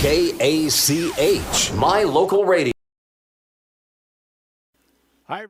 KACH, my local radio. Hi.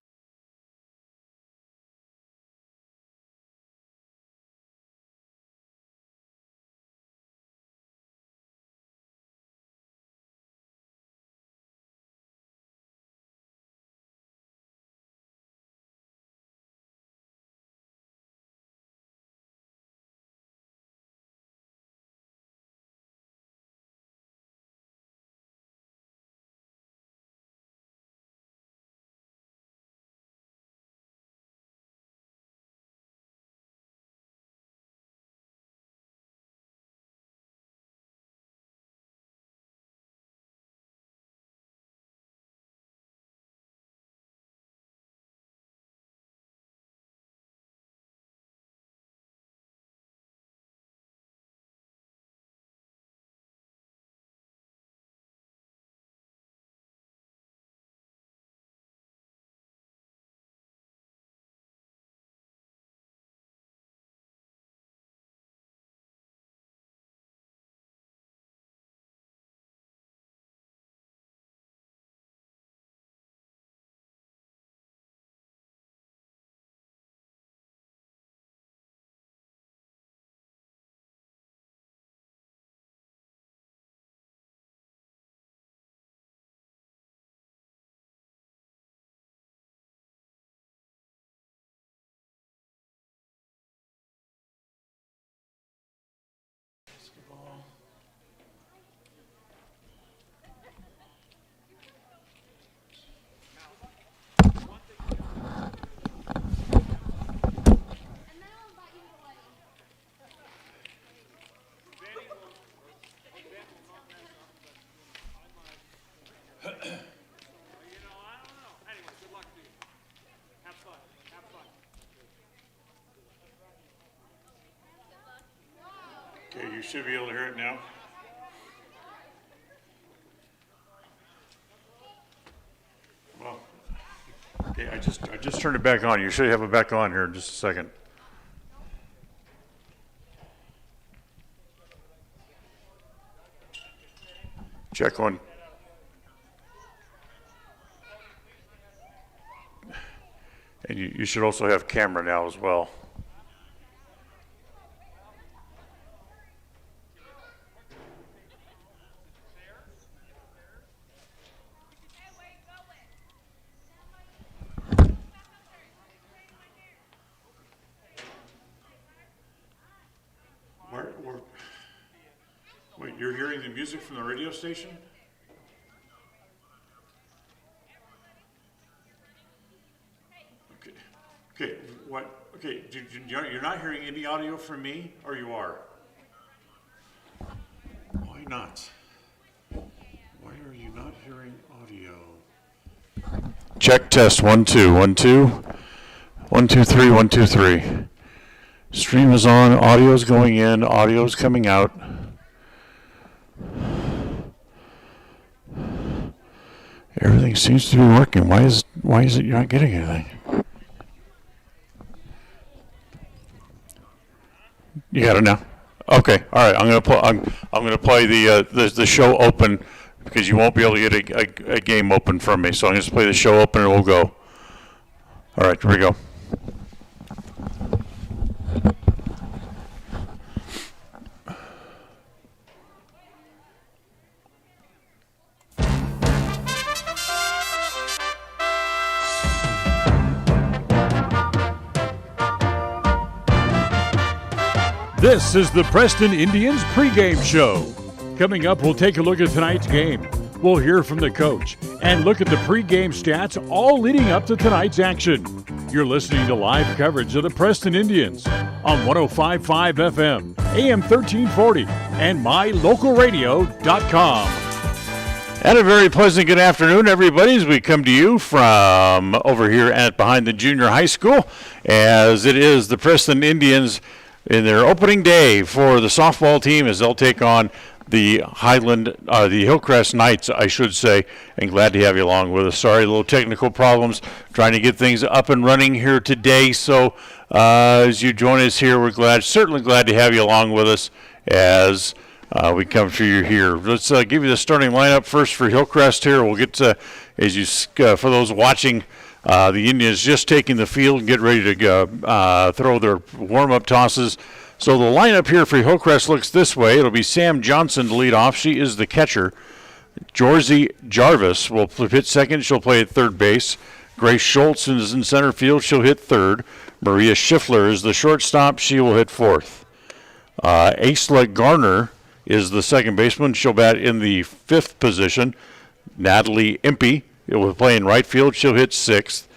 Okay, you should be able to hear it now. Well, okay, I just turned it back on. You should have it back on here in just a second. Check one. And you should also have camera now as well. Wait, you're hearing the music from the radio station? Okay. Okay. What? Okay. You're not hearing any audio from me, or you are? Why not? Why are you not hearing audio? Check test 1 2 1 2 1 2 3 1 2 3. Stream is on. Audio is going in. Audio is coming out. Everything seems to be working. Why is it you're not getting anything? You got it now. Okay. All right. I'm gonna play the show open because you won't be able to get a game open from me. So I'm just play the show open and we'll go. All right. Here we go. This is the Preston Indians pregame show. Coming up, we'll take a look at tonight's game. We'll hear from the coach and look at the pregame stats all leading up to tonight's action. You're listening to live coverage of the Preston Indians on 105.5 FM, AM 1340, and mylocalradio.com. And a very pleasant good afternoon, everybody, as we come to you from over here at behind the junior high school, as it is the Preston Indians in their opening day for the softball team as they'll take on the the Hillcrest Knights, I should say, and glad to have you along with us. Sorry, little technical problems trying to get things up and running here today. So as you join us here, we're certainly glad to have you along with us as we come to you here. Let's give you the starting lineup first for Hillcrest here. We'll get to, for those watching, the Indians just taking the field and get ready to go, throw their warm-up tosses. So the lineup here for Hillcrest looks this way. It'll be Sam Johnson to lead off. She is the catcher. Jorzy Jarvis will hit second. She'll play at third base. Grace Schultz is in center field. She'll hit third. Maria Schiffler is the shortstop. She will hit fourth. Aisla Garner is the second baseman. She'll bat in the fifth position. Natalie Impey will play in right field. She'll hit sixth.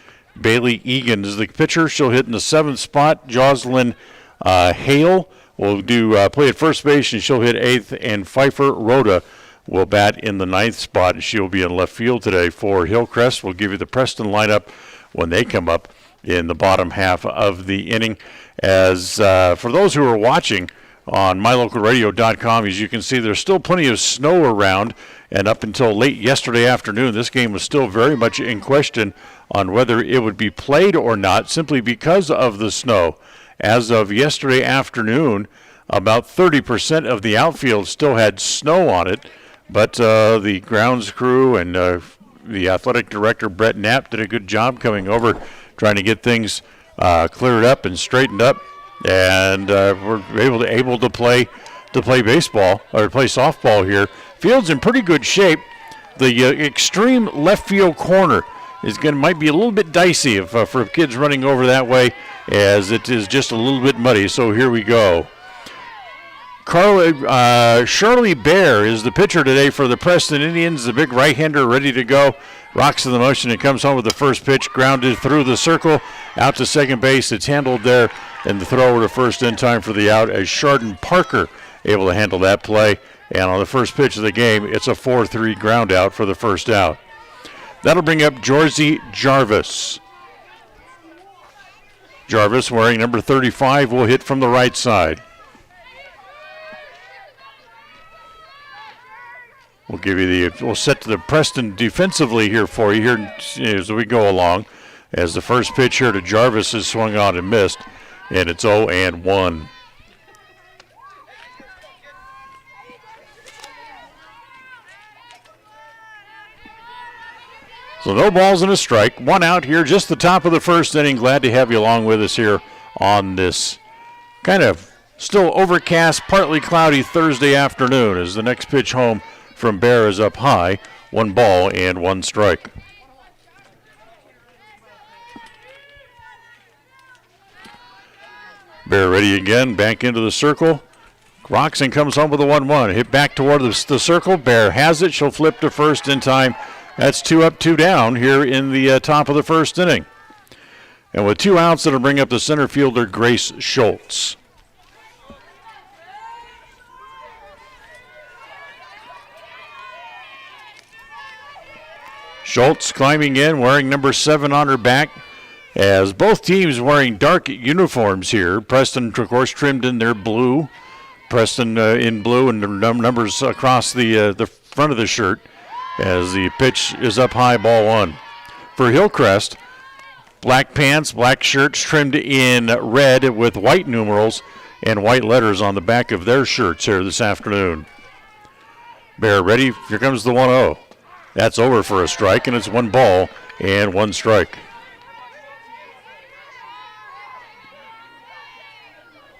Bailey Egan is the pitcher. She'll hit in the seventh spot. Jocelyn Hale will play at first base, and she'll hit eighth. And Pfeiffer Rhoda will bat in the ninth spot. She'll be in left field today for Hillcrest. We'll give you the Preston lineup when they come up in the bottom half of the inning. As for those who are watching on mylocalradio.com, as you can see, there's still plenty of snow around, and up until late yesterday afternoon, this game was still very much in question on whether it would be played or not, simply because of the snow. As of yesterday afternoon, about 30% of the outfield still had snow on it, but the grounds crew and the athletic director, Brett Knapp, did a good job coming over, trying to get things cleared up and straightened up, and we're able to play baseball or play softball here. Field's in pretty good shape. The extreme left field corner might be a little bit dicey for kids running over that way, as it is just a little bit muddy. So here we go. Charlie Bear is the pitcher today for the Preston Indians, the big right-hander ready to go. Rocks in the motion and comes home with the first pitch, grounded through the circle, out to second base. It's handled there, and the throw over to first in time for the out, as Chardon Parker able to handle that play. And on the first pitch of the game, it's a 4-3 ground out for the first out. That'll bring up Jorzy Jarvis. Jarvis, wearing number 35, will hit from the right side. We'll set to the Preston defensively here for you here as we go along, as the first pitch here to Jarvis is swung on and missed, and it's 0-1. So no balls and a strike. One out here, just the top of the first inning. Glad to have you along with us here on this kind of still overcast, partly cloudy Thursday afternoon, as the next pitch home from Bear is up high. 1 ball and 1 strike. Bear ready again, back into the circle. Rocks and comes home with a 1-1. Hit back toward the circle. Bear has it. She'll flip to first in time. That's 2 up, 2 down here in the top of the first inning. And with 2 outs, it'll bring up the center fielder, Grace Schultz. Schultz climbing in, wearing number 7 on her back, as both teams wearing dark uniforms here. Preston, of course, trimmed in their blue. Preston in blue, and the numbers across the front of the shirt, as the pitch is up high, ball 1. For Hillcrest, black pants, black shirts trimmed in red with white numerals and white letters on the back of their shirts here this afternoon. Bear ready. Here comes the 1-0. That's over for a strike, and it's 1 ball and 1 strike.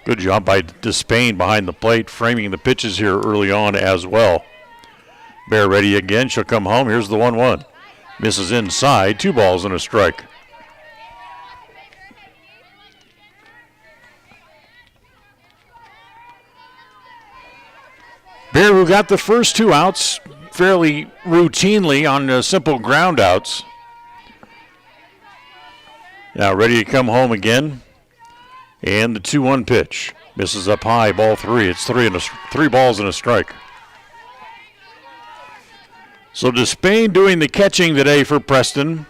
Good job by Despain behind the plate, framing the pitches here early on as well. Bear ready again. She'll come home. Here's the 1-1. Misses inside. 2 balls and a strike. Bear, who got the first 2 outs fairly routinely on simple ground outs. Now ready to come home again. And the 2-1 pitch. Misses up high, ball 3. It's 3 balls and a strike. So Despain doing the catching today for Preston.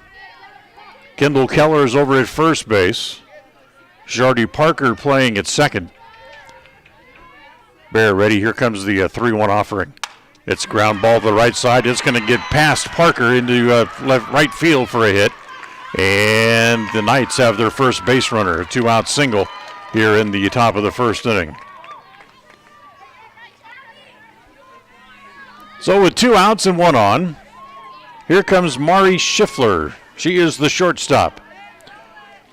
Kendall Keller is over at first base. Jardy Parker playing at second. Bear ready. Here comes the 3-1 offering. It's ground ball to the right side. It's going to get past Parker into right field for a hit. And the Knights have their first base runner, a 2-out single here in the top of the first inning. So with 2 outs and 1 on, here comes Mari Schiffler. She is the shortstop.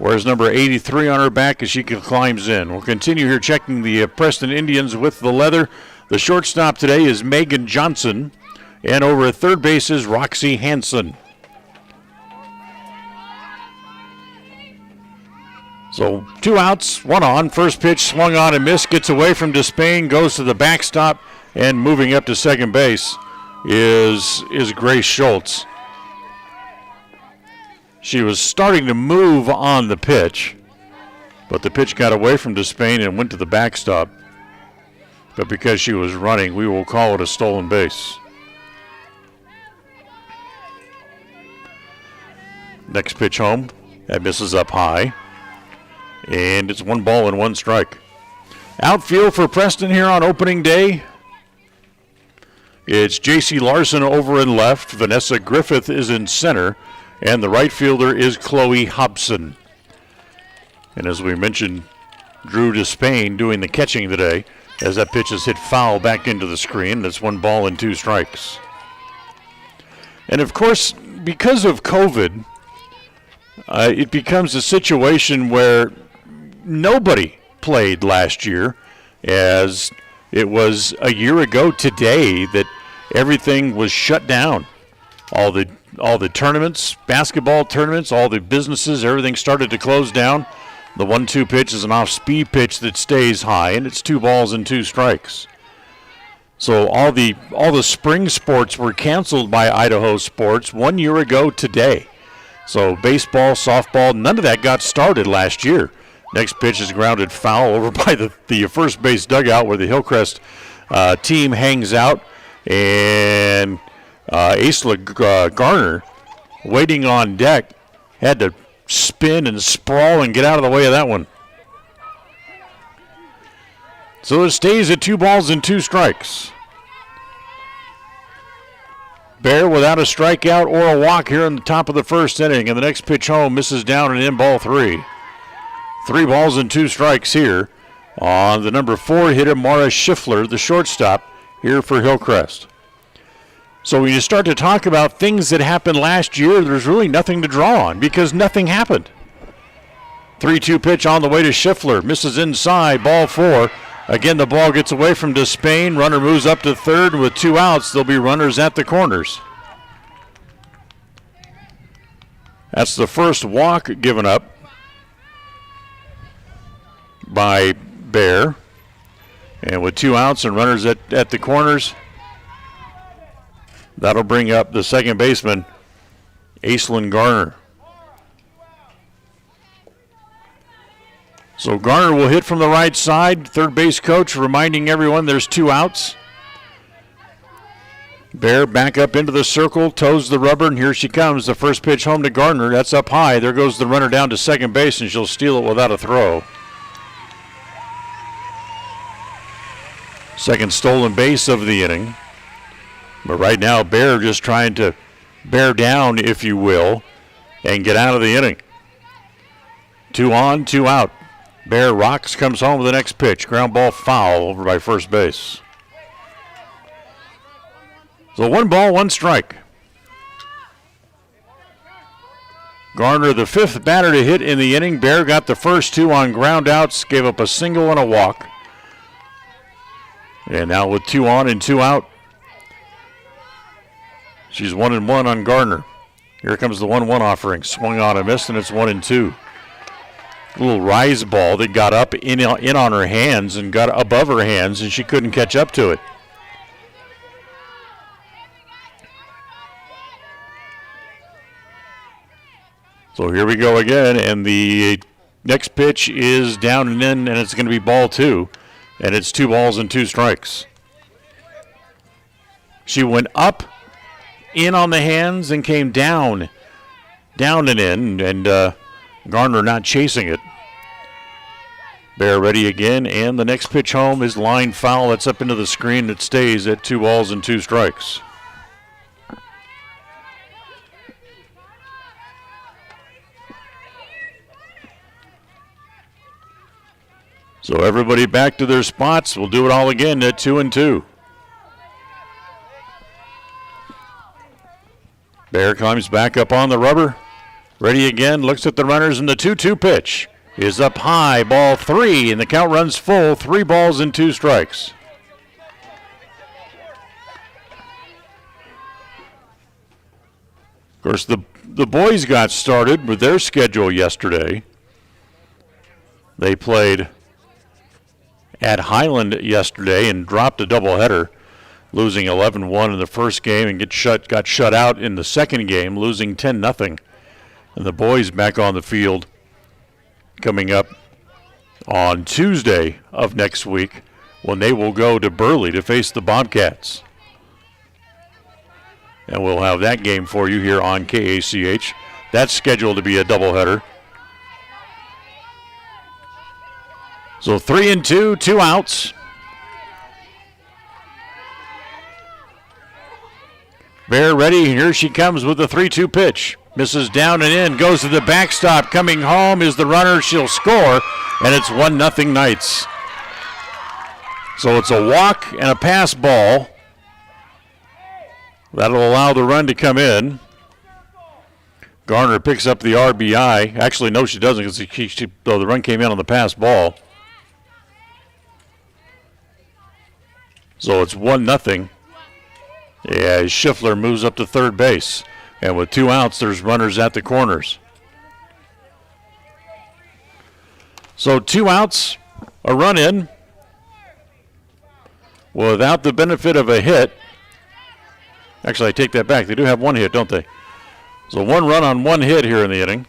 Wears number 83 on her back as she climbs in. We'll continue here checking the Preston Indians with the leather. The shortstop today is Megan Johnson. And over at third base is Roxy Hansen. So 2 outs, 1 on. First pitch swung on and missed. Gets away from Despain, goes to the backstop, and moving up to second base is Grace Schultz. She was starting to move on the pitch, but the pitch got away from Despain and went to the backstop. But because she was running, we will call it a stolen base. Next pitch home, that misses up high. And it's 1 ball and 1 strike. Outfield for Preston here on opening day. It's J.C. Larson over in left. Vanessa Griffith is in center. And the right fielder is Chloe Hobson. And as we mentioned, Drew Despain doing the catching today as that pitch is hit foul back into the screen. That's 1 ball and 2 strikes. And of course, because of COVID, it becomes a situation where nobody played last year, as it was a year ago today that everything was shut down. All the tournaments, basketball tournaments, all the businesses, everything started to close down. The 1-2 pitch is an off-speed pitch that stays high, and it's 2 balls and 2 strikes. So all the spring sports were canceled by Idaho Sports 1 year ago today. So baseball, softball, none of that got started last year. Next pitch is grounded foul over by the first base dugout where the Hillcrest team hangs out. And Aisla Garner, waiting on deck, had to spin and sprawl and get out of the way of that one. So it stays at 2 balls and 2 strikes. Bear without a strikeout or a walk here in the top of the first inning. And the next pitch home misses down and in, ball 3. 3 balls and 2 strikes here on the number 4 hitter, Mara Schiffler, the shortstop here for Hillcrest. So when you start to talk about things that happened last year, there's really nothing to draw on because nothing happened. 3-2 pitch on the way to Schiffler. Misses inside, ball 4. Again, the ball gets away from Despain. Runner moves up to third. With 2 outs, there'll be runners at the corners. That's the first walk given up by Bear. And with 2 outs and runners at the corners, that'll bring up the second baseman, Aislinn Garner. So Garner will hit from the right side. Third base coach reminding everyone there's 2 outs. Bear back up into the circle, toes the rubber, and here she comes. The first pitch home to Garner. That's up high. There goes the runner down to second base, and she'll steal it without a throw. Second stolen base of the inning. But right now, Bear just trying to bear down, if you will, and get out of the inning. 2 on, 2 out. Bear rocks, comes home with the next pitch. Ground ball foul over by first base. So 1 ball, 1 strike. Garner, the 5th batter to hit in the inning. Bear got the first 2 on ground outs, gave up a single and a walk. And now with 2 on and 2 out, she's 1-1 on Garner. Here comes the 1-1 offering. Swung on and missed, and it's 1-2. A little rise ball that got up in on her hands and got above her hands, and she couldn't catch up to it. So here we go again, and the next pitch is down and in, and it's going to be ball 2, and it's 2 balls and 2 strikes. She went up, in on the hands, and came down and in, and Garner not chasing it. Bear ready again, and the next pitch home is line foul. That's up into the screen. It stays at 2 balls and 2 strikes. So everybody back to their spots. We'll do it all again at 2-2. Bear climbs back up on the rubber. Ready again, looks at the runners, and the 2-2 pitch is up high, ball 3, and the count runs full, 3 balls and 2 strikes. Of course, the boys got started with their schedule yesterday. They played at Highland yesterday and dropped a doubleheader, losing 11-1 in the first game and got shut out in the second game, losing 10-0. And the boys back on the field coming up on Tuesday of next week when they will go to Burley to face the Bobcats. And we'll have that game for you here on KACH. That's scheduled to be a doubleheader. So 3-2, 2 outs. Bear ready, here she comes with the 3-2 pitch. Misses down and in, goes to the backstop. Coming home is the runner, she'll score, and it's 1-0 Knights. So it's a walk and a pass ball. That'll allow the run to come in. Garner picks up the RBI. Actually, no, she doesn't because the run came in on the pass ball. So it's 1-0. As Schiffler moves up to third base. And with 2 outs, there's runners at the corners. So 2 outs, a run in. Without the benefit of a hit. Actually, I take that back. They do have 1 hit, don't they? So 1 run on 1 hit here in the inning.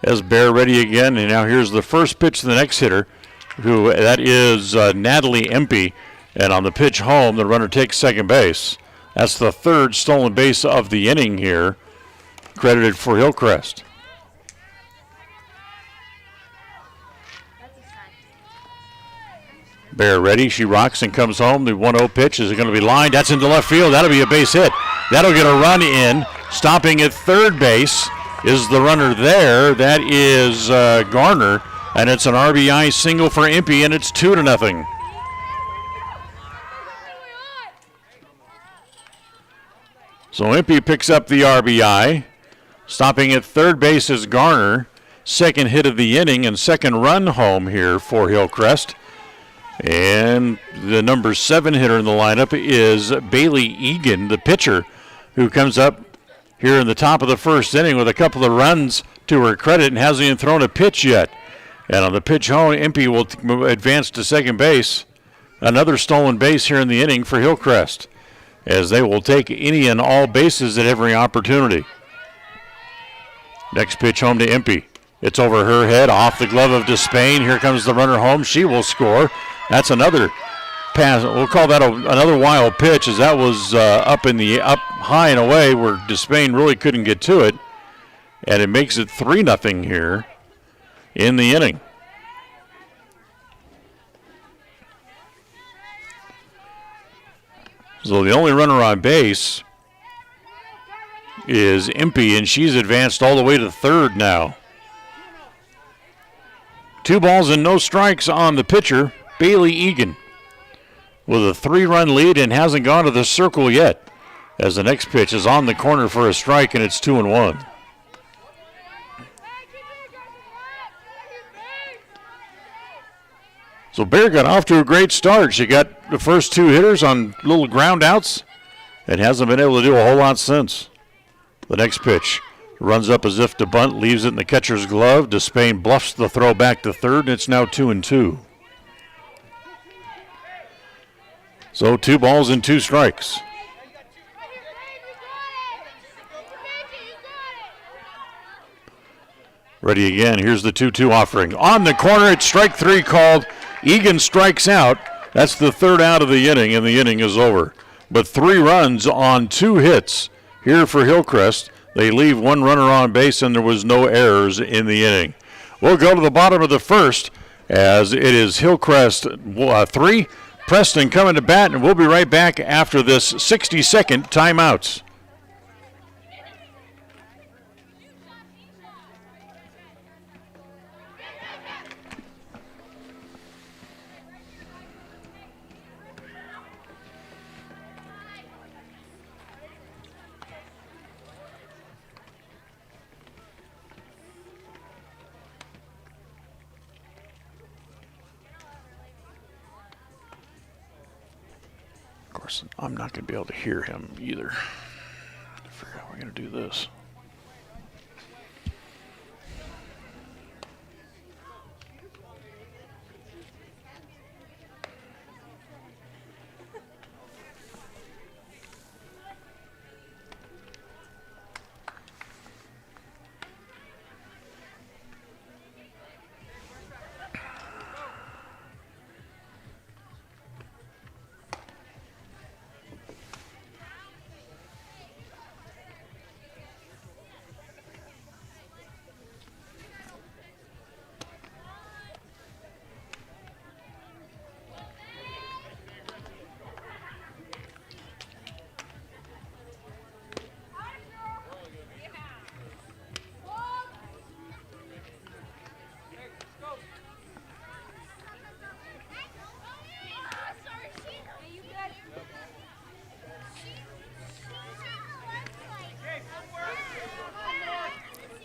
As Bear ready again, and now here's the first pitch to the next hitter, that is Natalie Empey. And on the pitch home, the runner takes second base. That's the 3rd stolen base of the inning here, credited for Hillcrest. Bear ready, she rocks and comes home. The 1-0 pitch is going to be lined. That's into left field. That'll be a base hit. That'll get a run in. Stopping at third base is the runner there. That is Garner, and it's an RBI single for Impey, and it's 2-0. So Impey picks up the RBI. Stopping at third base is Garner. Second hit of the inning and second run home here for Hillcrest. And the number 7 hitter in the lineup is Bailey Egan, the pitcher, who comes up here in the top of the first inning with a couple of runs to her credit and hasn't even thrown a pitch yet. And on the pitch home, Impey will advance to second base. Another stolen base here in the inning for Hillcrest, as they will take any and all bases at every opportunity. Next pitch home to Impey. It's over her head, off the glove of Despain. Here comes the runner home. She will score. That's another pass. We'll call that another wild pitch, as that was up high and away where Despain really couldn't get to it. And it makes it 3-0 here in the inning. So the only runner on base is Impey, and she's advanced all the way to third now. 2 balls and no strikes on the pitcher, Bailey Egan, with a 3-run lead and hasn't gone to the circle yet, as the next pitch is on the corner for a strike, and it's 2-1. So Bear got off to a great start. She got the first 2 hitters on little ground outs and hasn't been able to do a whole lot since. The next pitch runs up as if to bunt, leaves it in the catcher's glove. Despain bluffs the throw back to third, and it's now 2-2. So 2 balls and 2 strikes. Ready again. Here's the 2-2 offering. On the corner, it's strike 3 called. Egan strikes out. That's the 3rd out of the inning, and the inning is over. But 3 runs on 2 hits here for Hillcrest. They leave 1 runner on base, and there was no errors in the inning. We'll go to the bottom of the first, as it is Hillcrest 3, Preston coming to bat, and we'll be right back after this 60-second timeout. course, I'm not going to be able to hear him either. I figure out how we're going to do this.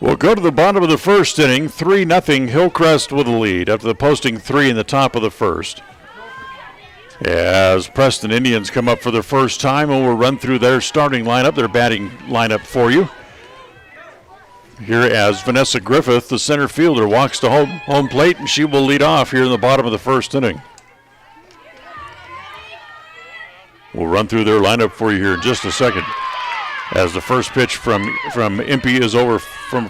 We'll go to the bottom of the first inning, 3-0 Hillcrest with the lead after the posting 3 in the top of the first. As Preston Indians come up for the first time, and we'll run through their starting lineup, their batting lineup for you. Here as Vanessa Griffith, the center fielder, walks to home plate, and she will lead off here in the bottom of the first inning. We'll run through their lineup for you here in just a second. As the first pitch from Impey is over, from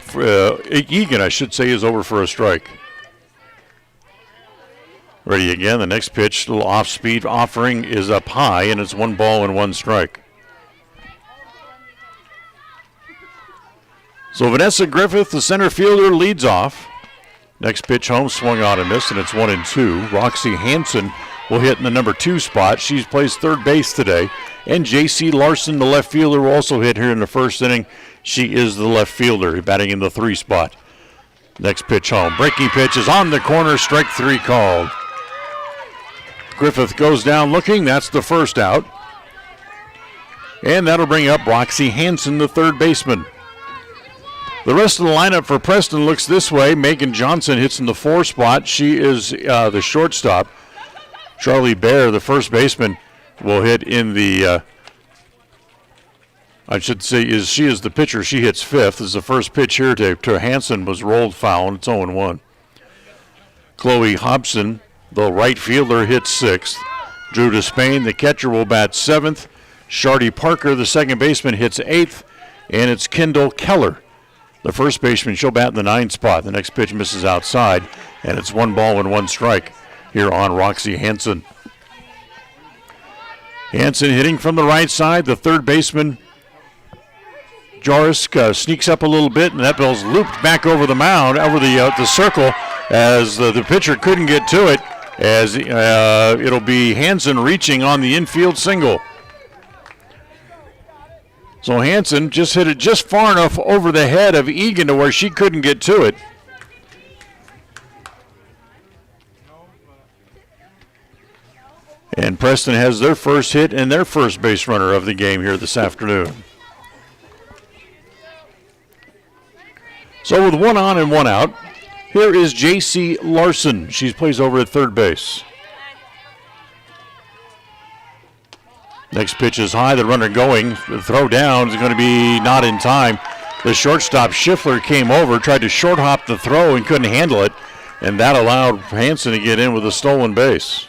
Egan, I should say, is over for a strike. Ready again. The next pitch, little off-speed offering, is up high, and it's 1 ball and 1 strike. So Vanessa Griffith, the center fielder, leads off. Next pitch home, swung on and missed, and it's 1-2. Roxy Hansen will hit in the number 2 spot. She plays third base today. And J.C. Larson, the left fielder, will also hit here in the first inning. She is the left fielder, batting in the 3 spot. Next pitch home. Breaking pitch is on the corner, strike 3 called. Griffith goes down looking. That's the first out. And that'll bring up Roxy Hansen, the third baseman. The rest of the lineup for Preston looks this way. Megan Johnson hits in the 4 spot. She is the shortstop. Charlie Bear, the first baseman, will hit in the, I should say, she is the pitcher. She hits 5th. As the first pitch here to Hansen was rolled foul, and it's 0-1. Chloe Hobson, the right fielder, hits 6th. Drew Despain, the catcher, will bat 7th. Shardy Parker, the second baseman, hits 8th. And it's Kendall Keller, the first baseman. She'll bat in the 9 spot. The next pitch misses outside, and it's 1 ball and 1 strike here on Roxy Hansen. Hansen hitting from the right side. The third baseman, Jarisk, sneaks up a little bit, and that ball's looped back over the mound, over the circle, as the pitcher couldn't get to it, as it'll be Hansen reaching on the infield single. So Hansen just hit it just far enough over the head of Egan to where she couldn't get to it. And Preston has their first hit and their first base runner of the game here this afternoon. So with 1 on and 1 out, here is J.C. Larson. She plays over at third base. Next pitch is high. The runner going. The throw down is going to be not in time. The shortstop, Schiffler, came over, tried to short hop the throw and couldn't handle it. And that allowed Hansen to get in with a stolen base.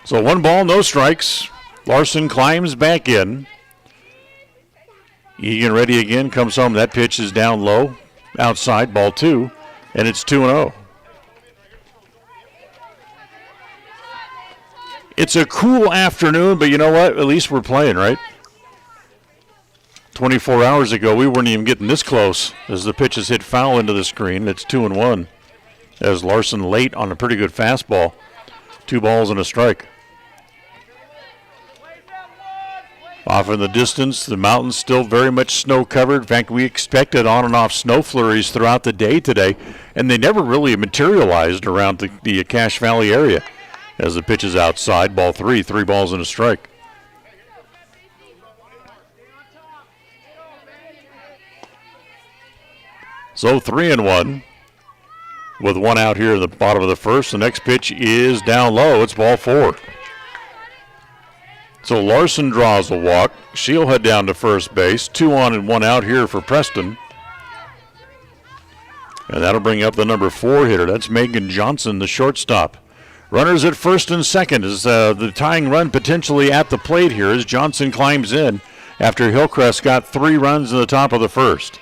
So 1 ball, no strikes. Larson climbs back in. Egan ready again, comes home. That pitch is down low, outside, ball 2, and it's 2-0. It's a cool afternoon, but you know what? At least we're playing, right? 24 hours ago, we weren't even getting this close as the pitches hit foul into the screen. It's 2-1 as Larson late on a pretty good fastball. 2 balls and a strike. Off in the distance, the mountains still very much snow-covered. In fact, we expected on and off snow flurries throughout the day today, and they never really materialized around the Cache Valley area. As the pitch is outside, ball 3, 3 balls and a strike. So 3-1. with one out here in the bottom of the first. The next pitch is down low. It's ball 4. So Larson draws a walk. She'll head down to first base. 2 on and 1 out here for Preston. And that'll bring up the number 4 hitter. That's Megan Johnson, the shortstop. Runners at first and second is the tying run potentially at the plate here as Johnson climbs in after Hillcrest got 3 runs in the top of the first.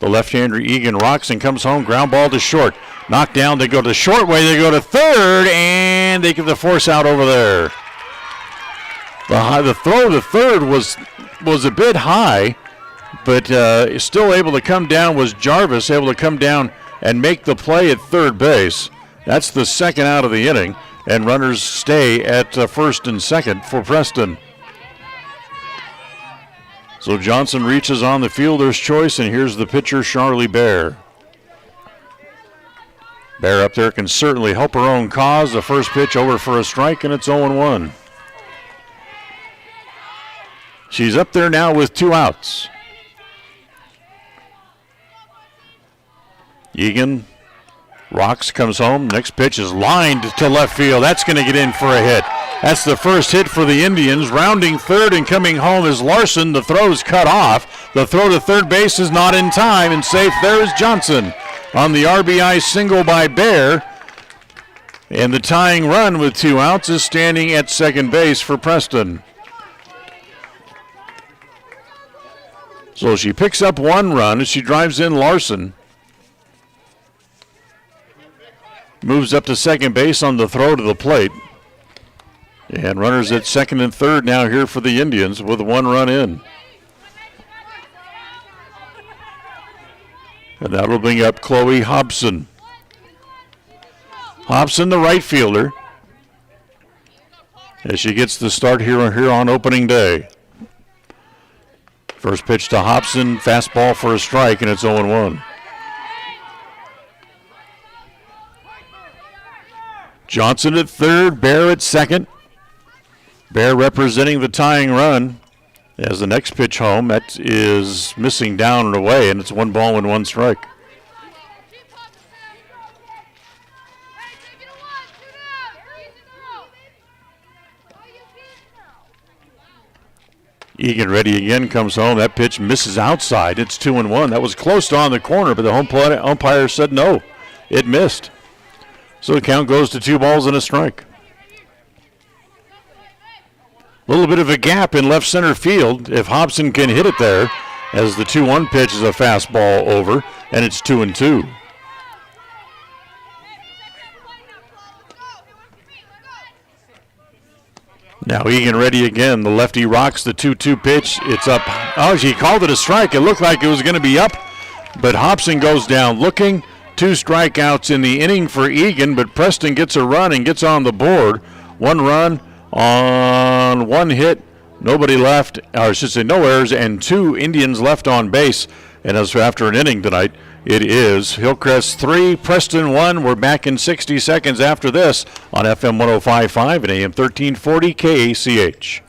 The left-hander Egan rocks and comes home. Ground ball to short. Knocked down. They go to short way. They go to third, and they get the force out over there. The throw to third was a bit high, but still able to come down was Jarvis, able to come down and make the play at third base. That's the second out of the inning, and runners stay at first and second for Preston. So Johnson reaches on the fielder's choice, and here's the pitcher, Charlie Bear. Bear up there can certainly help her own cause. The first pitch over for a strike, and it's 0-1. She's up there now with 2 outs. Egan rocks, comes home. Next pitch is lined to left field. That's going to get in for a hit. That's the first hit for the Indians. Rounding third and coming home is Larson. The throw's cut off. The throw to third base is not in time, and safe there is Johnson on the RBI single by Bear. And the tying run with 2 outs is standing at second base for Preston. So she picks up 1 run as she drives in Larson. Moves up to second base on the throw to the plate. And runners at second and third now here for the Indians with 1 run in. And that'll bring up Chloe Hobson. Hobson, the right fielder, as she gets the start here on opening day. First pitch to Hobson, fastball for a strike, and it's 0-1. Johnson at third, Bear at second. Bear representing the tying run as the next pitch home. That is missing down and away, and it's 1 ball and 1 strike. Egan ready again, comes home. That pitch misses outside. It's 2-1. That was close to on the corner, but the home umpire said no. It missed. So the count goes to 2 balls and a strike. A little bit of a gap in left center field if Hobson can hit it there, as the 2-1 pitch is a fastball over, and it's 2-2. Now Egan ready again. The lefty rocks the 2-2 pitch. It's up. Oh, she called it a strike. It looked like it was going to be up, but Hobson goes down looking. 2 strikeouts in the inning for Egan, but Preston gets a run and gets on the board. 1 run on 1 hit. Nobody left, or I should say no errors, and 2 Indians left on base. And as after an inning tonight, it is Hillcrest 3, Preston 1. We're back in 60 seconds after this on FM 105.5 and AM 1340 KACH.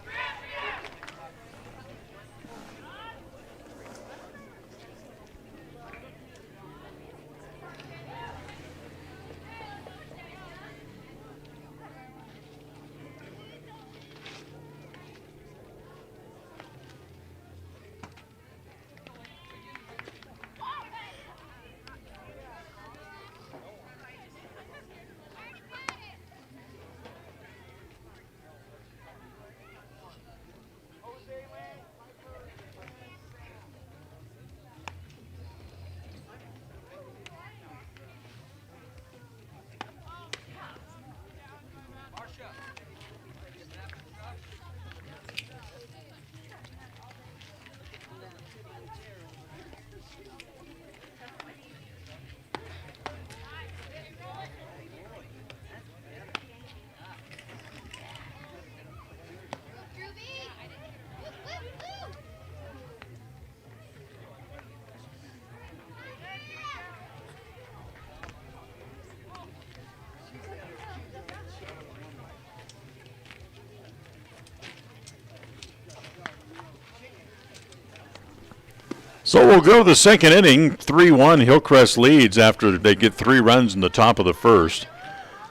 So we'll go to the second inning. 3-1 Hillcrest leads after they get 3 runs in the top of the first,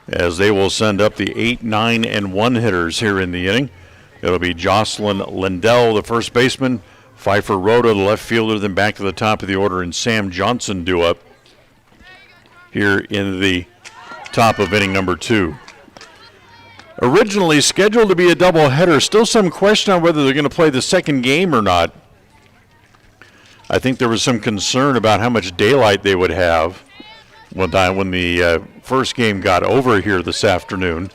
as they will send up the 8, 9, and 1 hitters here in the inning. It'll be Jocelyn Lindell, the first baseman, Pfeiffer Rhoda, the left fielder, then back to the top of the order, and Sam Johnson due up here in the top of inning number 2. Originally scheduled to be a doubleheader, still some question on whether they're going to play the second game or not. I think there was some concern about how much daylight they would have when the first game got over here this afternoon.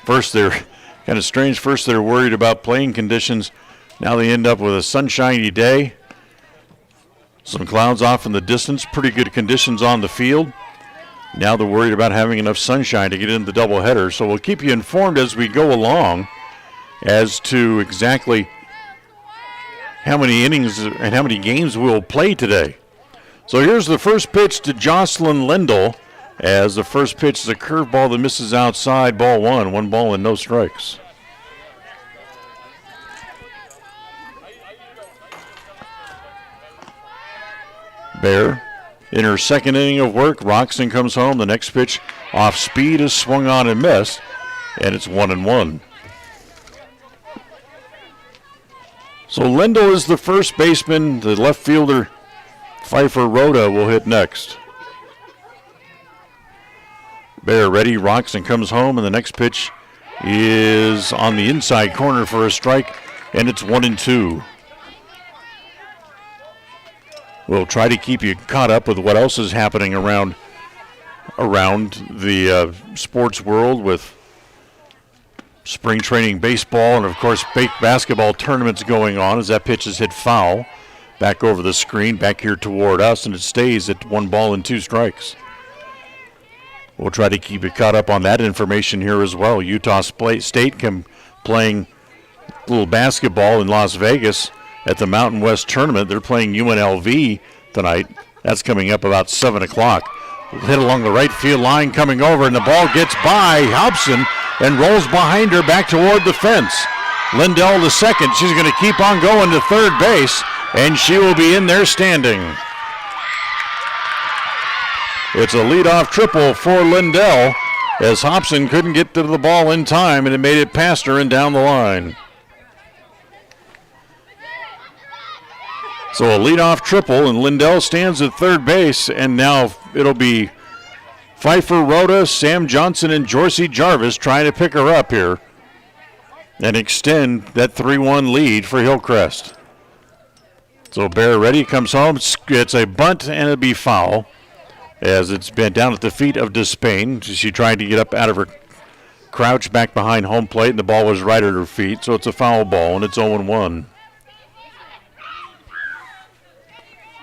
First, they're kind of strange. First, they're worried about playing conditions. Now they end up with a sunshiny day. Some clouds off in the distance. Pretty good conditions on the field. Now they're worried about having enough sunshine to get into the doubleheader. So we'll keep you informed as we go along as to exactly how many innings and how many games we'll play today. So here's the first pitch to Jocelyn Lindell, as the first pitch is a curveball that misses outside, ball 1. 1 ball and no strikes. Bear in her second inning of work. Roxon comes home. The next pitch off speed is swung on and missed, and it's 1-1. So Lindell is the first baseman. The left fielder, Pfeiffer Rhoda, will hit next. Bear ready. Roxon comes home, and the next pitch is on the inside corner for a strike, and it's 1-2. We'll try to keep you caught up with what else is happening around the sports world with spring training baseball and, of course, basketball tournaments going on as that pitch is hit foul. Back over the screen, back here toward us, and it stays at 1 ball and 2 strikes. We'll try to keep you caught up on that information here as well. Utah State playing a little basketball in Las Vegas at the Mountain West Tournament. They're playing UNLV tonight. That's coming up about 7 o'clock. Hit along the right field line, coming over, and the ball gets by Hobson and rolls behind her back toward the fence. Lindell the second. She's going to keep on going to third base, and she will be in there standing. It's a leadoff triple for Lindell, as Hobson couldn't get to the ball in time, and it made it past her and down the line. So a leadoff triple, and Lindell stands at third base, and now it'll be Pfeiffer Rhoda, Sam Johnson, and Jorsey Jarvis trying to pick her up here and extend that 3-1 lead for Hillcrest. So Bear ready, comes home. It's a bunt, and it'll be foul, as it's been down at the feet of Despain. She tried to get up out of her crouch back behind home plate, and the ball was right at her feet, so it's a foul ball, and it's 0-1.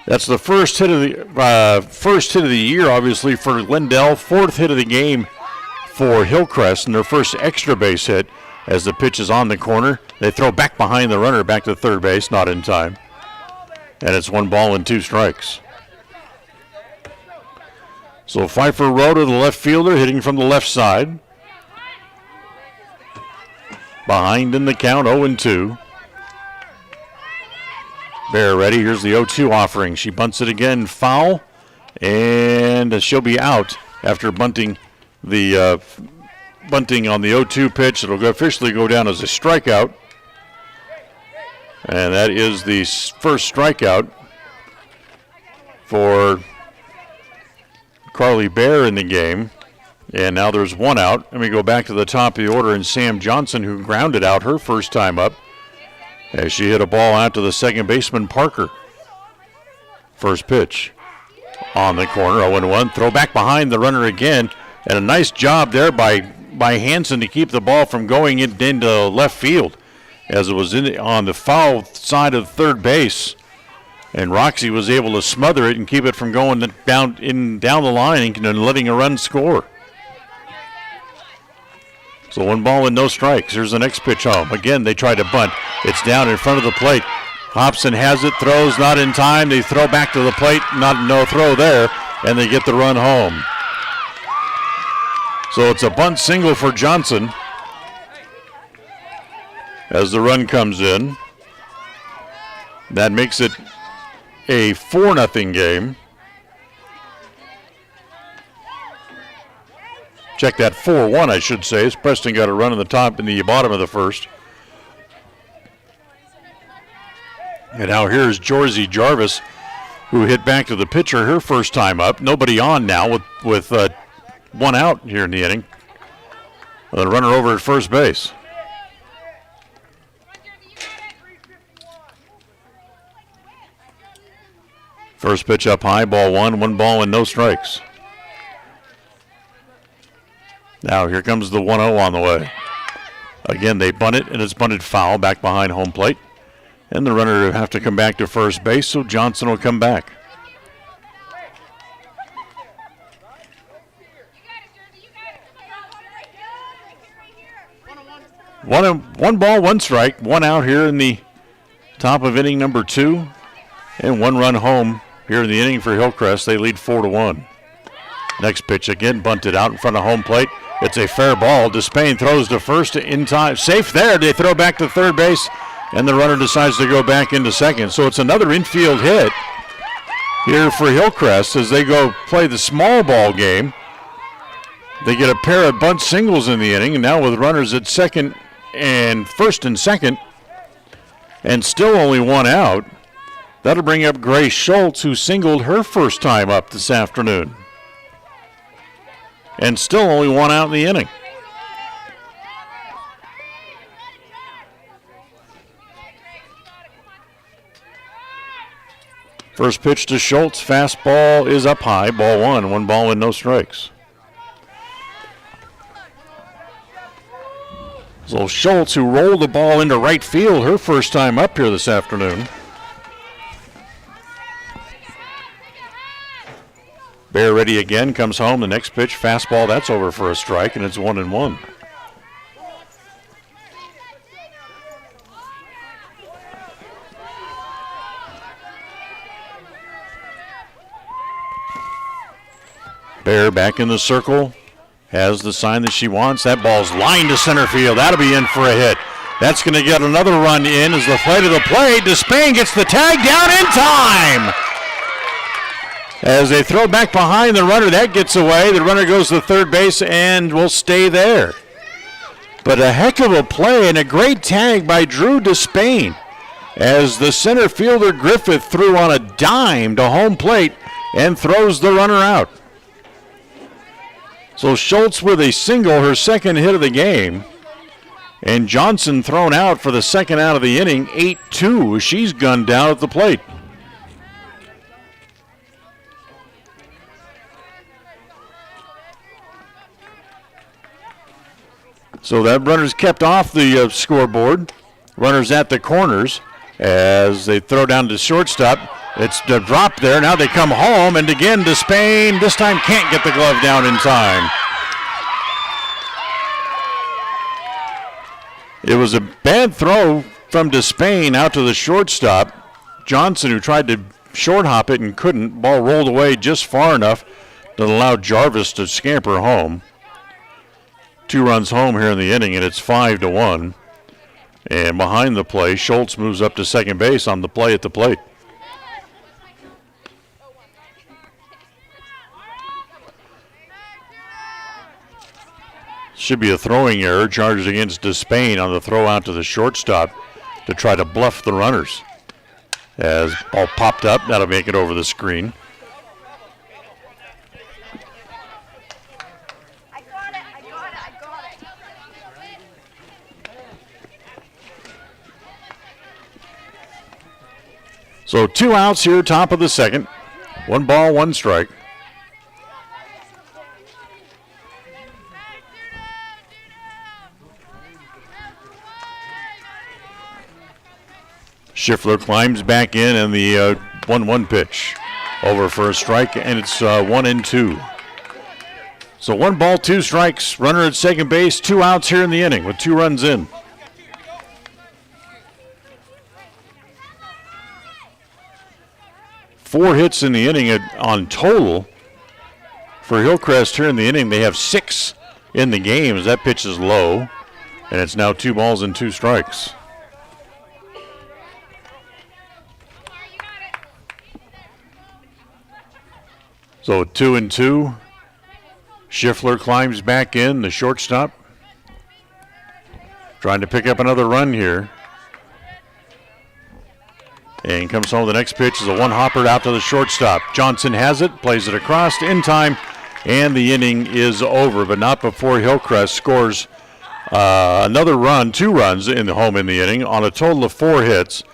That's the first hit of the year, obviously, for Lindell. 4th hit of the game for Hillcrest, and their first extra base hit as the pitch is on the corner. They throw back behind the runner, back to third base, not in time. And it's 1 ball and 2 strikes. So Pfeiffer Rhoda, the left fielder, hitting from the left side. Behind in the count, 0-2. Bear ready. Here's the 0-2 offering. She bunts it again, foul, and she'll be out after bunting on the 0-2 pitch. It'll officially go down as a strikeout, and that is the first strikeout for Carly Bear in the game. And now there's 1 out. And we go back to the top of the order, and Sam Johnson, who grounded out her first time up, as she hit a ball out to the second baseman, Parker. First pitch on the corner, 0-1. Throw back behind the runner again, and a nice job there by Hansen to keep the ball from going into left field, as it was on the foul side of third base. And Roxy was able to smother it and keep it from going down the line and letting a run score. So 1 ball and no strikes. Here's the next pitch home. Again, they try to bunt. It's down in front of the plate. Hobson has it, throws not in time. They throw back to the plate, no throw there, and they get the run home. So it's a bunt single for Johnson as the run comes in. That makes it a 4-0 game. Check that, 4-1, I should say, as Preston got a run in the bottom of the first. And now here's Jorzy Jarvis, who hit back to the pitcher her first time up. Nobody on now with one out here in the inning. The runner over at first base. First pitch up high, ball one ball and no strikes. Now here comes the 1-0 on the way. Again, they bunt it, and it's bunted foul back behind home plate. And the runner will have to come back to first base, so Johnson will come back. One ball, one strike, one out here in the top of inning number 2, and one run home here in the inning for Hillcrest. They lead 4-1. Next pitch again bunted out in front of home plate. It's a fair ball. Despain throws to first in time. Safe there. They throw back to third base, and the runner decides to go back into second. So it's another infield hit here for Hillcrest as they go play the small ball game. They get a pair of bunt singles in the inning, and now with runners at first and second, and still only one out, that'll bring up Grace Schultz, who singled her first time up this afternoon. And still only one out in the inning. First pitch to Schultz, fastball is up high, ball one ball and no strikes. So Schultz, who rolled the ball into right field her first time up here this afternoon. Bear ready again, comes home. The next pitch, fastball, that's over for a strike, and it's 1-1. Bear back in the circle, has the sign that she wants. That ball's lined to center field. That'll be in for a hit. That's going to get another run in as the flight of the play. Despain gets the tag down in time. As they throw back behind the runner, that gets away. The runner goes to third base and will stay there. But a heck of a play and a great tag by Drew Despain as the center fielder Griffith threw on a dime to home plate and throws the runner out. So Schultz with a single, her second hit of the game. And Johnson thrown out for the second out of the inning, 8-2. She's gunned down at the plate. So that runner's kept off the scoreboard. Runners at the corners as they throw down to shortstop. It's the drop there. Now they come home, and again Despain this time can't get the glove down in time. It was a bad throw from Despain out to the shortstop. Johnson, who tried to short hop it and couldn't. Ball rolled away just far enough to allow Jarvis to scamper home. 2 runs home here in the inning, and it's 5-1. And behind the play, Schultz moves up to second base on the play at the plate. Should be a throwing error charged against Despain on the throw out to the shortstop to try to bluff the runners. As ball popped up, that'll make it over the screen. So 2 outs here, top of the second. 1 ball, 1 strike. Schiffler climbs back in, and the 1-1 pitch over for a strike, and it's 1-2. So 1 ball, 2 strikes. Runner at second base, 2 outs here in the inning with 2 runs in. Four hits in the inning on total for Hillcrest here in the inning. They have 6 in the game as that pitch is low, and it's now 2 balls and 2 strikes. So 2-2. Schiffler climbs back in, the shortstop. Trying to pick up another run here. And comes home. The next pitch is a one-hopper out to the shortstop. Johnson has it, plays it across in time, and the inning is over, but not before Hillcrest scores another run, 2 runs in the home in the inning on a total of 4 hits.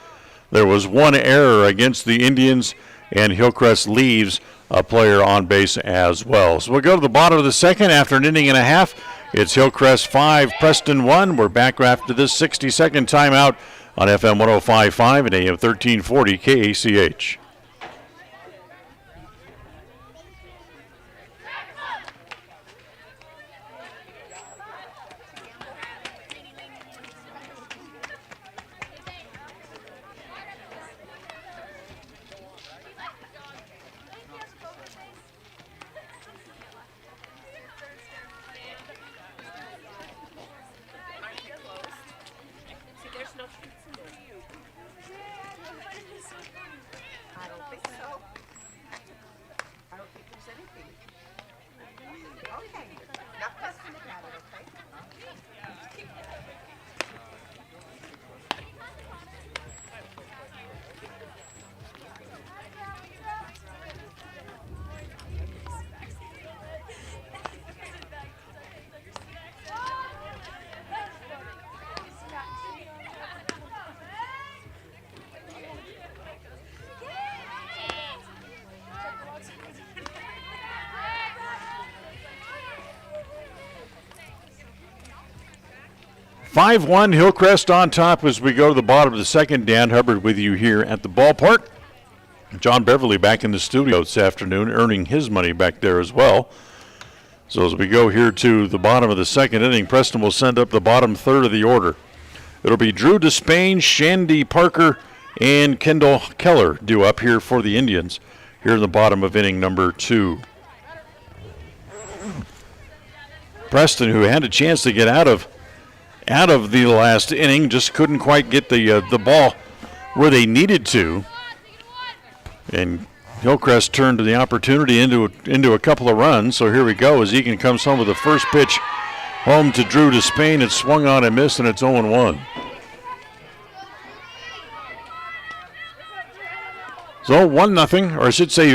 There was 1 error against the Indians, and Hillcrest leaves a player on base as well. So we'll go to the bottom of the second after an inning and a half. It's Hillcrest 5, Preston 1. We're back after this 60-second timeout on FM 105.5 and AM 1340 KACH. Five-1 Hillcrest on top as we go to the bottom of the second. Dan Hubbard with you here at the ballpark. John Beverly back in the studio this afternoon, earning his money back there as well. So as we go here to the bottom of the second inning, Preston will send up the bottom third of the order. It'll be Drew Despain, Shandy Parker, and Kendall Keller due up here for the Indians here in the bottom of inning number 2. Preston, who had a chance to get out of the last inning, just couldn't quite get the ball where they needed to. And Hillcrest turned the opportunity into a couple of runs. So here we go as Egan comes home with the first pitch home to Drew Despain. It's swung on and missed, and it's 0-1. So 1-0, or I should say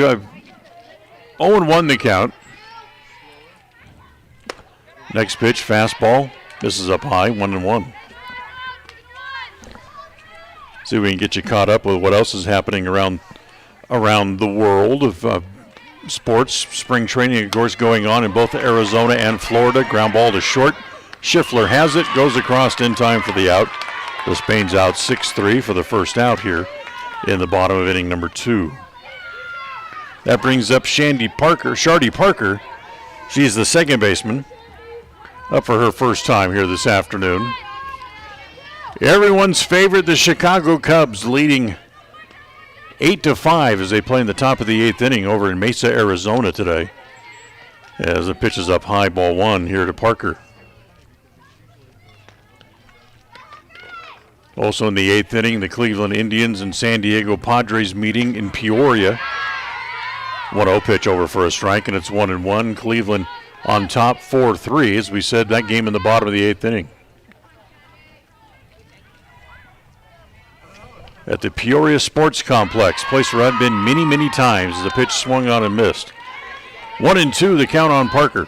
0-1 the count. Next pitch, fastball. This is up high, 1-1. See if we can get you caught up with what else is happening around the world of sports. Spring training, of course, going on in both Arizona and Florida. Ground ball to short. Schiffler has it, goes across in time for the out. Despain's out 6-3 for the first out here in the bottom of inning number 2. That brings up Shardy Parker. She's the second baseman. Up for her first time here this afternoon. Everyone's favorite, the Chicago Cubs, leading 8-5 as they play in the top of the 8th inning over in Mesa, Arizona today. As the pitch is up high, ball 1 here to Parker. Also in the 8th inning, the Cleveland Indians and San Diego Padres meeting in Peoria. 1-0 pitch over for a strike, and it's 1-1. Cleveland on top 4-3, as we said, that game in the bottom of the 8th inning. At the Peoria Sports Complex, place where I've been many, many times as the pitch swung on and missed. 1-2, the count on Parker.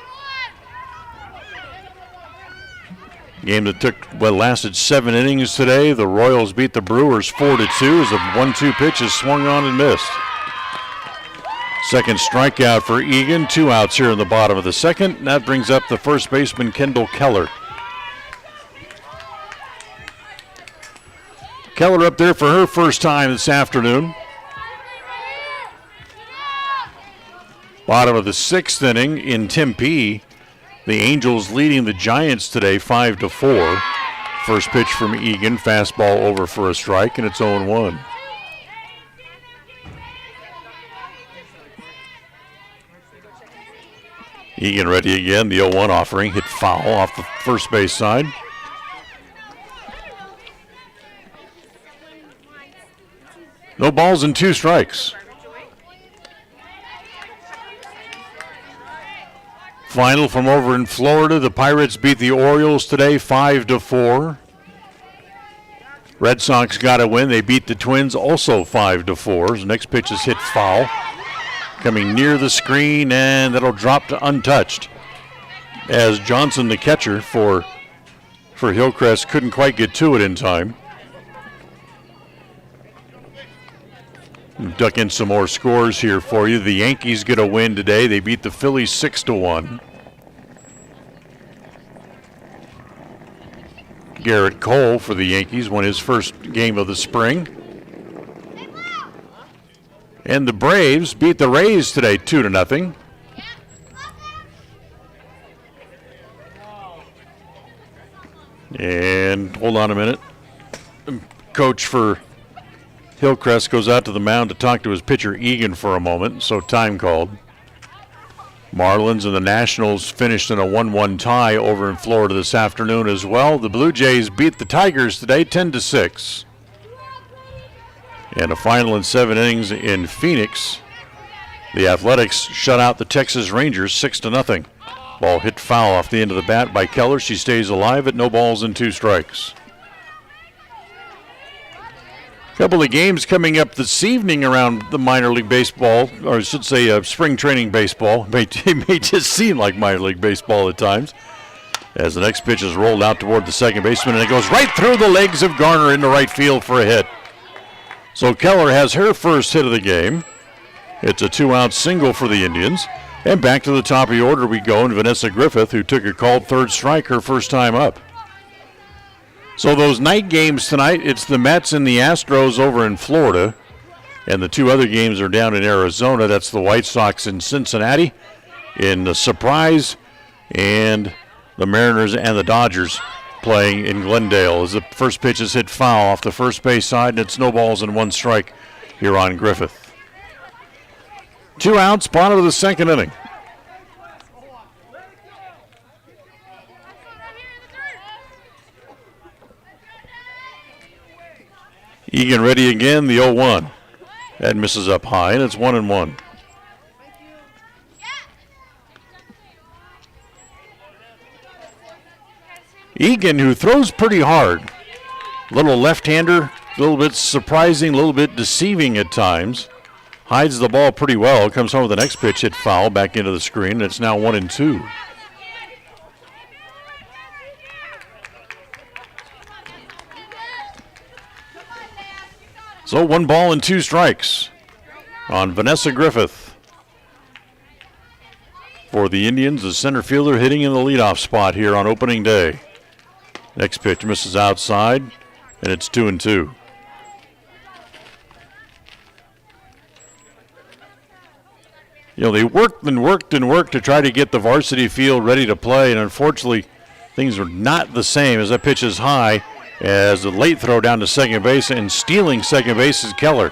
Game that lasted 7 innings today. The Royals beat the Brewers 4-2 as the 1-2 pitch is swung on and missed. Second strikeout for Egan. 2 outs here in the bottom of the second. And that brings up the first baseman, Kendall Keller. Keller up there for her first time this afternoon. Bottom of the 6th inning in Tempe. The Angels leading the Giants today 5-4. First pitch from Egan. Fastball over for a strike, and it's 0-1. Egan ready again. The 0-1 offering hit foul off the first base side. No balls and 2 strikes. Final from over in Florida. The Pirates beat the Orioles today 5-4. Red Sox got a win. They beat the Twins also 5-4. The next pitch is hit foul. Coming near the screen, and that'll drop to untouched. As Johnson, the catcher for Hillcrest, couldn't quite get to it in time. Duck in some more scores here for you. The Yankees get a win today. They beat the Phillies 6-1. Garrett Cole for the Yankees won his first game of the spring. And the Braves beat the Rays today 2-0. And hold on a minute. Coach for Hillcrest goes out to the mound to talk to his pitcher Egan for a moment, so time called. Marlins and the Nationals finished in a 1-1 tie over in Florida this afternoon as well. The Blue Jays beat the Tigers today 10-6. And a final in 7 innings in Phoenix. The Athletics shut out the Texas Rangers 6-0. Ball hit foul off the end of the bat by Keller. She stays alive at no balls and 2 strikes. Couple of games coming up this evening around the minor league baseball, or I should say spring training baseball. It may just seem like minor league baseball at times. As the next pitch is rolled out toward the second baseman, and it goes right through the legs of Garner into right field for a hit. So Keller has her first hit of the game. It's a 2-out single for the Indians. And back to the top of the order we go, and Vanessa Griffith, who took a called third strike her first time up. So those night games tonight, it's the Mets and the Astros over in Florida. And the 2 other games are down in Arizona. That's the White Sox in Cincinnati in the Surprise, and the Mariners and the Dodgers playing in Glendale. As the first pitch is hit foul off the first base side, and it's no balls and 1 strike here on Griffith. 2 outs, bottom of the second inning. Egan ready again, the 0-1. That misses up high, and it's 1-1. Egan, who throws pretty hard. Little left-hander, a little bit surprising, a little bit deceiving at times. Hides the ball pretty well. Comes home with the next pitch, hit foul, back into the screen, and it's now 1-2. So 1 ball and 2 strikes on Vanessa Griffith. For the Indians, the center fielder hitting in the leadoff spot here on opening day. Next pitch misses outside, and it's 2-2. You know, they worked and worked and worked to try to get the varsity field ready to play, and unfortunately, things were not the same as that pitch is high. As a late throw down to second base, and stealing second base is Keller.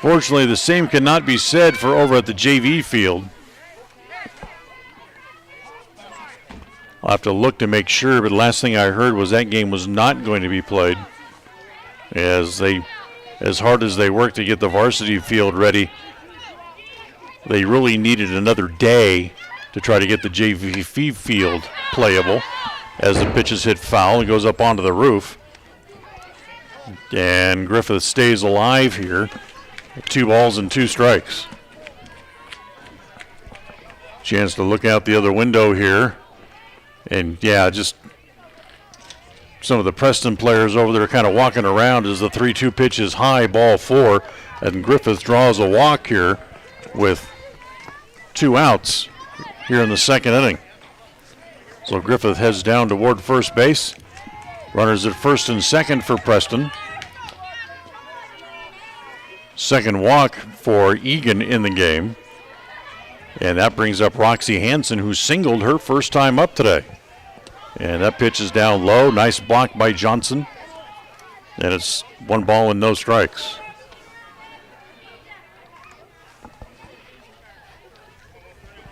Fortunately, the same cannot be said for over at the JV field. I'll have to look to make sure, but the last thing I heard was that game was not going to be played. As hard as they worked to get the varsity field ready, they really needed another day to try to get the JV field playable. As the pitch is hit foul, it goes up onto the roof. And Griffith stays alive here. 2 balls and 2 strikes. Chance to look out the other window here. And yeah, just some of the Preston players over there kind of walking around as the 3-2 pitch is high, ball 4. And Griffith draws a walk here with 2 outs here in the second inning. So Griffith heads down toward first base. Runners at first and second for Preston. Second walk for Egan in the game. And that brings up Roxy Hansen, who singled her first time up today. And that pitch is down low. Nice block by Johnson. And it's 1 ball and no strikes.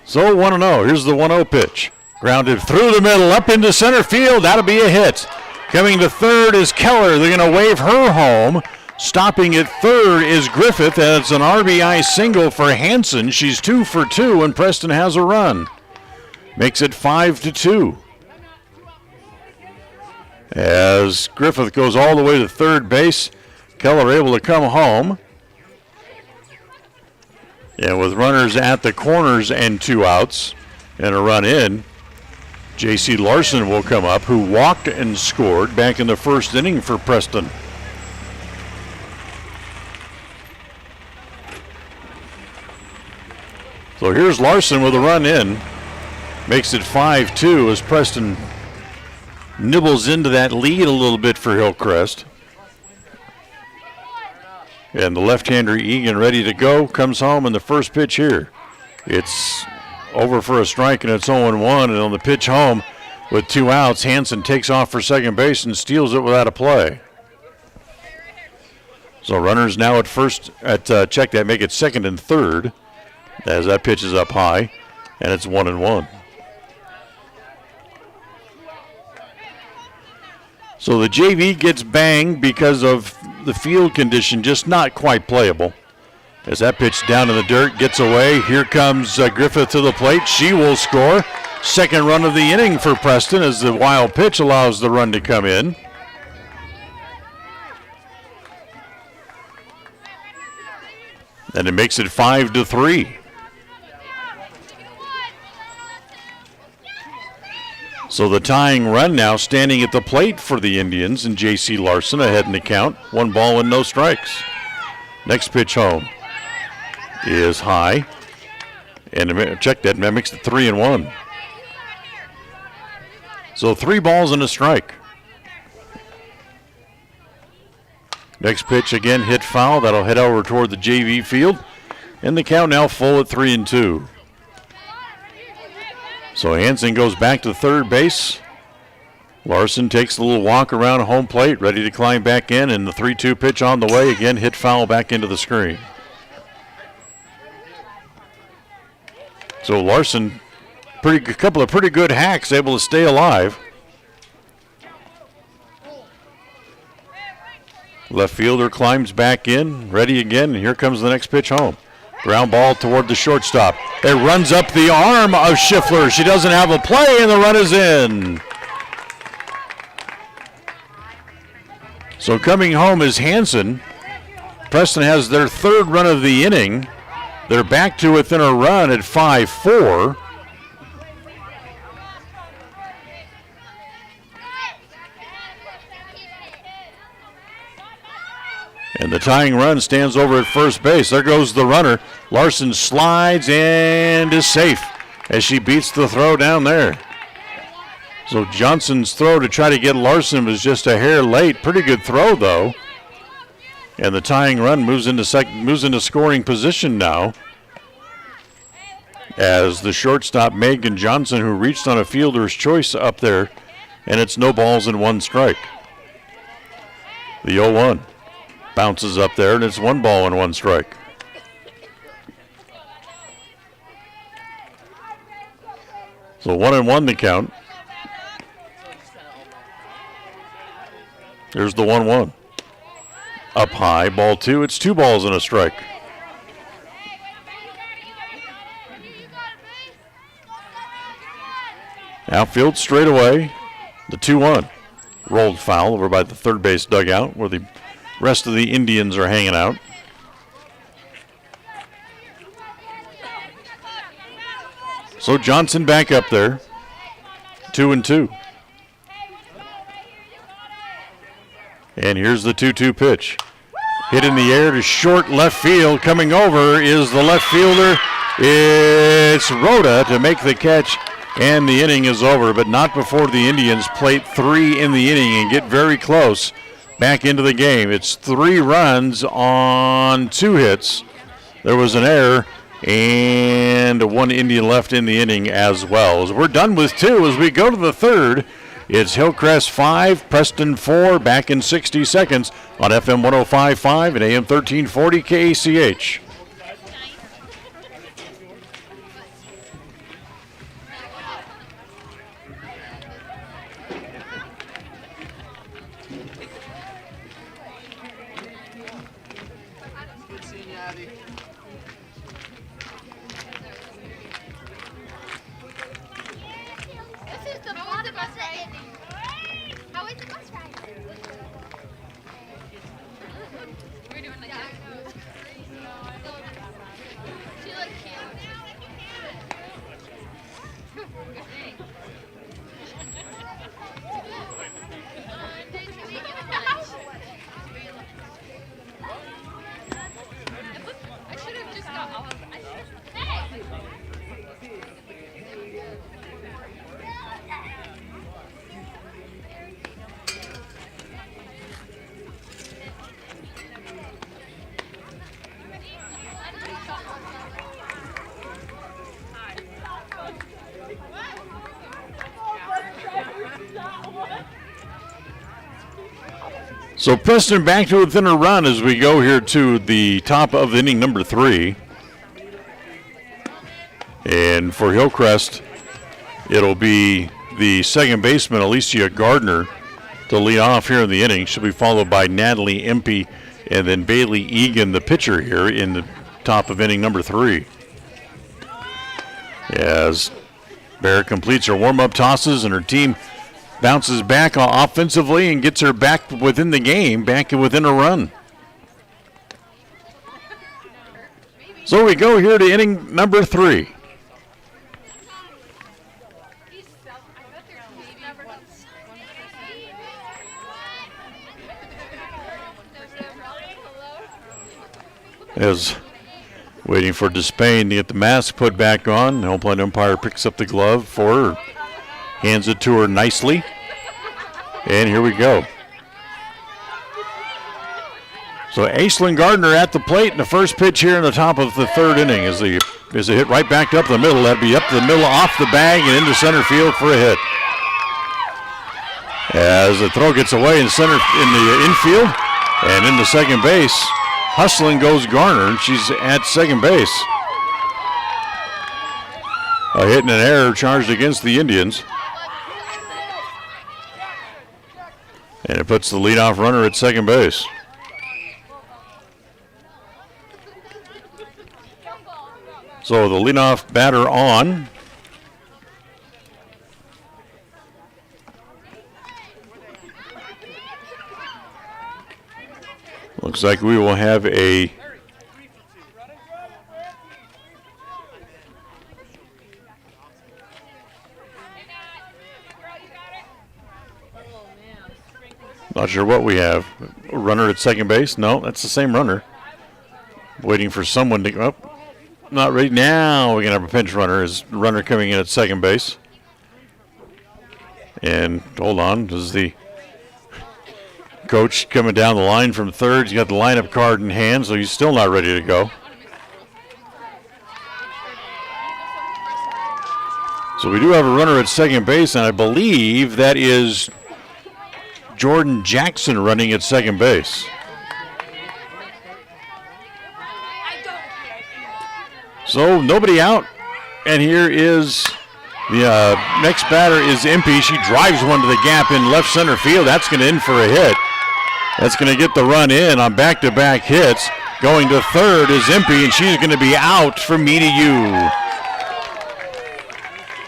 So 1-0. Here's the 1-0 pitch. Grounded through the middle, up into center field. That'll be a hit. Coming to third is Keller. They're going to wave her home. Stopping at third is Griffith, and it's an RBI single for Hanson. She's 2 for 2, and Preston has a run. Makes it 5-2. As Griffith goes all the way to third base, Keller able to come home. And with runners at the corners and 2 outs and a run in, J.C. Larson will come up, who walked and scored back in the first inning for Preston. So here's Larson with a run in. Makes it 5-2 as Preston nibbles into that lead a little bit for Hillcrest. And the left-hander Egan ready to go, comes home in the first pitch here. It's over for a strike and it's 0-1, and on the pitch home with 2 outs, Hanson takes off for second base and steals it without a play. So runners now at first, check that, make it second and third as that pitch is up high, and it's 1-1. So the JV gets banged because of the field condition, just not quite playable. As that pitch down in the dirt gets away, here comes Griffith to the plate. She will score. Second run of the inning for Preston as the wild pitch allows the run to come in. And it makes it 5-3. So the tying run now standing at the plate for the Indians, and J.C. Larson ahead in the count. 1 ball and no strikes. Next pitch home is high. And check that, makes it 3-1. So 3 balls and a strike. Next pitch again hit foul. That'll head over toward the JV field. And the count now full at 3-2. So Hanson goes back to third base. Larson takes a little walk around home plate, ready to climb back in, and the 3-2 pitch on the way. Again, hit foul back into the screen. So Larson, a couple of pretty good hacks, able to stay alive. Left fielder climbs back in, ready again, and here comes the next pitch home. Ground ball toward the shortstop. It runs up the arm of Schiffler. She doesn't have a play, and the run is in. So coming home is Hanson. Preston has their 3rd run of the inning. They're back to within a run at 5-4. And the tying run stands over at first base. There goes the runner. Larson slides and is safe as she beats the throw down there. So Johnson's throw to try to get Larson was just a hair late. Pretty good throw, though. And the tying run moves into scoring position now, as the shortstop Megan Johnson, who reached on a fielder's choice up there, and it's no balls and 1 strike. The 0-1 bounces up there, and it's 1 ball and 1 strike. So 1-1 the count. Here's the 1-1. Up high, ball 2. It's 2 balls and a strike. Outfield straight away. The 2-1. Rolled foul over by the third base dugout where the rest of the Indians are hanging out. So Johnson back up there. 2-2. And here's the 2-2 pitch. Hit in the air to short left field. Coming over is the left fielder. It's Rhoda to make the catch, and the inning is over, but not before the Indians plate 3 in the inning and get very close back into the game. It's 3 runs on 2 hits. There was an error and 1 Indian left in the inning as well. As we're done with 2, as we go to the 3rd, it's Hillcrest 5, Preston 4, back in 60 seconds on FM 105.5 and AM 1340 KACH. So Preston back to within a run as we go here to the top of inning number 3. And for Hillcrest, it'll be the second baseman, Alicia Gardner, to lead off here in the inning. She'll be followed by Natalie Impey and then Bailey Egan, the pitcher, here in the top of inning number 3. As Bear completes her warm-up tosses and her team bounces back offensively and gets her back within the game, back within a run. So we go here to inning number 3. As waiting for Despain to get the mask put back on. The home plate umpire picks up the glove for her, hands it to her nicely, and here we go. So Aislinn Gardner at the plate in the first pitch here in the top of the 3rd inning is a hit right back up the middle. That'd be up the middle, off the bag, and into center field for a hit. As the throw gets away in the infield and into second base. Hustling goes Garner, and she's at second base. A hit and an error charged against the Indians. And it puts the leadoff runner at second base. So the leadoff batter on. Looks like we will have a not sure what we have. A runner at second base? No, that's the same runner. Waiting for someone to go up. Not right now. We're going to have a pinch runner. Is runner coming in at second base. And hold on, does the coach coming down the line from third. He's got the lineup card in hand, so he's still not ready to go. So we do have a runner at second base, and I believe that is Jordan Jackson running at second base. So nobody out, and here is the next batter is Impey. She drives one to the gap in left center field. That's going to in for a hit. That's going to get the run in on back-to-back hits. Going to third is Impey, and she's going to be out from me to you.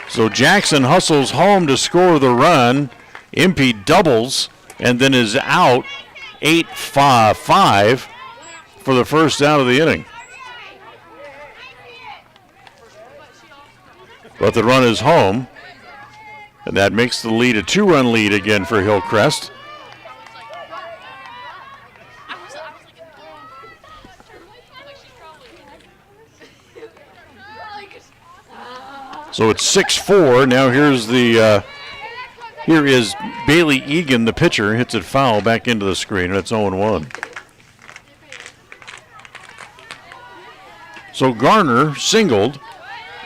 So Jackson hustles home to score the run. Impey doubles and then is out 8-5 for the first out of the inning. But the run is home, and that makes the lead a 2-run lead again for Hillcrest. So it's 6-4. Now here is Bailey Egan, the pitcher, hits it foul back into the screen, and it's 0-1. So Garner singled.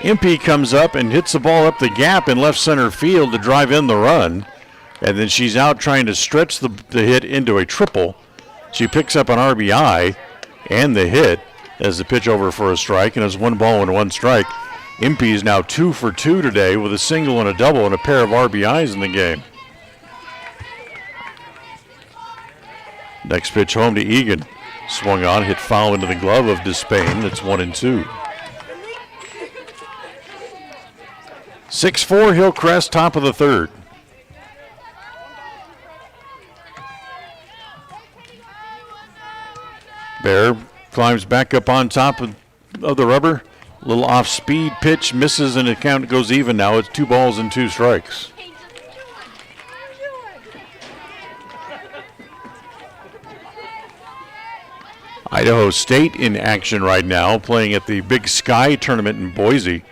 Impey comes up and hits the ball up the gap in left center field to drive in the run, and then she's out trying to stretch the hit into a triple. She picks up an RBI and the hit as the pitch over for a strike, and it's 1 ball and 1 strike. Impey is now 2 for 2 today with a single and a double and a pair of RBIs in the game. Next pitch home to Egan. Swung on, hit foul into the glove of Despain. It's 1-2. 6-4 Hillcrest, top of the third. Bear climbs back up on top of the rubber. Little off-speed pitch, misses, and the count goes even now. It's 2 balls and 2 strikes. Idaho State in action right now, playing at the Big Sky tournament in Boise.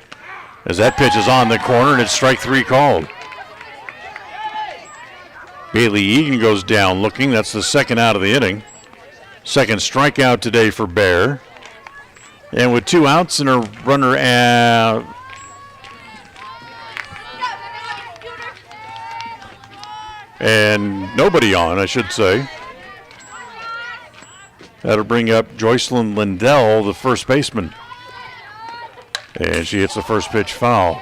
As that pitch is on the corner, and it's strike 3 called. Bailey Egan goes down looking. That's the second out of the inning. Second strikeout today for Bear. And with 2 outs and a runner out. And nobody on, I should say. That'll bring up Joycelyn Lindell, the first baseman. And she hits the first pitch foul.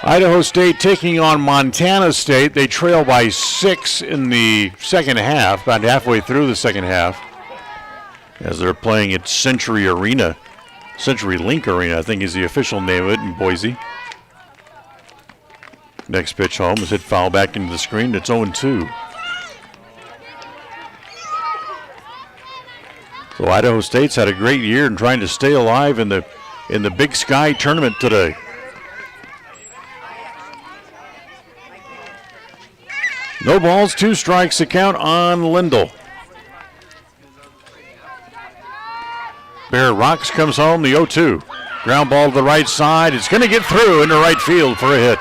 Idaho State taking on Montana State. They trail by 6 in the second half, about halfway through the second half, as they're playing at Century Arena. Century Link Arena, I think is the official name of it in Boise. Next pitch home is hit foul back into the screen. It's 0-2. So Idaho State's had a great year in trying to stay alive in the Big Sky tournament today. No balls, 2 strikes, the count on Lindell. Bear rocks, comes home, the 0-2. Ground ball to the right side. It's going to get through into right field for a hit.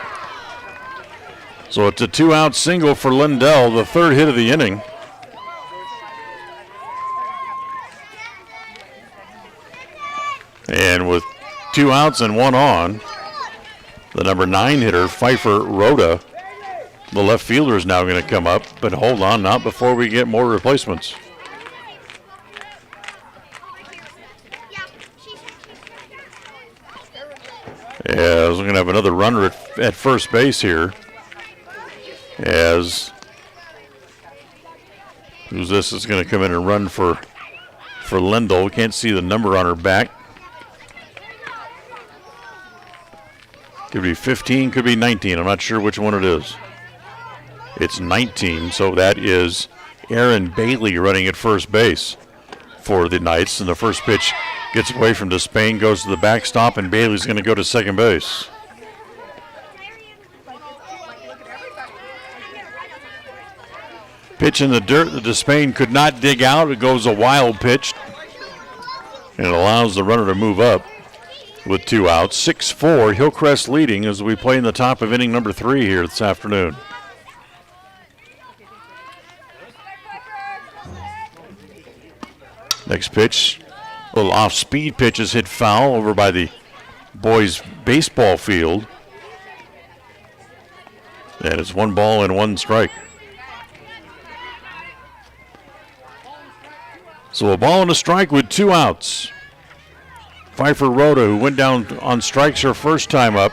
So it's a 2-out single for Lindell, the 3rd hit of the inning. And with 2 outs and 1 on, the number 9 hitter, Pfeiffer Rhoda, the left fielder, is now going to come up, but hold on, not before we get more replacements. As we're going to have another runner at first base here. As who's this is going to come in and run for Lindell. We can't see the number on her back. Could be 15, could be 19. I'm not sure which one it is. It's 19, so that is Aaron Bailey running at first base for the Knights. And the first pitch gets away from Despain, goes to the backstop, and Bailey's going to go to second base. Pitch in the dirt that Despain could not dig out. It goes a wild pitch, and it allows the runner to move up with 2 outs. 6-4, Hillcrest leading as we play in the top of inning number 3 here this afternoon. Next pitch, a little off-speed pitch is hit foul over by the boys' baseball field. And it's 1 ball and 1 strike. So a ball and a strike with 2 outs. Pfeiffer Rhoda, who went down on strikes her first time up.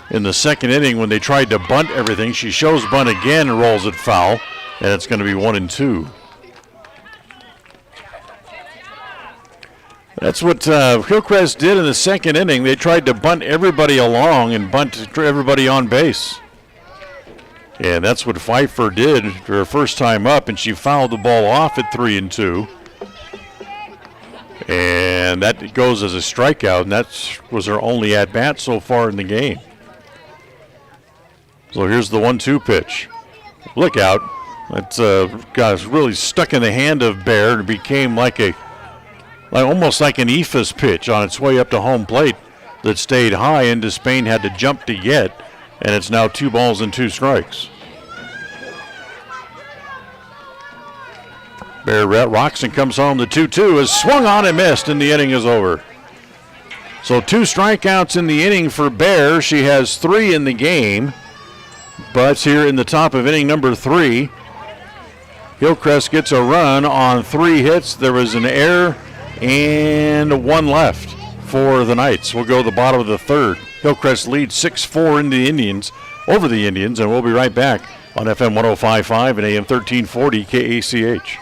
In the second inning when they tried to bunt everything, she shows bunt again and rolls it foul, and it's going to be 1-2. That's what Hillcrest did in the second inning. They tried to bunt everybody along and bunt everybody on base. And that's what Pfeiffer did her first time up, and she fouled the ball off at 3-2. And that goes as a strikeout, and that was her only at-bat so far in the game. So here's the 1-2 pitch. Look out. That's got really stuck in the hand of Baird. It became almost like an ephus pitch on its way up to home plate that stayed high, and Despain had to jump to get, and it's now 2 balls and 2 strikes. Bear rocks and comes home. The 2-2 is swung on and missed, and the inning is over. So 2 strikeouts in the inning for Bear. She has 3 in the game, but here in the top of inning number 3, Hillcrest gets a run on 3 hits. There was an error and 1 left for the Knights. We'll go to the bottom of the 3rd. Hillcrest leads 6-4 over the Indians, and we'll be right back on FM 105.5 and AM 1340 KACH.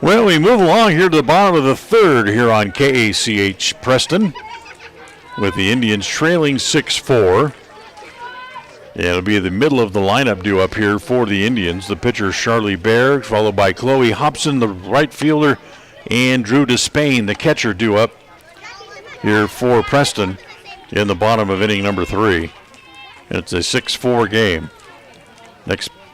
Well, we move along here to the bottom of the third here on KACH Preston, with the Indians trailing 6-4. Yeah, it'll be the middle of the lineup due up here for the Indians. The pitcher, Charlie Bear, followed by Chloe Hobson, the right fielder, and Drew Despain, the catcher, due up here for Preston in the bottom of inning number 3. And it's a 6-4 game.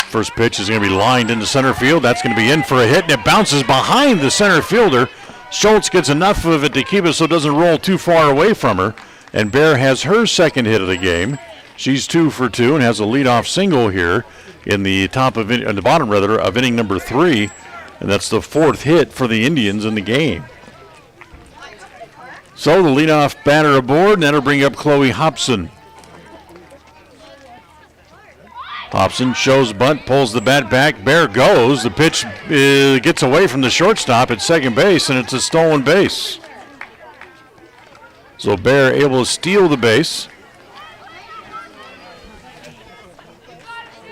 First pitch is going to be lined into center field. That's going to be in for a hit, and it bounces behind the center fielder. Schultz gets enough of it to keep it so it doesn't roll too far away from her. And Bear has her second hit of the game. She's 2 for 2 and has a leadoff single here in the bottom of inning number 3, and that's the 4th hit for the Indians in the game. So the leadoff batter aboard, and that'll bring up Chloe Hobson. Hobson shows bunt, pulls the bat back. Bear goes. The pitch gets away from the shortstop at second base, and it's a stolen base. So Bear able to steal the base.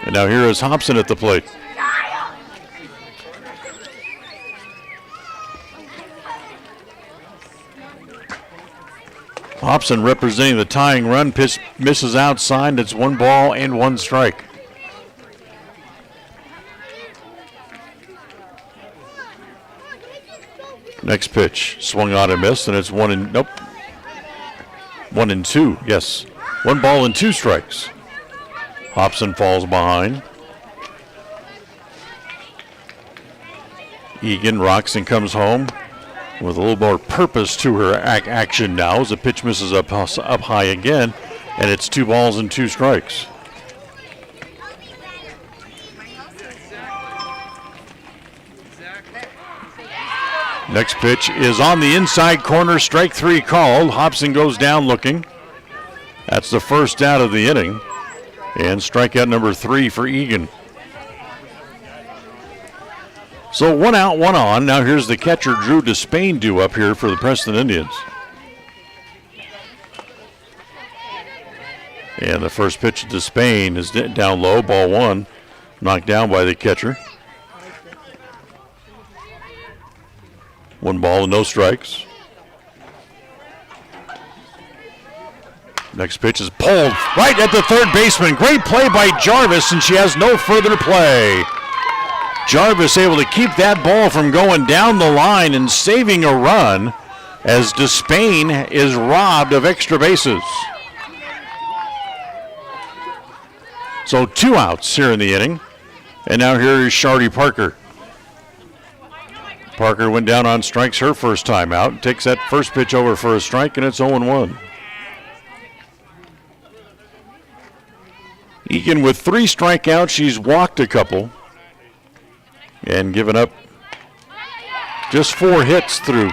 And now here is Hobson at the plate. Hobson representing the tying run. Pitch misses outside. It's 1 ball and 1 strike. Next pitch, swung on and missed, and it's 1 and 2. Yes, 1 ball and 2 strikes. Hobson falls behind. Egan rocks and comes home with a little more purpose to her action now as the pitch misses up high again, and it's 2 balls and 2 strikes. Next pitch is on the inside corner, strike 3 called. Hobson goes down looking. That's the first out of the inning. And strikeout number 3 for Egan. So 1 out, 1 on. Now here's the catcher, Drew Despain, due up here for the Preston Indians. And the first pitch to Despain is down low, ball 1. Knocked down by the catcher. 1 ball and no strikes. Next pitch is pulled right at the third baseman. Great play by Jarvis, and she has no further play. Jarvis able to keep that ball from going down the line and saving a run as Despain is robbed of extra bases. So 2 outs here in the inning. And now here is Shardy Parker. Parker went down on strikes her first time out. Takes that first pitch over for a strike, and it's 0-1. Egan with 3 strikeouts. She's walked a couple and given up just 4 hits through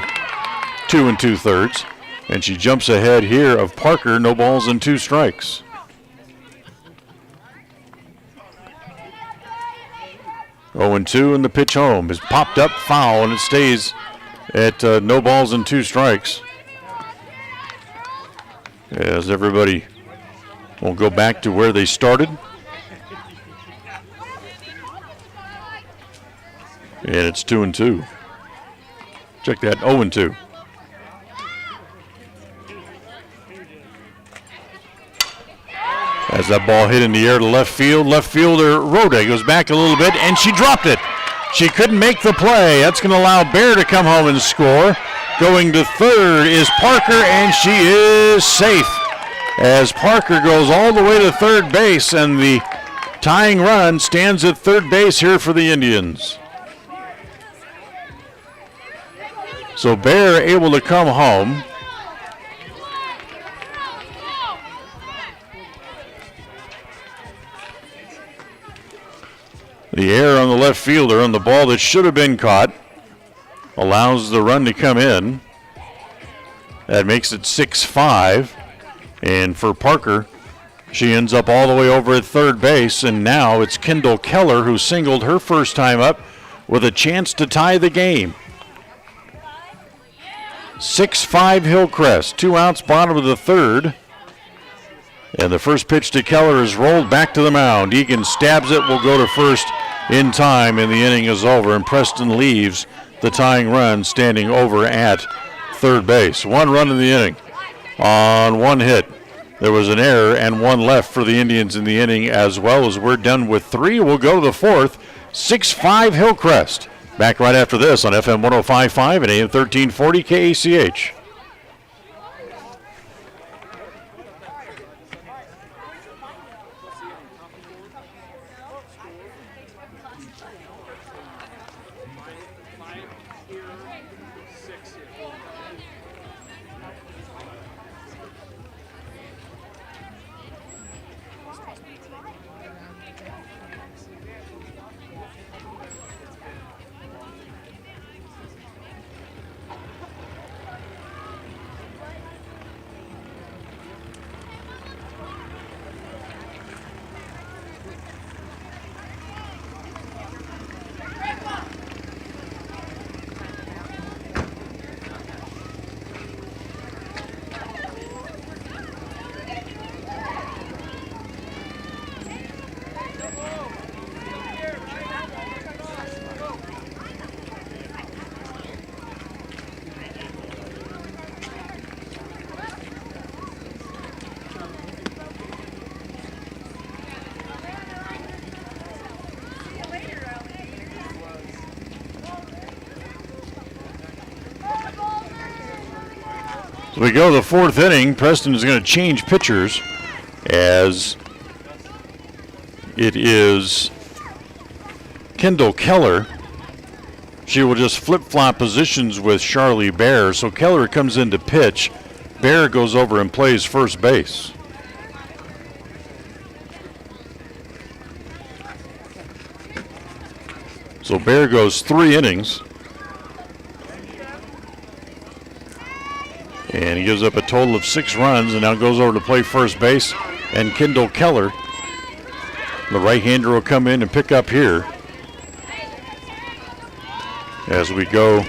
2 2/3. And she jumps ahead here of Parker, no balls and 2 strikes. Oh, and 2, and the pitch home is popped up foul, and it stays at no balls and 2 strikes. As everybody will go back to where they started. And it's 2-2. Check that, 0-2. As that ball hit in the air to left field, left fielder Rhoda goes back a little bit, and she dropped it. She couldn't make the play. That's going to allow Bear to come home and score. Going to third is Parker, and she is safe. As Parker goes all the way to third base, and the tying run stands at third base here for the Indians. So Bear able to come home. The error on the left fielder on the ball that should have been caught allows the run to come in. That makes it 6-5. And for Parker, she ends up all the way over at third base. And now it's Kendall Keller who singled her first time up with a chance to tie the game. 6-5 Hillcrest. 2 outs, bottom of the third. And the first pitch to Keller is rolled back to the mound. Egan stabs it, will go to first in time, and the inning is over, and Preston leaves the tying run standing over at third base. 1 run in the inning on 1 hit. There was an error and 1 left for the Indians in the inning as well. As we're done with 3, we'll go to the 4th. 6-5 Hillcrest. Back right after this on FM 105.5 and AM 1340 KACH. So we go to the 4th inning. Preston is going to change pitchers as it is Kendall Keller. She will just flip-flop positions with Charlie Bear. So Keller comes in to pitch. Bear goes over and plays first base. So Bear goes 3 innings. And he gives up a total of 6 runs and now goes over to play first base. And Kendall Keller, the right-hander, will come in and pick up here as we go.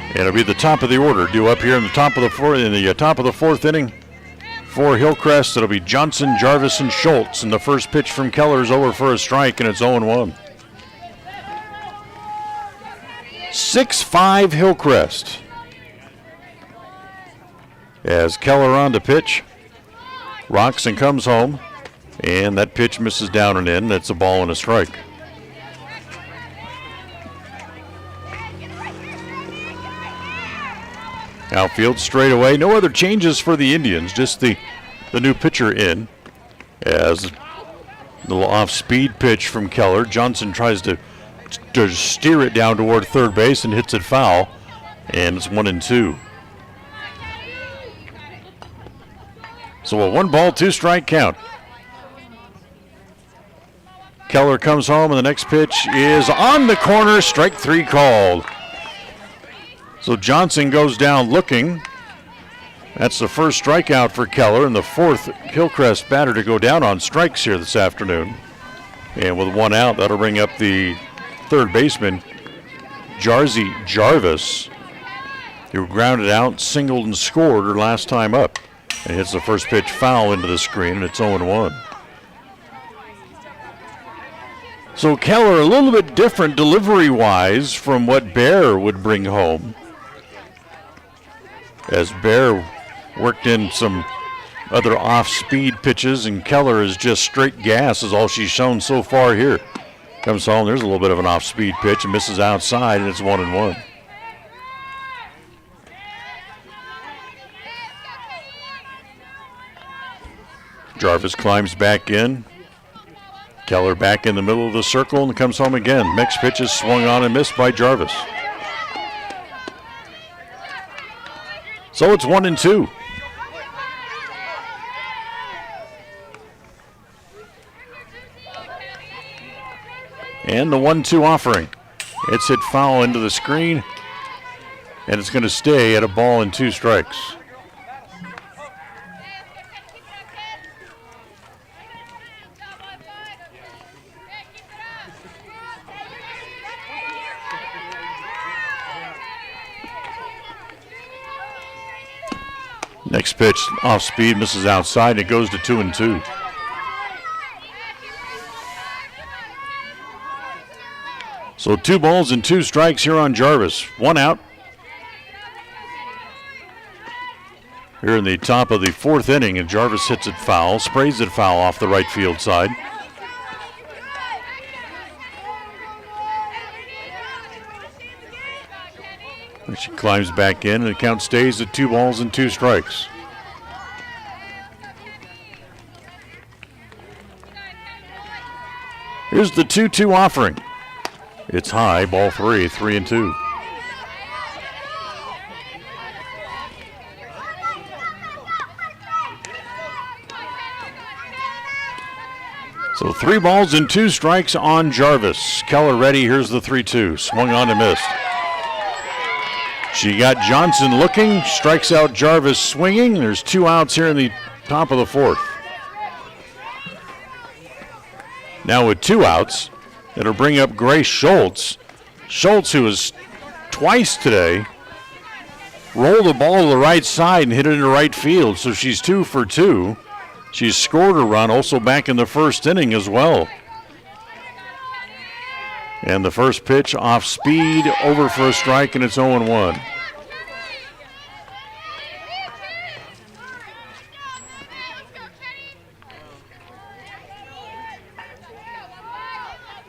And it'll be the top of the order due up here in the top of the 4th inning for Hillcrest. It'll be Johnson, Jarvis, and Schultz. And the first pitch from Keller is over for a strike, and it's 0-1. 6-5 Hillcrest. As Keller on to pitch, rocks and comes home, and that pitch misses down and in. That's a ball and a strike. Outfield straight away. No other changes for the Indians, just the new pitcher in. As a little off-speed pitch from Keller. Johnson tries to steer it down toward third base and hits it foul, and it's 1-2. So a 1-ball, 2-strike count. Keller comes home, and the next pitch is on the corner. Strike 3 called. So Johnson goes down looking. That's the first strikeout for Keller, and the 4th Hillcrest batter to go down on strikes here this afternoon. And with 1 out, that'll bring up the third baseman, Jarvis, who grounded out, singled, and scored her last time up. And hits the first pitch foul into the screen, and it's 0-1. So Keller a little bit different delivery-wise from what Bear would bring home. As Bear worked in some other off-speed pitches, and Keller is just straight gas is all she's shown so far here. Comes home, there's a little bit of an off-speed pitch and misses outside, and it's 1-1. Jarvis climbs back in. Keller back in the middle of the circle and comes home again. Next pitch is swung on and missed by Jarvis. So it's 1-2. And the 1-2 offering. It's hit foul into the screen, and it's going to stay at a ball and 2 strikes. Next pitch off speed, misses outside, and it goes to 2-2. So 2 balls and 2 strikes here on Jarvis. 1 out. Here in the top of the 4th inning, and Jarvis hits it foul, sprays it foul off the right field side. And she climbs back in, and the count stays at 2 balls and 2 strikes. Here's the 2-2 offering. It's high, ball 3, 3-2. So 3 balls and 2 strikes on Jarvis. Keller ready, here's the 3-2. Swung on and missed. She got Johnson looking, strikes out Jarvis swinging. There's 2 outs here in the top of the 4th. Now with 2 outs, it'll bring up Grace Schultz. Schultz, who was twice today, rolled the ball to the right side and hit it into right field, so she's 2 for 2. She's scored a run also back in the 1st inning as well. And the first pitch off speed, over for a strike, and it's 0-1.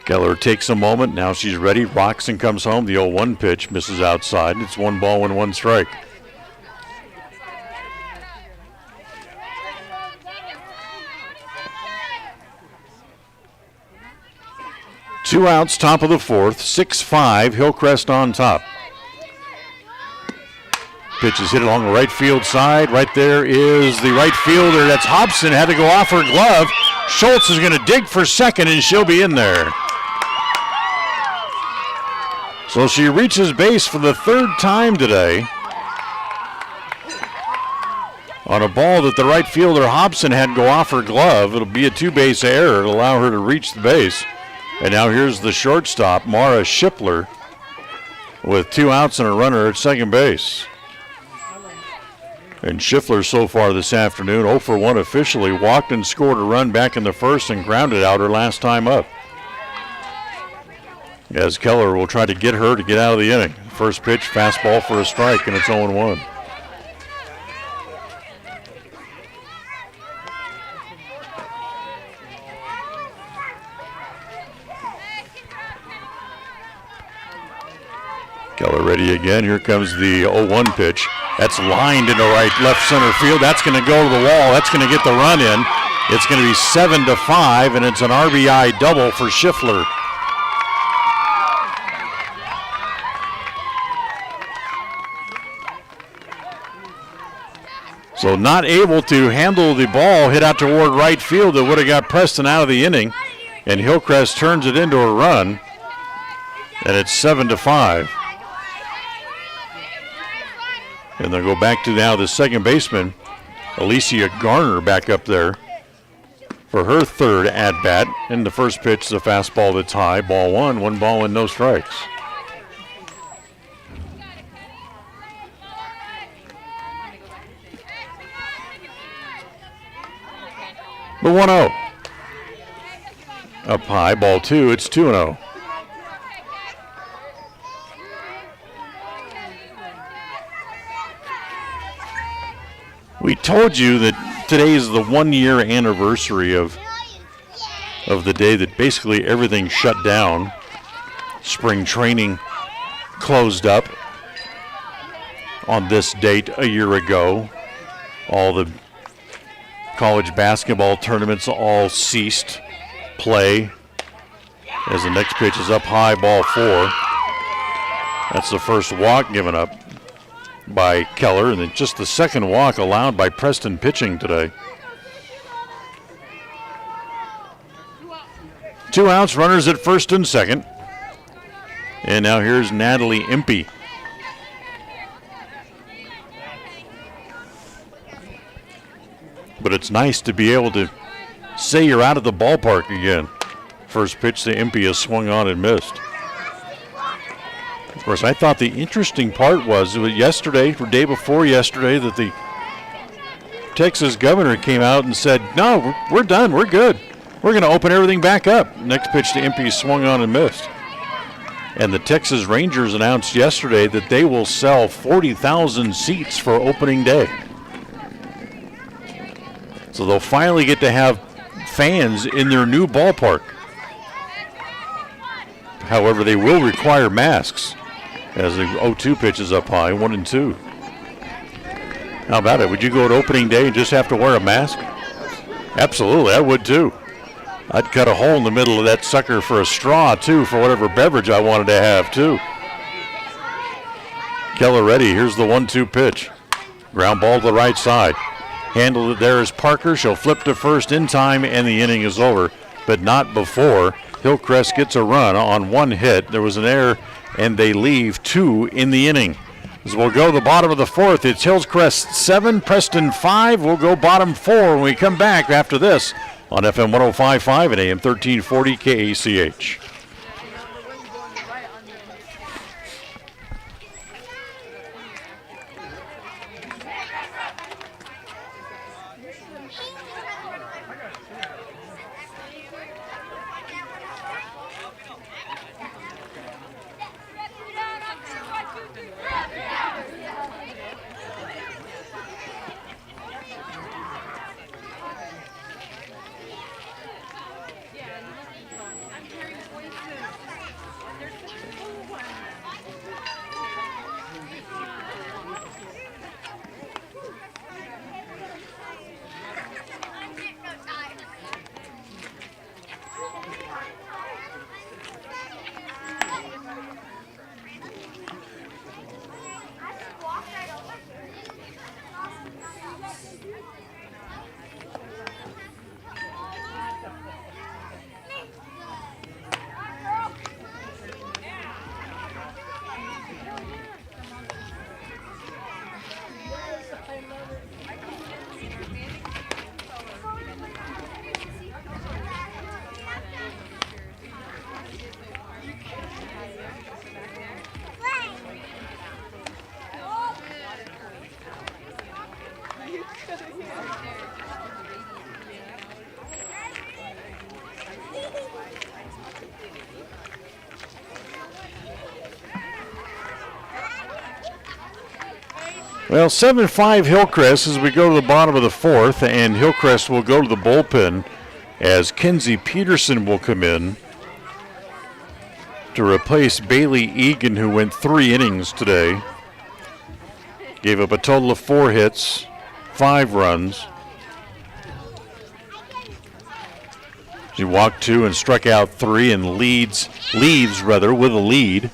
Keller takes a moment. Now she's ready. Rocks and comes home. The 0-1 pitch misses outside. It's 1 ball and 1 strike. Two outs, top of the 4th. 6-5. Hillcrest on top. Pitch is hit along the right field side. Right there is the right fielder. That's Hobson. Had to go off her glove. Schultz is going to dig for second, and she'll be in there. So she reaches base for the 3rd time today on a ball that the right fielder Hobson had go off her glove. It'll be a 2-base error to allow her to reach the base. And now here's the shortstop, Mara Schippler, with 2 outs and a runner at second base. And Schiffler so far this afternoon, 0 for 1 officially, walked and scored a run back in the 1st and grounded out her last time up. As Keller will try to get her to get out of the inning. First pitch, fastball for a strike, and it's 0-1. Keller ready again. Here comes the 0-1 pitch. That's lined into left center field. That's going to go to the wall. That's going to get the run in. It's going to be 7-5, and it's an RBI double for Schiffler. So not able to handle the ball hit out toward right field that would have got Preston out of the inning. And Hillcrest turns it into a run. And it's 7-5. And they'll go back to now the second baseman, Alicia Garner, back up there for her 3rd at-bat. And the first pitch is a fastball that's high, ball 1, 1 ball and no strikes. The 1-0. Up high, ball 2, it's 2-0. We told you that today is the 1-year anniversary of the day that basically everything shut down. Spring training closed up on this date a year ago. All the college basketball tournaments all ceased play as the next pitch is up high, ball 4. That's the first walk given up by Keller, and then just the second walk allowed by Preston pitching today. 2 outs, runners at first and second. And now here's Natalie Impey. But it's nice to be able to say you're out of the ballpark again. First pitch to Impey is swung on and missed. Of course, I thought the interesting part was yesterday, or day before yesterday, that the Texas governor came out and said, no, we're done, we're good. We're going to open everything back up. Next pitch to Impey swung on and missed. And the Texas Rangers announced yesterday that they will sell 40,000 seats for opening day. So they'll finally get to have fans in their new ballpark. However, they will require masks as the 0-2 pitch is up high, 1-2. How about it? Would you go to opening day and just have to wear a mask? Absolutely, I would too. I'd cut a hole in the middle of that sucker for a straw too, for whatever beverage I wanted to have too. Keller ready. Here's the 1-2 pitch. Ground ball to the right side. Handled it there is Parker. She'll flip to first in time, and the inning is over, but not before Hillcrest gets a run on one hit. There was an error, and they leave 2 in the inning. As we'll go to the bottom of the 4th, it's Hillcrest 7, Preston 5. We'll go bottom 4 when we come back after this on FM 105.5 and AM 1340 KACH. Well, 7-5 Hillcrest as we go to the bottom of the 4th, and Hillcrest will go to the bullpen as Kenzie Peterson will come in to replace Bailey Egan, who went 3 innings today. Gave up a total of 4 hits, 5 runs. She walked 2 and struck out 3 and leaves with a lead.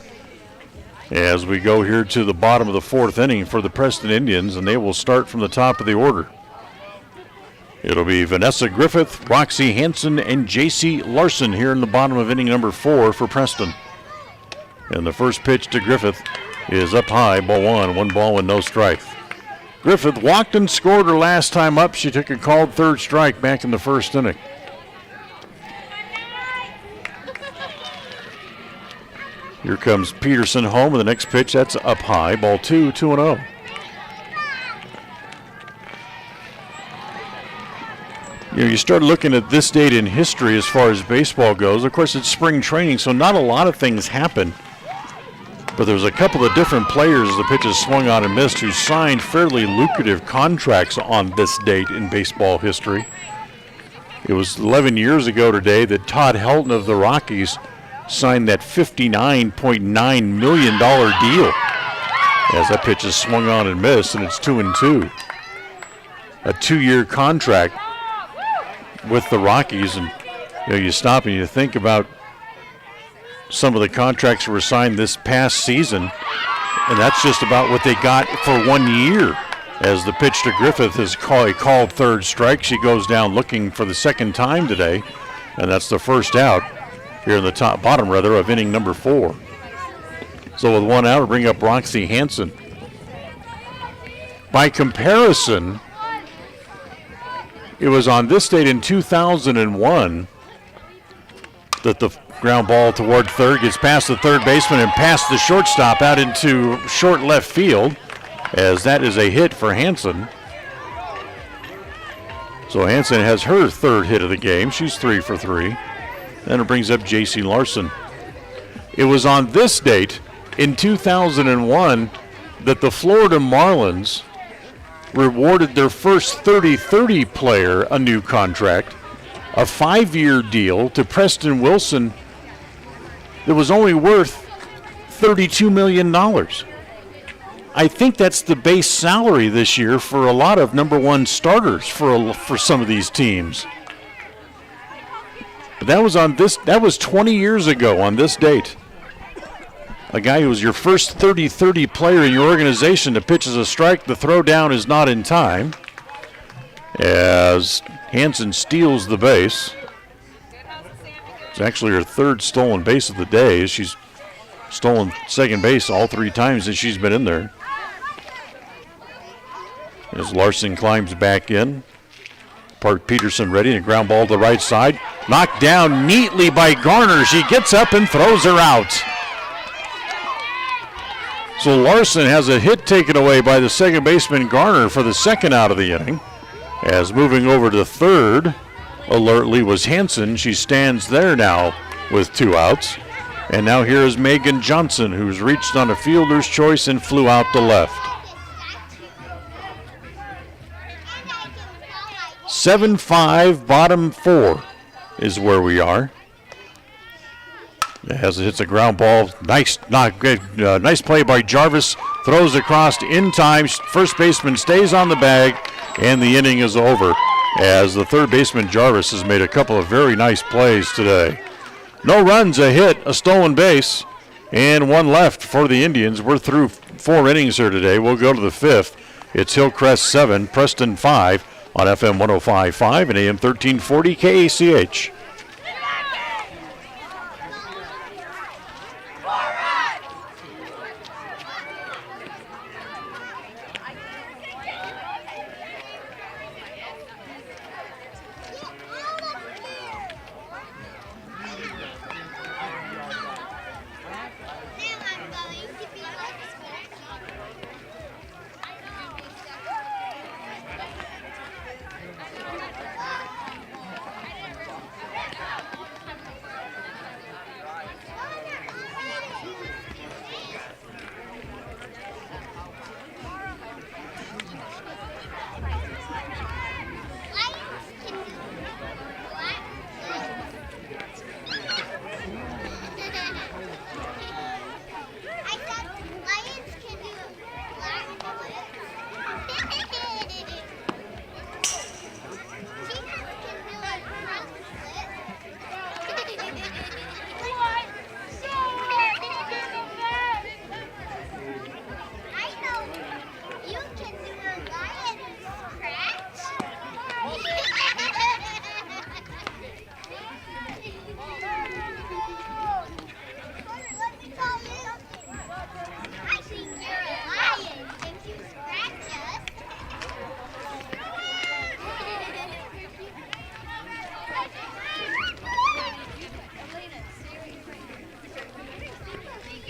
As we go here to the bottom of the 4th inning for the Preston Indians, and they will start from the top of the order. It'll be Vanessa Griffith, Roxy Hansen, and J.C. Larson here in the bottom of inning number 4 for Preston. And the first pitch to Griffith is up high, ball 1 ball and no strike. Griffith walked and scored her last time up. She took a called third strike back in the first inning. Here comes Peterson home with the next pitch. That's up high. Ball 2-0. You start looking at this date in history as far as baseball goes. Of course, it's spring training, so not a lot of things happen. But there's a couple of different players the pitches swung on and missed who signed fairly lucrative contracts on this date in baseball history. It was 11 years ago today that Todd Helton of the Rockies signed that $59.9 million deal as that pitch is swung on and missed, and it's 2-2. A 2-year contract with the Rockies, and you stop and you think about some of the contracts that were signed this past season, and that's just about what they got for 1 year. As the pitch to Griffith is a called third strike, she goes down looking for the second time today, and that's the first out here in the bottom of inning number 4. So with 1 out, we'll bring up Roxy Hansen. By comparison, it was on this date in 2001 that the ground ball toward third gets past the third baseman and past the shortstop out into short left field, as that is a hit for Hansen. So Hansen has her third hit of the game. She's 3 for 3. Then it brings up J.C. Larson. It was on this date in 2001 that the Florida Marlins rewarded their first 30-30 player a new contract, a 5-year deal to Preston Wilson that was only worth $32 million. I think that's the base salary this year for a lot of number one starters for some of these teams. But that was 20 years ago on this date. A guy who was your first 30-30 player in your organization that pitches a strike, the throw down is not in time, as Hansen steals the base. It's actually her third stolen base of the day. She's stolen second base all 3 times that she's been in there. As Larson climbs back in. Park Peterson ready, and a ground ball to the right side. Knocked down neatly by Garner. She gets up and throws her out. So Larson has a hit taken away by the second baseman Garner for the second out of the inning. As moving over to third, alertly, was Hansen. She stands there now with 2 outs. And now here is Megan Johnson, who's reached on a fielder's choice and flew out to left. 7-5, bottom 4 is where we are. As it hits a ground ball, nice play by Jarvis. Throws across in time. First baseman stays on the bag, and the inning is over. As the third baseman Jarvis has made a couple of very nice plays today. No runs, a hit, a stolen base, and 1 left for the Indians. We're through 4 innings here today. We'll go to the 5th. It's Hillcrest 7, Preston 5 on FM 105.5 and AM 1340 KACH.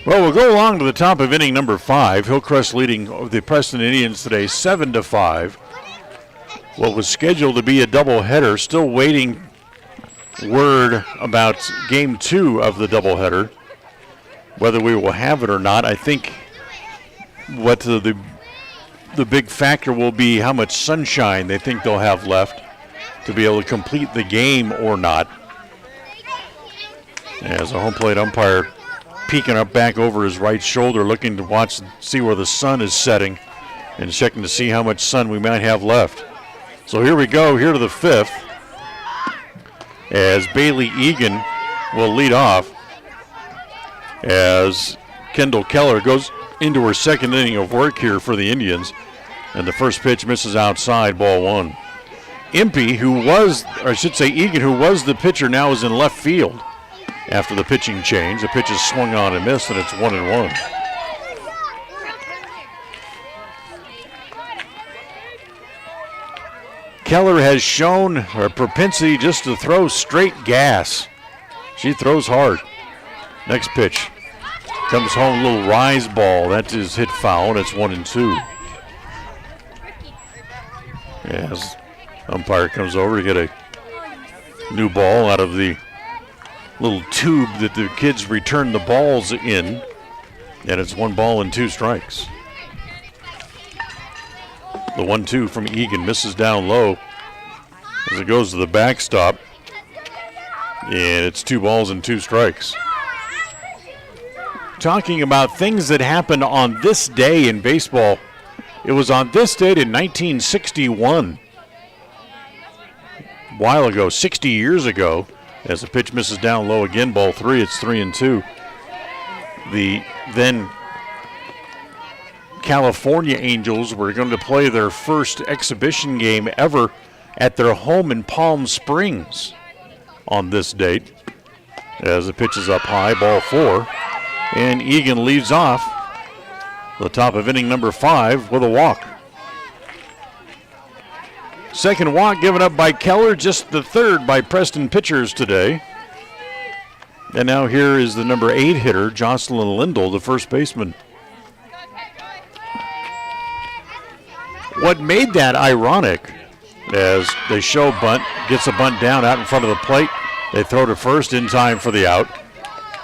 Well, we'll go along to the top of inning number 5. Hillcrest leading the Preston Indians today 7-5. What was scheduled to be a doubleheader, still waiting word about game 2 of the doubleheader, whether we will have it or not. I think what the big factor will be how much sunshine they think they'll have left to be able to complete the game or not. As a home plate umpire peeking up back over his right shoulder, looking to watch and see where the sun is setting and checking to see how much sun we might have left. So here we go, here to the 5th, as Bailey Egan will lead off as Kendall Keller goes into her second inning of work here for the Indians, and the first pitch misses outside, ball 1. Egan, who was the pitcher, now is in left field. After the pitching change, the pitch is swung on and missed, and it's 1-1. Keller has shown her propensity just to throw straight gas. She throws hard. Next pitch comes home, a little rise ball. That is hit foul, and it's 1-2. As umpire comes over to get a new ball out of the little tube that the kids return the balls in. And it's 1 ball and 2 strikes. The 1-2 from Egan misses down low as it goes to the backstop. And it's 2 balls and 2 strikes. Talking about things that happened on this day in baseball. It was on this date in 1961. A while ago, 60 years ago, as the pitch misses down low again, ball 3, it's 3-2. The then California Angels were going to play their first exhibition game ever at their home in Palm Springs on this date. As the pitch is up high, ball 4. And Egan leads off the top of inning number 5 with a walk. Second walk given up by Keller, just the third by Preston pitchers today. And now here is the number 8 hitter, Jocelyn Lindell, the first baseman. What made that ironic, as they show bunt, gets a bunt down out in front of the plate. They throw to first in time for the out.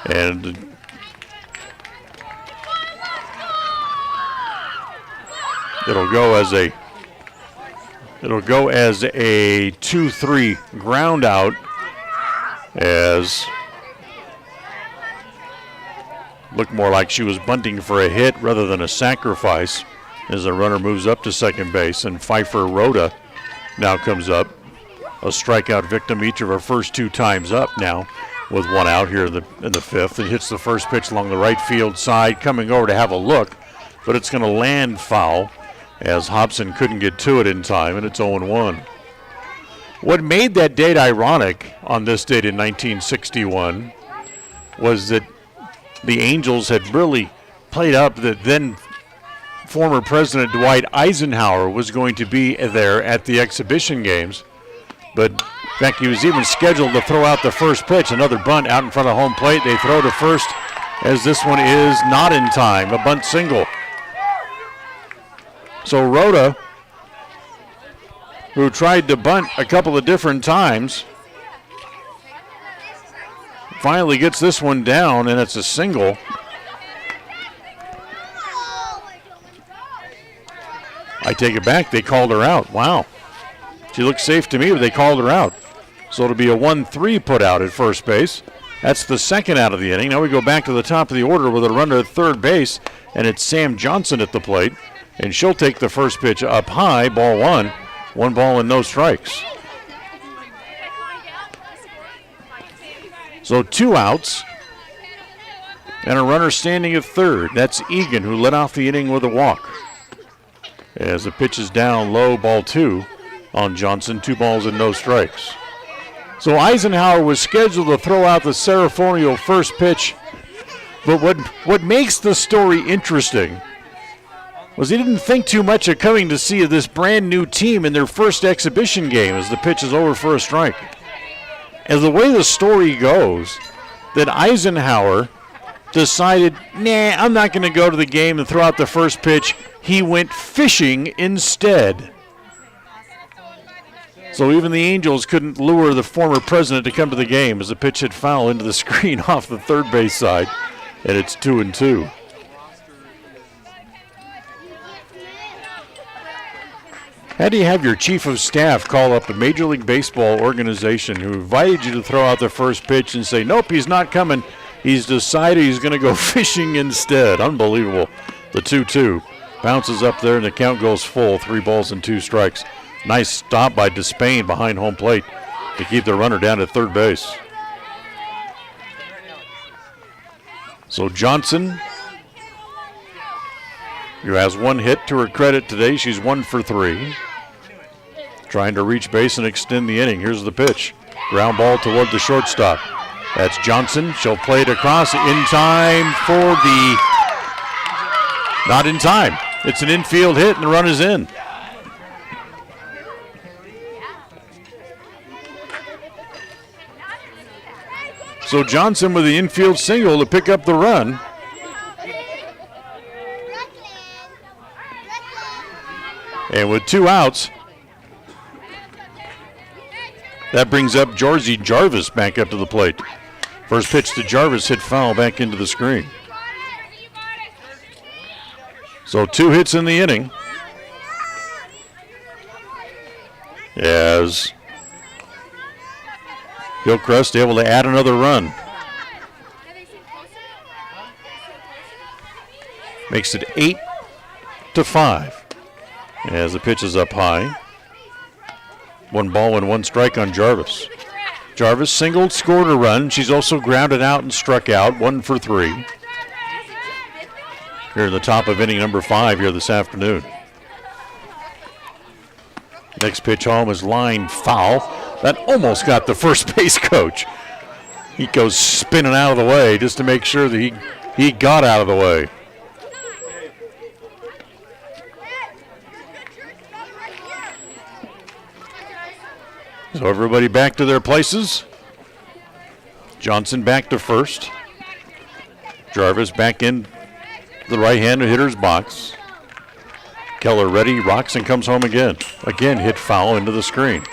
And it'll go as a 2-3 ground out, as looked more like she was bunting for a hit rather than a sacrifice, as the runner moves up to second base. And Pfeiffer Rhoda now comes up, a strikeout victim each of her first 2 times up now, with 1 out here in the 5th. It hits the first pitch along the right field side, coming over to have a look, but it's going to land foul, as Hobson couldn't get to it in time, and it's 0-1. What made that date ironic on this date in 1961 was that the Angels had really played up that then former President Dwight Eisenhower was going to be there at the exhibition games. But in fact, he was even scheduled to throw out the first pitch, another bunt out in front of home plate. They throw to first, as this one is not in time, a bunt single. So Rhoda, who tried to bunt a couple of different times, finally gets this one down, and it's a single. I take it back. They called her out. Wow. She looked safe to me, but they called her out. So it'll be a 1-3 put out at first base. That's the second out of the inning. Now we go back to the top of the order with a runner at third base, and it's Sam Johnson at the plate. And she'll take the first pitch up high, ball 1. 1 ball and no strikes. So 2 outs and a runner standing at third. That's Egan, who led off the inning with a walk. As the pitch is down low, ball 2 on Johnson, 2 balls and no strikes. So Eisenhower was scheduled to throw out the ceremonial first pitch, but what makes the story interesting was he didn't think too much of coming to see this brand new team in their first exhibition game as the pitch is over for a strike. As the way the story goes, that Eisenhower decided, nah, I'm not going to go to the game and throw out the first pitch. He went fishing instead. So even the Angels couldn't lure the former president to come to the game as the pitch hit foul into the screen off the third base side, and it's 2-2. How do you have your chief of staff call up a Major League Baseball organization who invited you to throw out the first pitch and say, nope, he's not coming. He's decided he's going to go fishing instead. Unbelievable. The 2-2 bounces up there and the count goes full. 3 balls and 2 strikes. Nice stop by Despain behind home plate to keep the runner down at third base. So Johnson, who has 1 hit to her credit today. She's 1 for 3. Trying to reach base and extend the inning. Here's the pitch. Ground ball toward the shortstop. That's Johnson. She'll play it across in time for the... Not in time. It's an infield hit and the run is in. So Johnson with the infield single to pick up the run. And with 2 outs, that brings up Georgie Jarvis back up to the plate. First pitch to Jarvis hit foul back into the screen. So 2 hits in the inning. As Hillcrest able to add another run. Makes it 8-5. As the pitch is up high. 1 ball and 1 strike on Jarvis. Jarvis singled, scored a run. She's also grounded out and struck out, 1 for 3. Here in the top of inning number 5 here this afternoon. Next pitch home is line foul. That almost got the first base coach. He goes spinning out of the way just to make sure that he got out of the way. So everybody back to their places. Johnson back to first. Jarvis back in the right-handed hitter's box. Keller ready, rocks and comes home again. Again hit foul into the screen.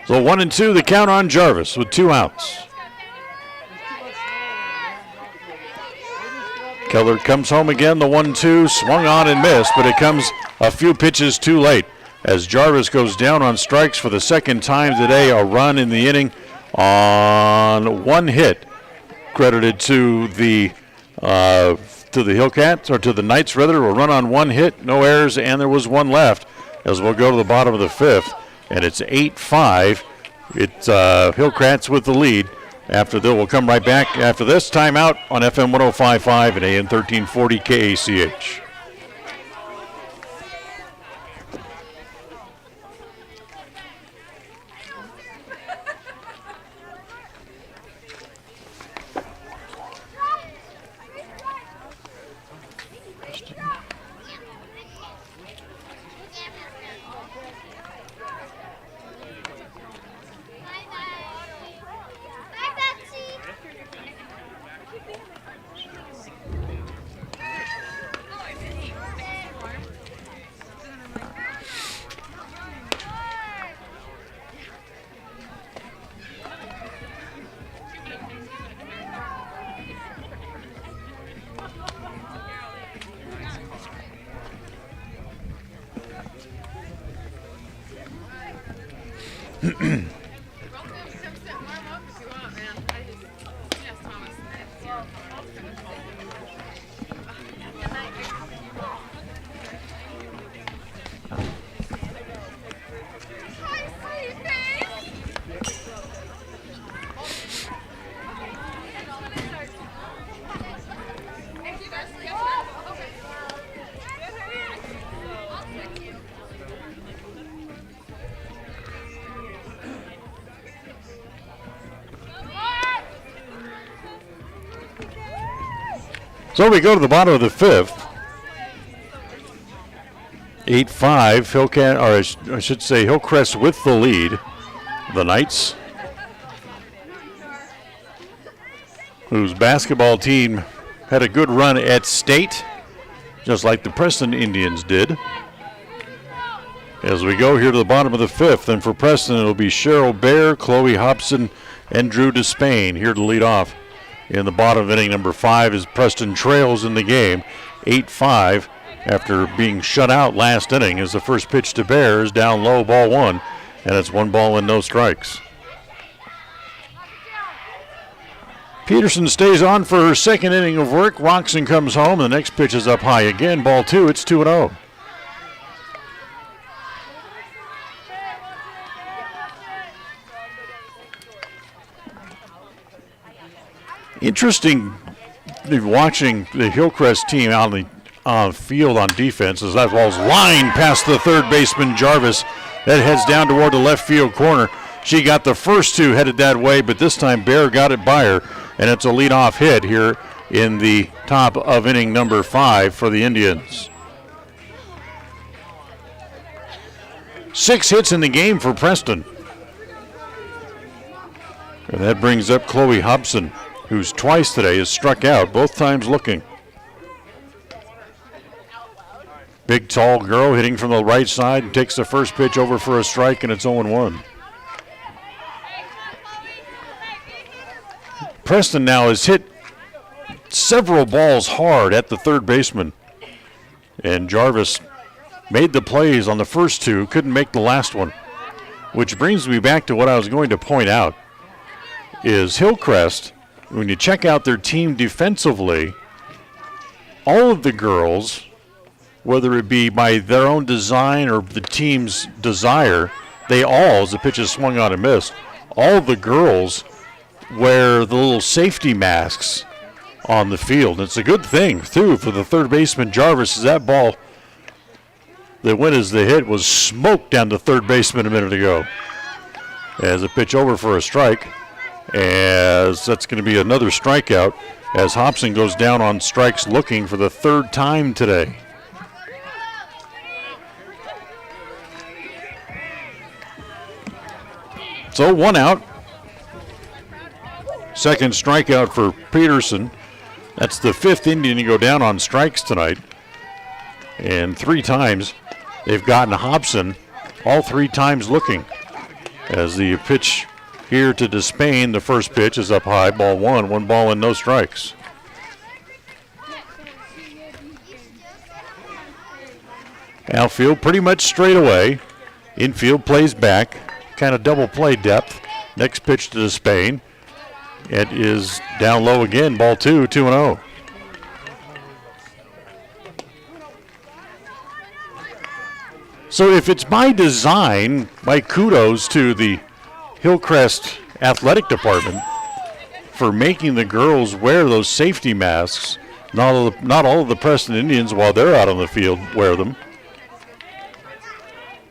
So 1-2 the count on Jarvis with 2 outs. Keller comes home again, the 1-2, swung on and missed, but it comes a few pitches too late as Jarvis goes down on strikes for the second time today. A run in the inning on 1 hit, credited to the Hillcats, or to the Knights rather. A run on 1 hit, no errors, and there was 1 left as we'll go to the bottom of the 5th, and it's 8-5. It's Hillcats with the lead. After that, we'll come right back after this timeout on FM 105.5 and AM 1340 KACH. So we go to the bottom of the 5th. 8-5, Hillcat, or I should say Hillcrest with the lead. The Knights, whose basketball team had a good run at state, just like the Preston Indians did. As we go here to the bottom of the 5th, and for Preston it'll be Cheryl Bear, Chloe Hobson, and Drew Despain here to lead off. In the bottom of inning number 5 as Preston trails in the game, 8-5 after being shut out last inning as the first pitch to Bear is down low, ball 1, and it's 1 ball and no strikes. Peterson stays on for her second inning of work. Roxon comes home. The next pitch is up high again, ball 2. It's 2-0. Interesting watching the Hillcrest team out on the field on defense as that ball's lined past the third baseman Jarvis. That heads down toward the left field corner. She got the first 2 headed that way, but this time Bear got it by her, and it's a leadoff hit here in the top of inning number 5 for the Indians. 6 hits in the game for Preston. And that brings up Chloe Hobson, who's twice today has struck out, both times looking. Big, tall girl hitting from the right side and takes the first pitch over for a strike, and it's 0-1. Preston now has hit several balls hard at the third baseman. And Jarvis made the plays on the first two, couldn't make the last one. Which brings me back to what I was going to point out, is Hillcrest, when you check out their team defensively, all of the girls, whether it be by their own design or the team's desire, they all, as the pitch is swung on and missed, all of the girls wear the little safety masks on the field. It's a good thing, too, for the third baseman, Jarvis, as that ball that went as the hit was smoked down to third baseman a minute ago. As a pitch over for a strike, as that's going to be another strikeout, as Hobson goes down on strikes looking for the third time today. So 1 out. Second strikeout for Peterson. That's the 5th Indian to go down on strikes tonight. And 3 times they've gotten Hobson, all 3 times looking. As the pitch here to Despain, the first pitch is up high, ball 1, 1 ball and no strikes. Outfield pretty much straight away. Infield plays back, kind of double play depth. Next pitch to Despain. It is down low again, ball 2, 2-0. So if it's by design, my kudos to the Hillcrest Athletic Department for making the girls wear those safety masks. Not all of the Preston Indians, while they're out on the field, wear them.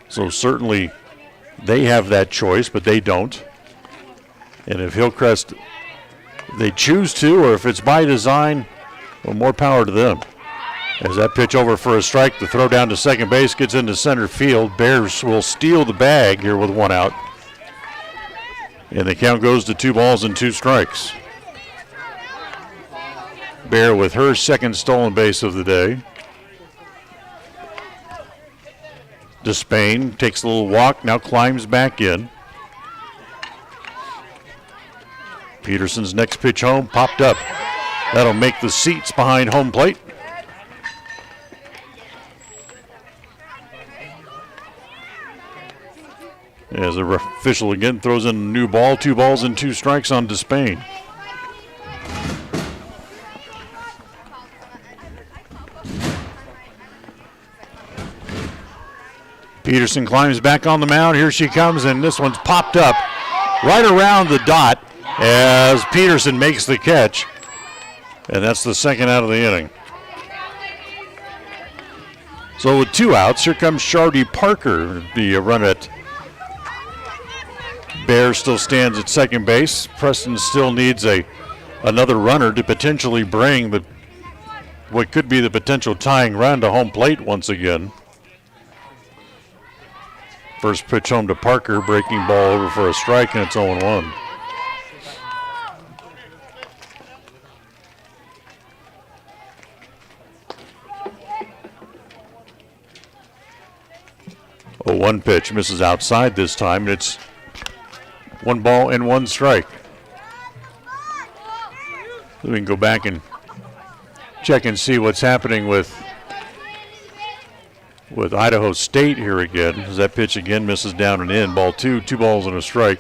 So certainly they have that choice, but they don't. And if Hillcrest, they choose to, or if it's by design, well, more power to them. As that pitch over for a strike, the throw down to second base gets into center field. Bears will steal the bag here with 1 out. And the count goes to 2 balls and 2 strikes. Bear with her second stolen base of the day. Despain takes a little walk, now climbs back in. Peterson's next pitch home popped up. That'll make the seats behind home plate. As the official again throws in a new ball, 2 balls and 2 strikes on Despain. Peterson climbs back on the mound. Here she comes, and this one's popped up right around the dot as Peterson makes the catch. And that's the second out of the inning. So with 2 outs, here comes Shardy Parker. The run at Bear still stands at second base. Preston still needs another runner to potentially bring what could be the potential tying run to home plate once again. First pitch home to Parker, breaking ball over for a strike, and it's 0-1. Oh, 1 pitch misses outside this time, and it's 1 ball and 1 strike. So we can go back and check and see what's happening with Idaho State here again. As that pitch again misses down and in. Ball 2, 2 balls and a strike.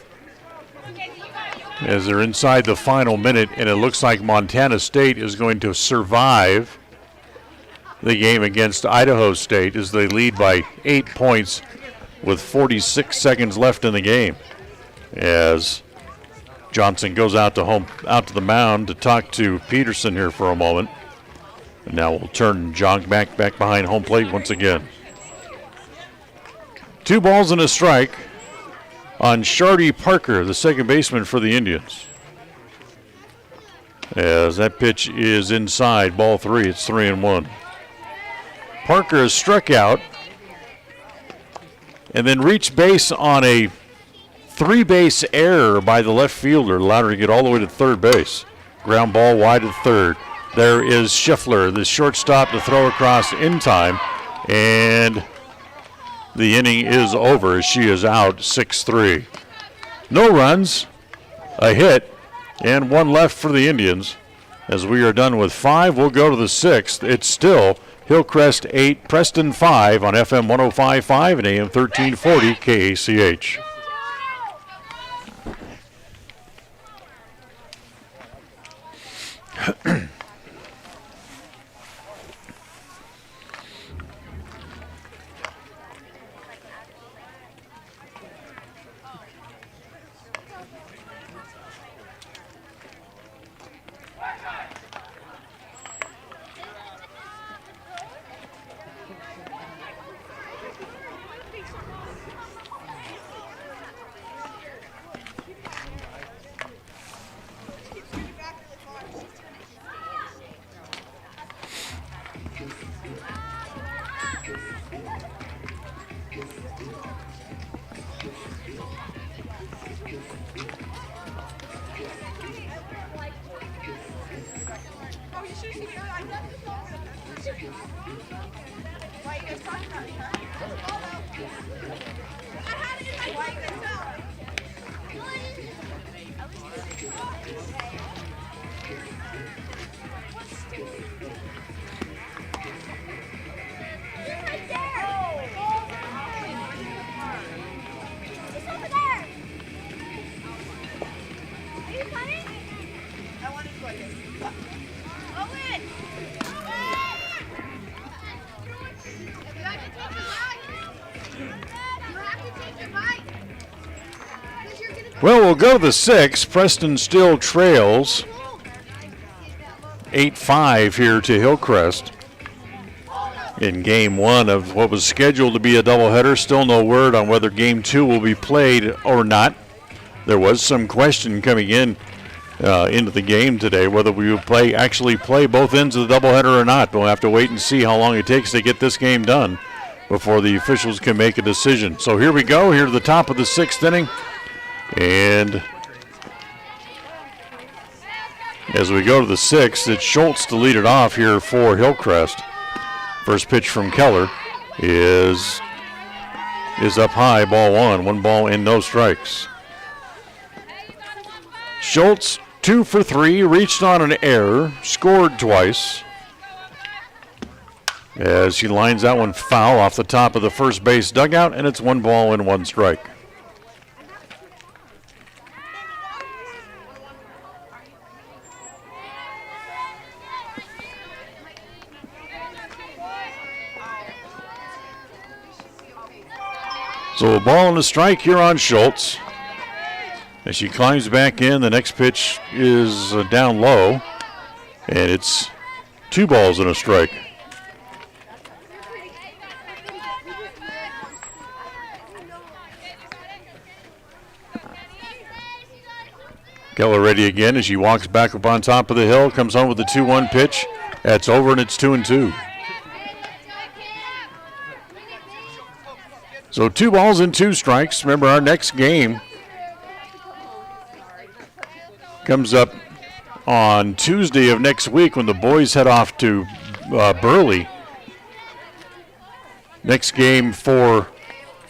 As they're inside the final minute, and it looks like Montana State is going to survive the game against Idaho State as they lead by 8 points with 46 seconds left in the game. As Johnson goes out to the mound to talk to Peterson here for a moment. And now we'll turn and jog back behind home plate once again. 2 balls and a strike on Shardy Parker, the second baseman for the Indians. As that pitch is inside, ball 3, it's 3-1. Parker has struck out and then reached base on a 3-base error by the left fielder, allowed her to get all the way to third base. Ground ball wide to third. There is Schiffler, the shortstop, to throw across in time. And the inning is over as she is out 6-3. No runs, a hit, and one left for the Indians. As we are done with 5, we'll go to the 6th. It's still Hillcrest 8, Preston 5 on FM 105.5 and AM 1340 KACH. Well, we'll go to the 6th. Preston still trails 8-5 here to Hillcrest in game 1 of what was scheduled to be a doubleheader. Still no word on whether game 2 will be played or not. There was some question coming in into the game today whether we would actually play both ends of the doubleheader or not. We'll have to wait and see how long it takes to get this game done before the officials can make a decision. So here we go, here to the top of the 6th inning. And as we go to the 6th, it's Schultz to lead it off here for Hillcrest. First pitch from Keller is up high, ball 1. 1 ball and no strikes. Schultz 2 for 3, reached on an error, scored twice. As he lines that one foul off the top of the first base dugout, and it's 1 ball and 1 strike. So a ball and a strike here on Schultz. As she climbs back in, the next pitch is down low, and it's 2 balls and a strike. Keller ready again as she walks back up on top of the hill, comes home with the 2-1 pitch. That's over, and it's 2-2. So 2 balls and 2 strikes. Remember, our next game comes up on Tuesday of next week when the boys head off to Burley. Next game for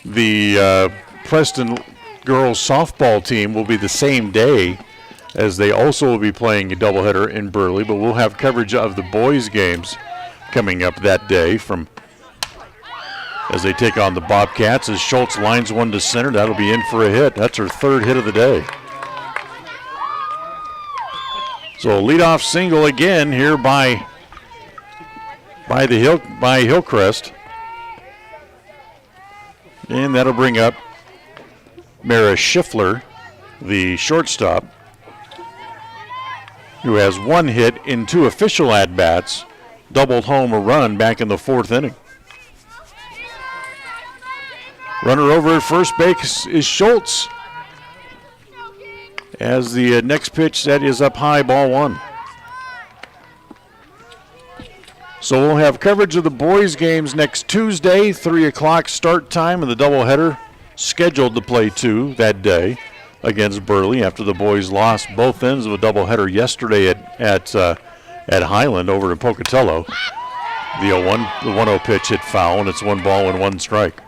the Preston girls softball team will be the same day, as they also will be playing a doubleheader in Burley, but we'll have coverage of the boys' games coming up that day from as they take on the Bobcats. As Schultz lines one to center, that'll be in for a hit. That's her 3rd hit of the day. So a leadoff single again here by Hillcrest. And that'll bring up Mara Schiffler, the shortstop, who has 1 hit in 2 official at-bats, doubled home a run back in the 4th inning. Runner over at first base is Schultz. As the next pitch, that is up high, ball 1. So we'll have coverage of the boys' games next Tuesday, 3 o'clock start time, and the doubleheader scheduled to play 2 that day against Burley after the boys lost both ends of a doubleheader yesterday at Highland over to Pocatello. The 1-0 pitch hit foul, and it's 1 ball and 1 strike.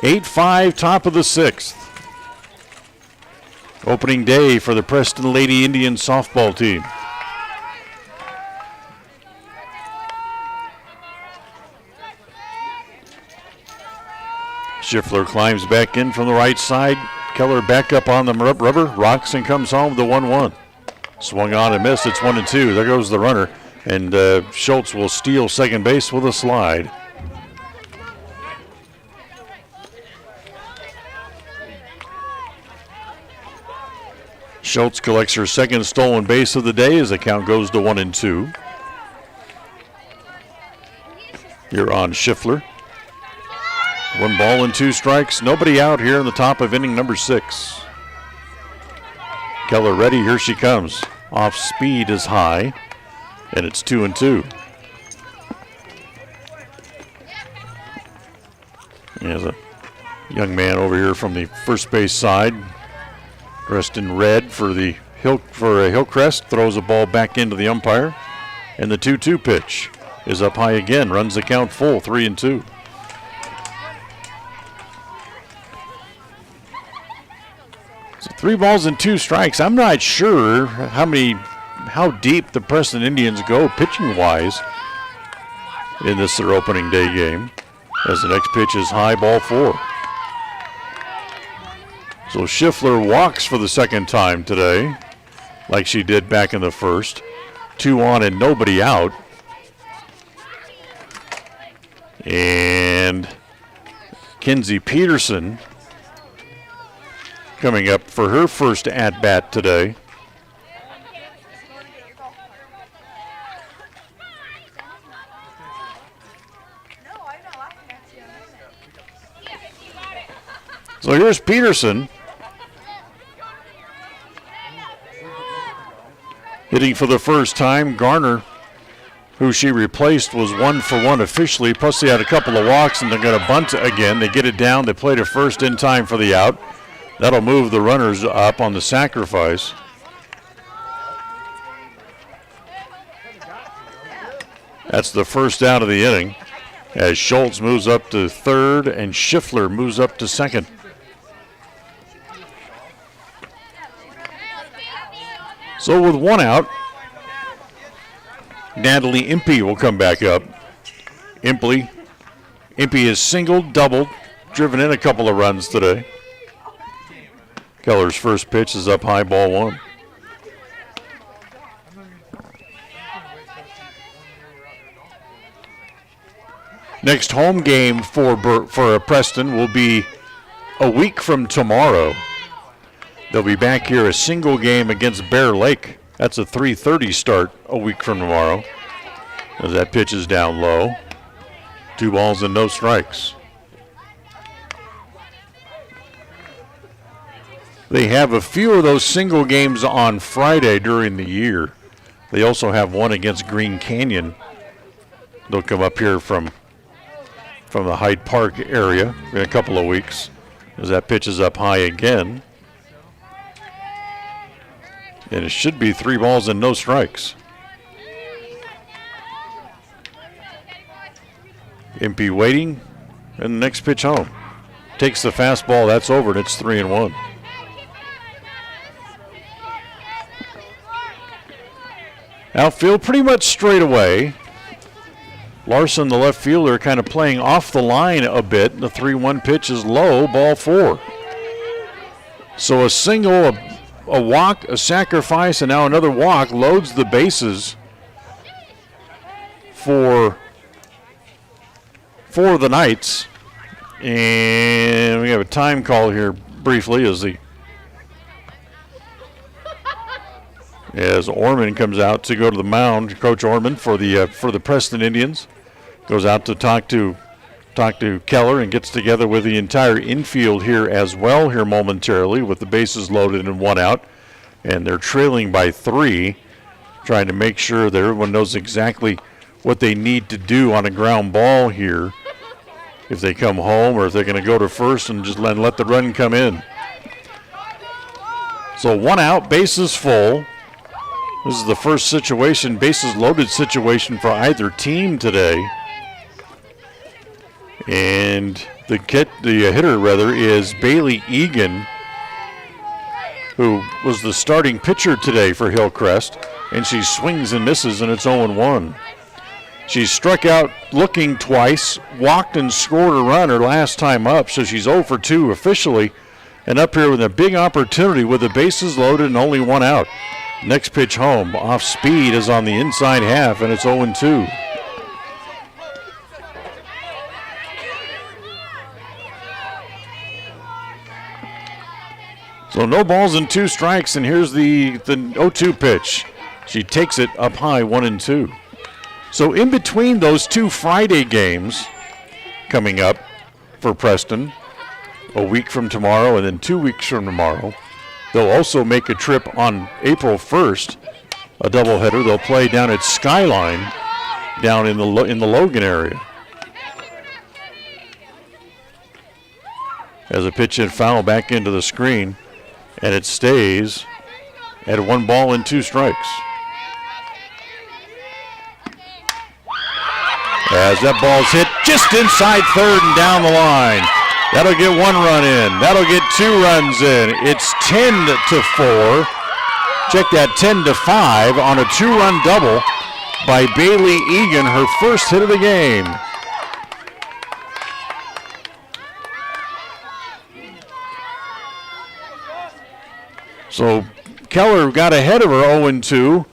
8-5, top of the 6th. Opening day for the Preston Lady Indians softball team. Schiffler climbs back in from the right side. Keller back up on the rubber, rocks and comes home with the 1-1. Swung on and missed, it's 1-2. There goes the runner, and Schultz will steal second base with a slide. Schultz collects her second stolen base of the day as the count goes to 1-2. Here on Schiffler. 1 ball and 2 strikes. Nobody out here in the top of inning number 6. Keller ready. Here she comes. Off speed is high, and it's 2-2. There's a young man over here from the first base side, dressed in red for Hillcrest. Throws a ball back into the umpire, and the 2-2 pitch is up high again. Runs the count full, 3-2. So 3 balls and 2 strikes. I'm not sure how deep the Preston Indians go pitching-wise in this their opening day game, as the next pitch is high, ball 4. So Schiffler walks for the second time today, like she did back in the first. 2 on and nobody out. And Kinsey Peterson coming up for her first at-bat today. So here's Peterson hitting for the first time. Garner, who she replaced, was 1 for 1 officially, plus they had a couple of walks, and they're going to bunt again. They get it down. They play to first in time for the out. That'll move the runners up on the sacrifice. That's the first out of the inning, as Schultz moves up to third and Schiffler moves up to second. So with 1 out, Natalie Impey will come back up. Impey is singled, doubled, driven in a couple of runs today. Keller's first pitch is up high, ball 1. Next home game for Preston will be a week from tomorrow. They'll be back here a single game against Bear Lake. That's a 3:30 start a week from tomorrow. As that pitch is down low. 2 balls and no strikes. They have a few of those single games on Friday during the year. They also have one against Green Canyon. They'll come up here from the Hyde Park area in a couple of weeks, as that pitch is up high again. And it should be 3 balls and no strikes. Impey waiting, and the next pitch home. Takes the fastball, that's over, and it's 3-1. Outfield pretty much straight away. Larson, the left fielder, kind of playing off the line a bit. The 3-1 pitch is low, ball 4. So a single, a walk, a sacrifice, and now another walk loads the bases for the Knights. And we have a time call here briefly as Orman comes out to go to the mound. Coach Orman for the Preston Indians goes out to talk to Keller and gets together with the entire infield here as well here momentarily, with the bases loaded and 1 out, and they're trailing by 3, trying to make sure that everyone knows exactly what they need to do on a ground ball here if they come home, or if they're going to go to first and just let the run come in. So 1 out, bases full. This is the first situation, bases loaded situation for either team today. And the hitter is Bailey Egan, who was the starting pitcher today for Hillcrest, and she swings and misses, and it's 0-1. She struck out looking twice, walked and scored a run her last time up, so she's 0 for 2 officially, and up here with a big opportunity with the bases loaded and only one out. Next pitch home, off speed, is on the inside half, and it's 0-2. So no balls and 2 strikes, and here's the 0-2 pitch. She takes it up high, 1-2. So in between those 2 Friday games coming up for Preston, a week from tomorrow and then 2 weeks from tomorrow, they'll also make a trip on April 1st, a doubleheader. They'll play down at Skyline, down in the Logan area. As a pitch hit foul back into the screen, and it stays at 1 ball and 2 strikes. As that ball's hit just inside third and down the line. That'll get 1 run in. That'll get 2 runs in. It's 10-4. Check that, 10-5 on a 2-run double by Bailey Egan, her first hit of the game. So Keller got ahead of her 0-2.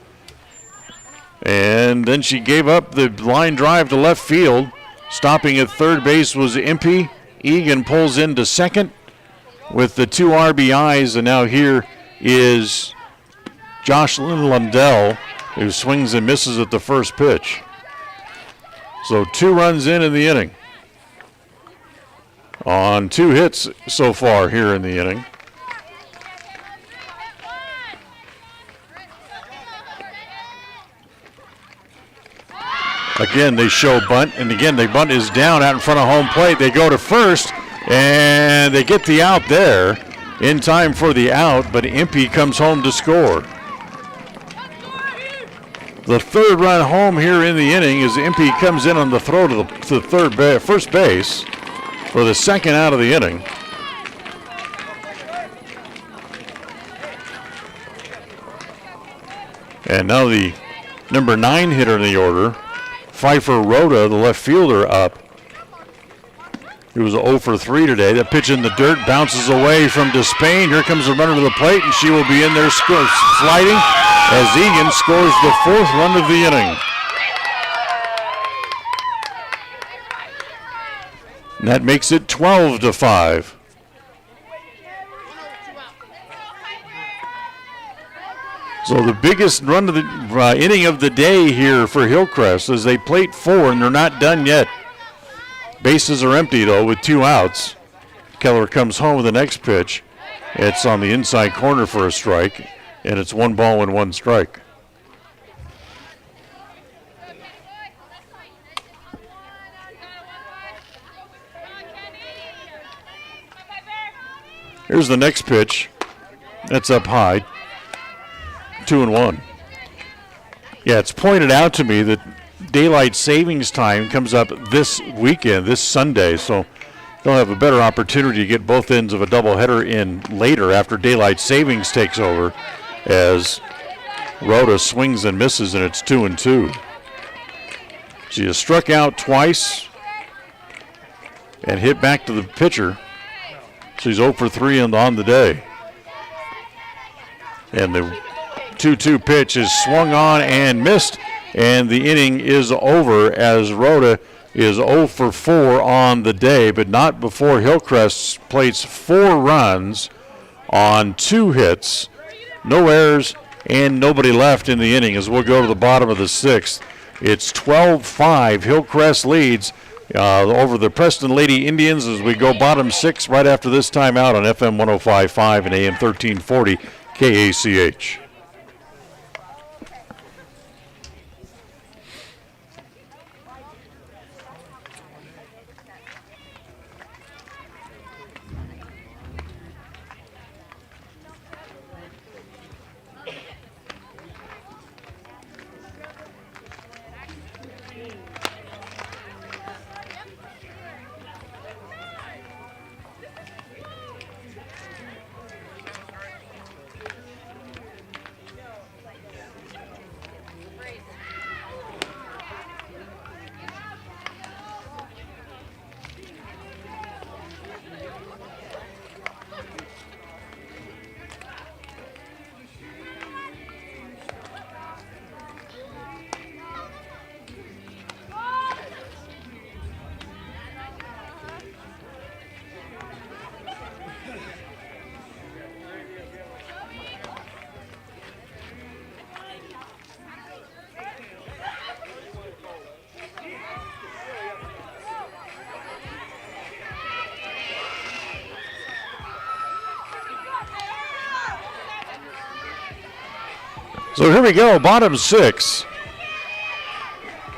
And then she gave up the line drive to left field. Stopping at third base was Impey. Egan pulls into second with the 2 RBIs. And now here is Jocelyn Lundell, who swings and misses at the first pitch. So 2 runs in the inning. On 2 hits so far here in the inning. Again, they show bunt, and again, the bunt is down out in front of home plate. They go to first, and they get the out there in time for the out, but Impey comes home to score. The 3rd run home here in the inning as Impey comes in on the throw to the first base for the 2nd out of the inning. And now the number 9 hitter in the order, Pfeiffer Rhoda, the left fielder, up. He was 0 for 3 today. That pitch in the dirt bounces away from Despain. Here comes the runner to the plate, and she will be in there sliding as Egan scores the 4th run of the inning. And that makes it 12-5. So the biggest run of the inning of the day here for Hillcrest as they plate 4 and they're not done yet. Bases are empty though with 2 outs. Keller comes home with the next pitch. It's on the inside corner for a strike, and it's 1 ball and 1 strike. Here's the next pitch. That's up high. 2-1. Yeah, it's pointed out to me that daylight savings time comes up this weekend, this Sunday, so they'll have a better opportunity to get both ends of a doubleheader in later after daylight savings takes over as Rhoda swings and misses, and it's 2-2. She has struck out twice and hit back to the pitcher. She's 0 for 3 on the day. And the 2-2 pitch is swung on and missed, and the inning is over as Rhoda is 0 for 4 on the day, but not before Hillcrest plates 4 runs on 2 hits, no errors, and nobody left in the inning as we'll go to the bottom of the 6th. It's 12-5. Hillcrest leads over the Preston Lady Indians as we go bottom 6 right after this timeout on FM 105.5 and AM 1340 KACH. So here we go, bottom 6.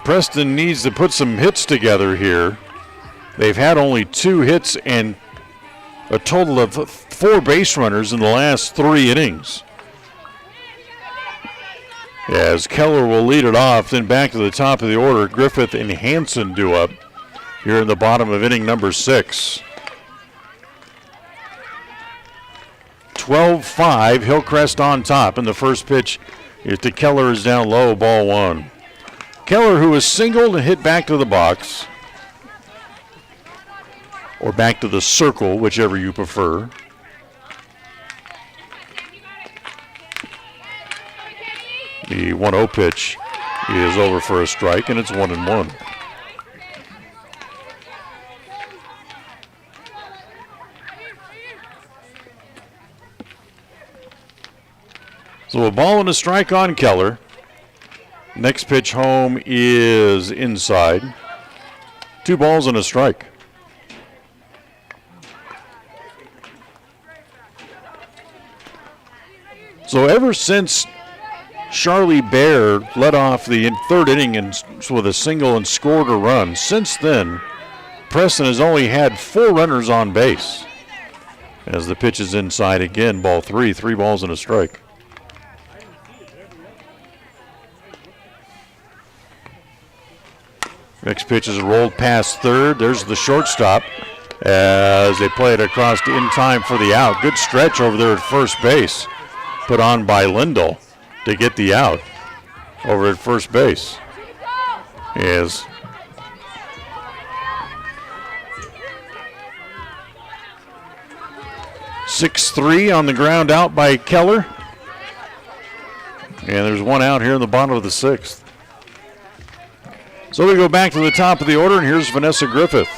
Preston needs to put some hits together here. They've had only 2 hits and a total of 4 base runners in the last 3 innings. As Keller will lead it off, then back to the top of the order, Griffith and Hanson do up here in the bottom of inning number 6. 12-5, Hillcrest on top, and the first pitch to Keller is down low, ball 1. Keller, who is singled and hit back to the box, or back to the circle, whichever you prefer. The 1-0 pitch is over for a strike, and it's 1-1. So a ball and a strike on Keller. Next pitch home is inside. 2 balls and a strike. So ever since Charlie Bear led off the 3rd inning with a single and scored a run, since then, Preston has only had 4 runners on base. As the pitch is inside again, ball 3, 3 balls and a strike. Next pitch is rolled past 3rd. There's the shortstop as they play it across in time for the out. Good stretch over there at first base, put on by Lindell to get the out over at first base. Is 6-3 on the ground out by Keller. And there's 1 out here in the bottom of the 6th. So we go back to the top of the order, and here's Vanessa Griffith.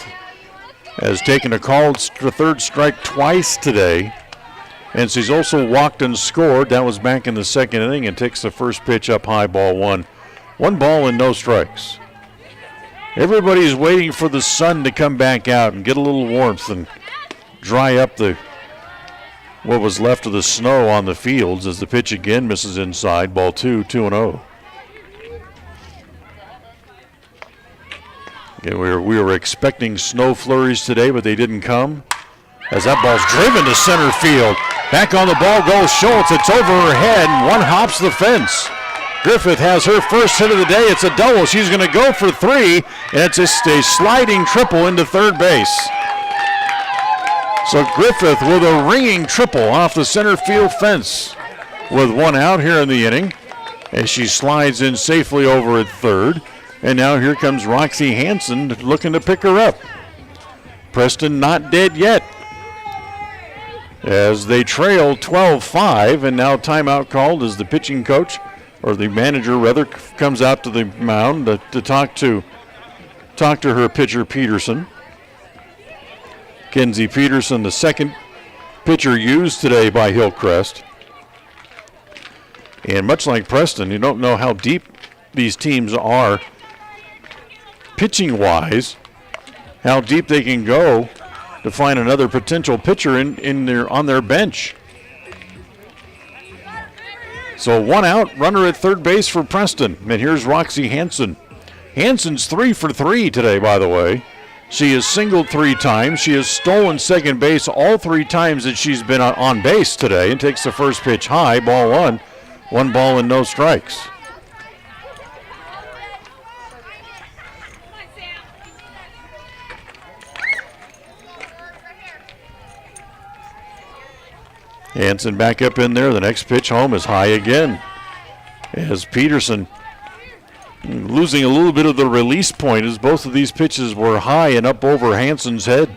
Has taken a called 3rd strike twice today. And she's also walked and scored. That was back in the 2nd inning, and takes the first pitch up high, ball 1. 1 ball and no strikes. Everybody's waiting for the sun to come back out and get a little warmth and dry up what was left of the snow on the fields, as the pitch again misses inside, ball 2, 2-0. Again, we were expecting snow flurries today, but they didn't come. As that ball's driven to center field. Back on the ball goes Schultz. It's over her head, and 1 hops the fence. Griffith has her first hit of the day. It's a double. She's going to go for 3, and it's just a sliding triple into 3rd base. So Griffith with a ringing triple off the center field fence with 1 out here in the inning, as she slides in safely over at 3rd. And now here comes Roxy Hanson looking to pick her up. Preston not dead yet, as they trail 12-5, and now timeout called as the pitching coach, or the manager rather, comes out to the mound to talk to her pitcher Peterson. Kenzie Peterson, the 2nd pitcher used today by Hillcrest. And much like Preston, you don't know how deep these teams are pitching-wise, how deep they can go to find another potential pitcher on their bench. So 1 out, runner at 3rd base for Preston. And here's Roxy Hanson. Hanson's 3 for 3 today, by the way. She has singled 3 times. She has stolen 2nd base all 3 times that she's been on base today, and takes the first pitch high, ball 1. 1 ball and no strikes. Hanson back up in there. The next pitch home is high again, as Peterson losing a little bit of the release point, as both of these pitches were high and up over Hanson's head.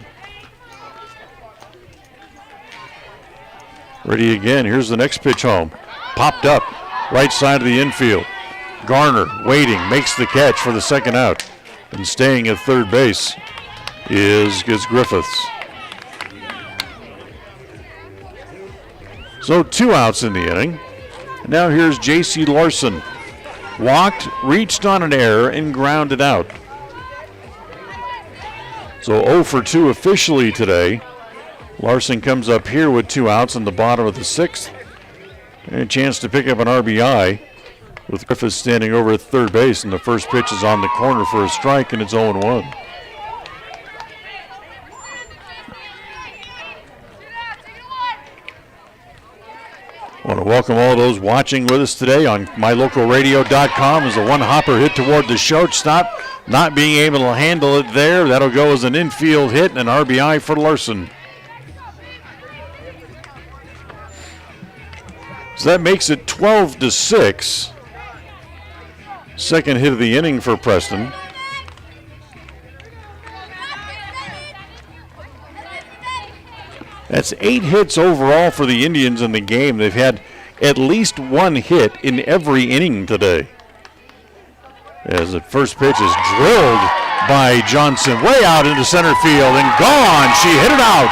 Ready again. Here's the next pitch home. Popped up, right side of the infield. Garner waiting, makes the catch for the 2nd out. And staying at 3rd base is Griffiths. So 2 outs in the inning. Now here's J.C. Larson. Walked, reached on an error, and grounded out. So 0 for 2 officially today. Larson comes up here with 2 outs in the bottom of the 6th. And a chance to pick up an RBI. with Griffith standing over at third base, and the first pitch is on the corner for a strike, and it's 0-1. I want to welcome all those watching with us today on mylocalradio.com as a one-hopper hit toward the shortstop. Not being able to handle it there. That'll go as an infield hit and an RBI for Larson. So that makes it 12-6. Second hit of the inning for Preston. That's 8 hits overall for the Indians in the game. They've had at least 1 hit in every inning today. As the first pitch is drilled by Johnson way out into center field and gone. She hit it out.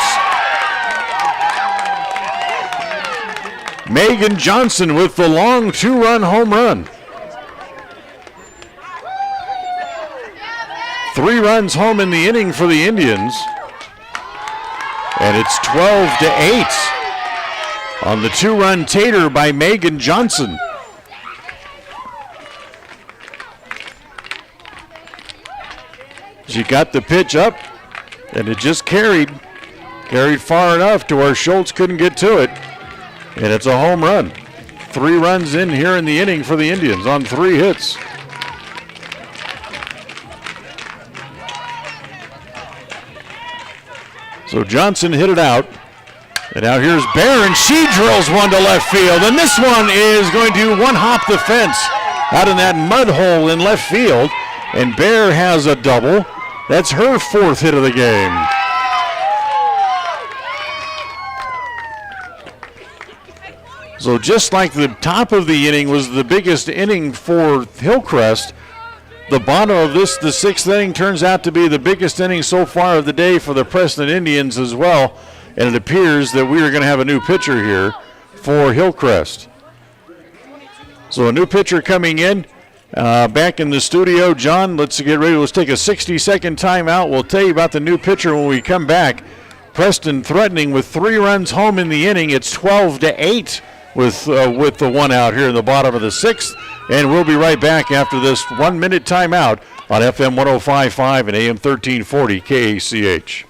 Megan Johnson with the long 2-run home run. 3 runs home in the inning for the Indians. And it's 12-8 on the 2-run tater by Megan Johnson. She got the pitch up, and it just carried far enough to where Schultz couldn't get to it. And it's a home run. 3 runs in here in the inning for the Indians on 3 hits. So Johnson hit it out. And now here's Bear, and she drills one to left field. And this one is going to one-hop the fence out in that mud hole in left field. And Bear has a double. That's her 4th hit of the game. So just like the top of the inning was the biggest inning for Hillcrest, the bottom of this, the 6th inning, turns out to be the biggest inning so far of the day for the Preston Indians as well. And it appears that we are going to have a new pitcher here for Hillcrest. So a new pitcher coming in. Back in the studio, John, let's get ready. Let's take a 60-second timeout. We'll tell you about the new pitcher when we come back. Preston threatening with 3 runs home in the inning. It's 12-8 with the 1 out here in the bottom of the 6th. And we'll be right back after this 1-minute timeout on FM 105.5 and AM 1340 KACH.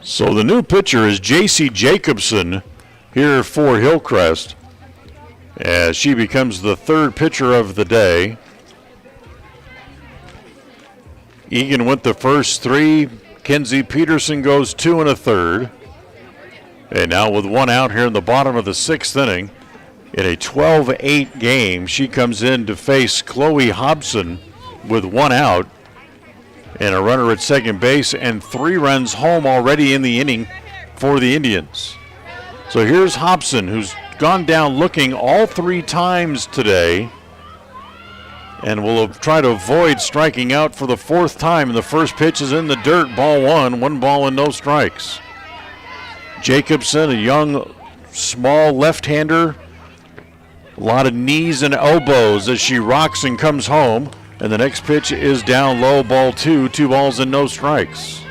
So the new pitcher is J.C. Jacobson here for Hillcrest as she becomes the 3rd pitcher of the day. Egan went the first 3. Kenzie Peterson goes 2 1/3. And now with 1 out here in the bottom of the 6th inning, in a 12-8 game, she comes in to face Chloe Hobson with 1 out. And a runner at second base and 3 runs home already in the inning for the Indians. So here's Hobson, who's gone down looking all 3 times today and will try to avoid striking out for the 4th time. And the first pitch is in the dirt, ball 1, 1 ball and no strikes. Jacobson, a young, small left-hander, a lot of knees and elbows as she rocks and comes home. And the next pitch is down low, ball 2, 2 balls and no strikes.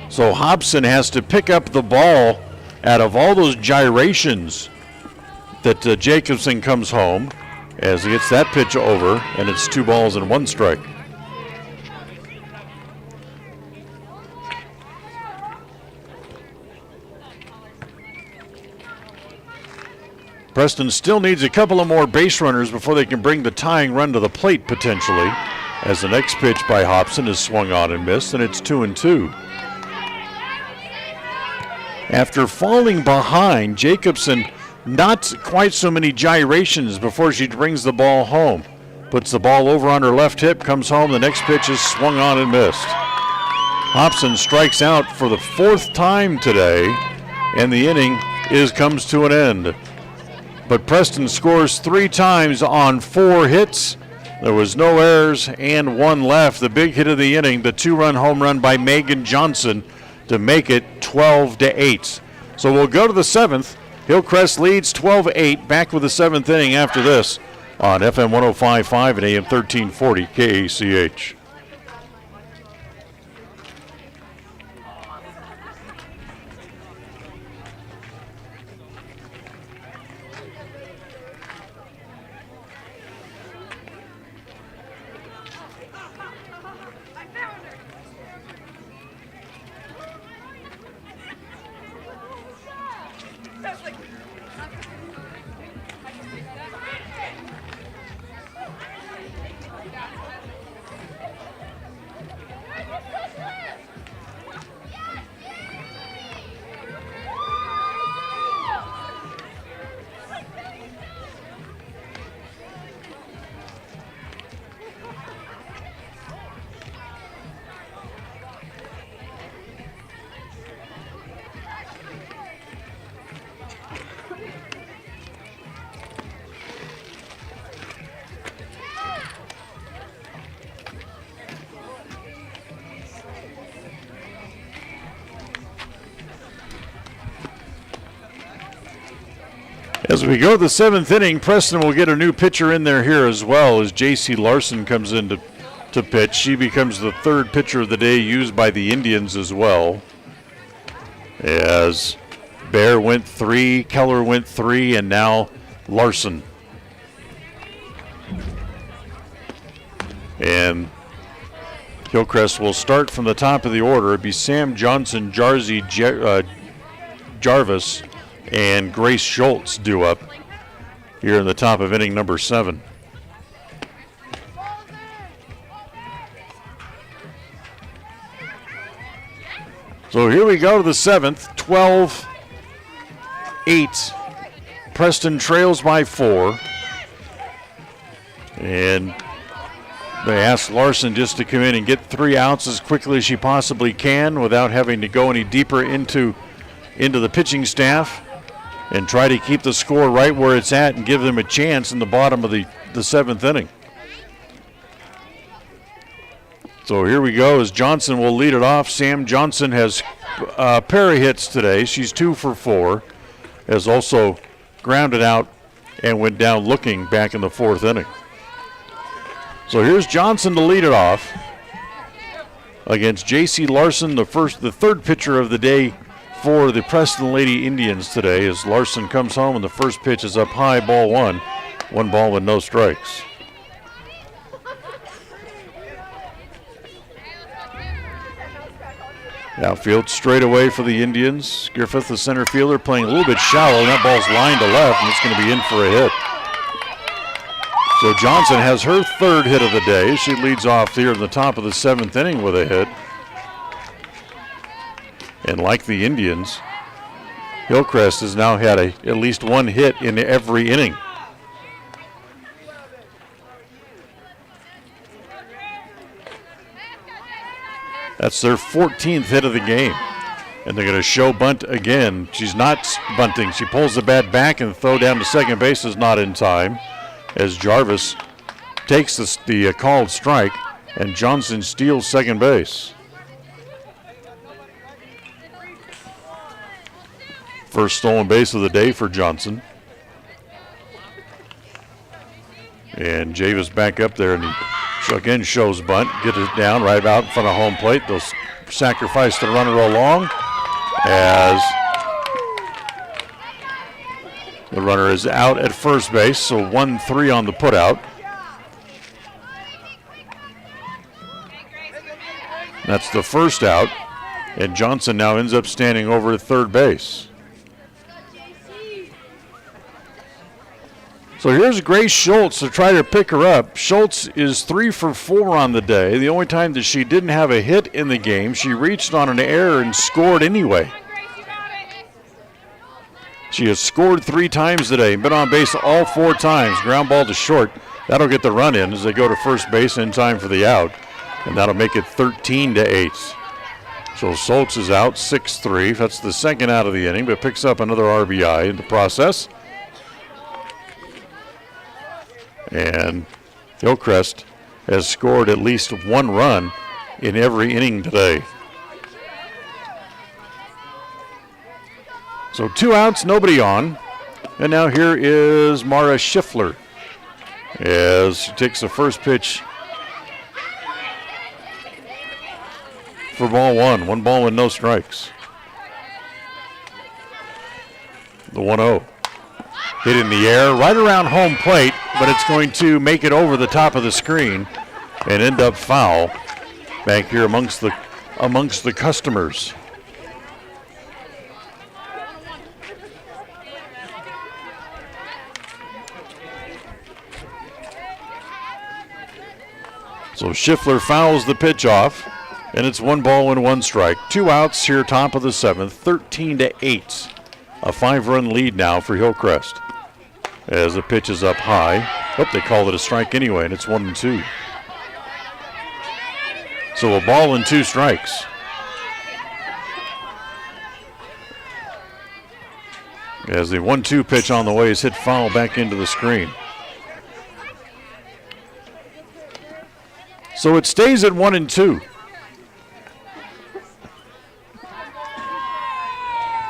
So Hobson has to pick up the ball out of all those gyrations that Jacobson comes home as he gets that pitch over, and it's 2 balls and 1 strike. Preston still needs a couple of more base runners before they can bring the tying run to the plate potentially, as the next pitch by Hobson is swung on and missed, and it's 2-2. After falling behind, Jacobson not quite so many gyrations before she brings the ball home. Puts the ball over on her left hip, comes home, the next pitch is swung on and missed. Hobson strikes out for the fourth time today, and the inning comes to an end. But Preston scores 3 times on 4 hits. There was no errors and 1 left. The big hit of the inning, the 2-run home run by Megan Johnson to make it 12-8. So we'll go to the 7th. Hillcrest leads 12-8. Back with the 7th inning after this on FM 105.5 and AM 1340 KACH. As we go to the 7th inning, Preston will get a new pitcher in there here as well as J.C. Larson comes in to pitch. She becomes the 3rd pitcher of the day used by the Indians as well. As Bear went 3, Keller went 3, and now Larson. And Hillcrest will start from the top of the order. It'd be Sam Johnson, Jarvis, and Grace Schultz due up here in the top of inning number 7. So here we go to the 7th, 12-8. Preston trails by 4. And they ask Larson just to come in and get 3 outs as quickly as she possibly can without having to go any deeper into the pitching staff, and try to keep the score right where it's at and give them a chance in the bottom of the 7th inning. So here we go as Johnson will lead it off. Sam Johnson has a pair of hits today. She's 2 for 4. Has also grounded out and went down looking back in the 4th inning. So here's Johnson to lead it off against J.C. Larson, the 3rd pitcher of the day for the Preston Lady Indians today, as Larson comes home and the first pitch is up high, ball 1. 1 ball with no strikes. Outfield straight away for the Indians. Griffith, the center fielder, playing a little bit shallow, and that ball's lined to left, and it's going to be in for a hit. So Johnson has her 3rd hit of the day. She leads off here in the top of the 7th inning with a hit. And like the Indians, Hillcrest has now had at least 1 hit in every inning. That's their 14th hit of the game. And they're going to show bunt again. She's not bunting. She pulls the bat back, and the throw down to second base is not in time, as Jarvis takes the called strike, and Johnson steals second base. First stolen base of the day for Johnson. And Javis back up there, and he again shows bunt, gets it down right out in front of home plate. They'll sacrifice the runner along as the runner is out at first base, so 1-3 on the putout. That's the first out, and Johnson now ends up standing over at third base. So here's Grace Schultz to try to pick her up. Schultz is 3 for 4 on the day. The only time that she didn't have a hit in the game, she reached on an error and scored anyway. She has scored 3 times today, been on base all 4 times. Ground ball to short. That'll get the run in as they go to first base in time for the out. And that'll make it 13-8. So Schultz is out 6-3. That's the second out of the inning, but picks up another RBI in the process. And Hillcrest has scored at least 1 run in every inning today. So 2 outs, nobody on. And now here is Mara Schiffler as she takes the first pitch for ball 1. 1 ball with no strikes. The 1-0. Hit in the air right around home plate, but it's going to make it over the top of the screen and end up foul back here amongst the customers. So Schiffler fouls the pitch off, and it's 1 ball and 1 strike. 2 outs here, top of the 7th, 13-8. A 5-run lead now for Hillcrest. As the pitch is up high. Oh, they called it a strike anyway, and it's 1-2. So a ball and 2 strikes. As the 1-2 pitch on the way is hit foul back into the screen. So it stays at 1-2.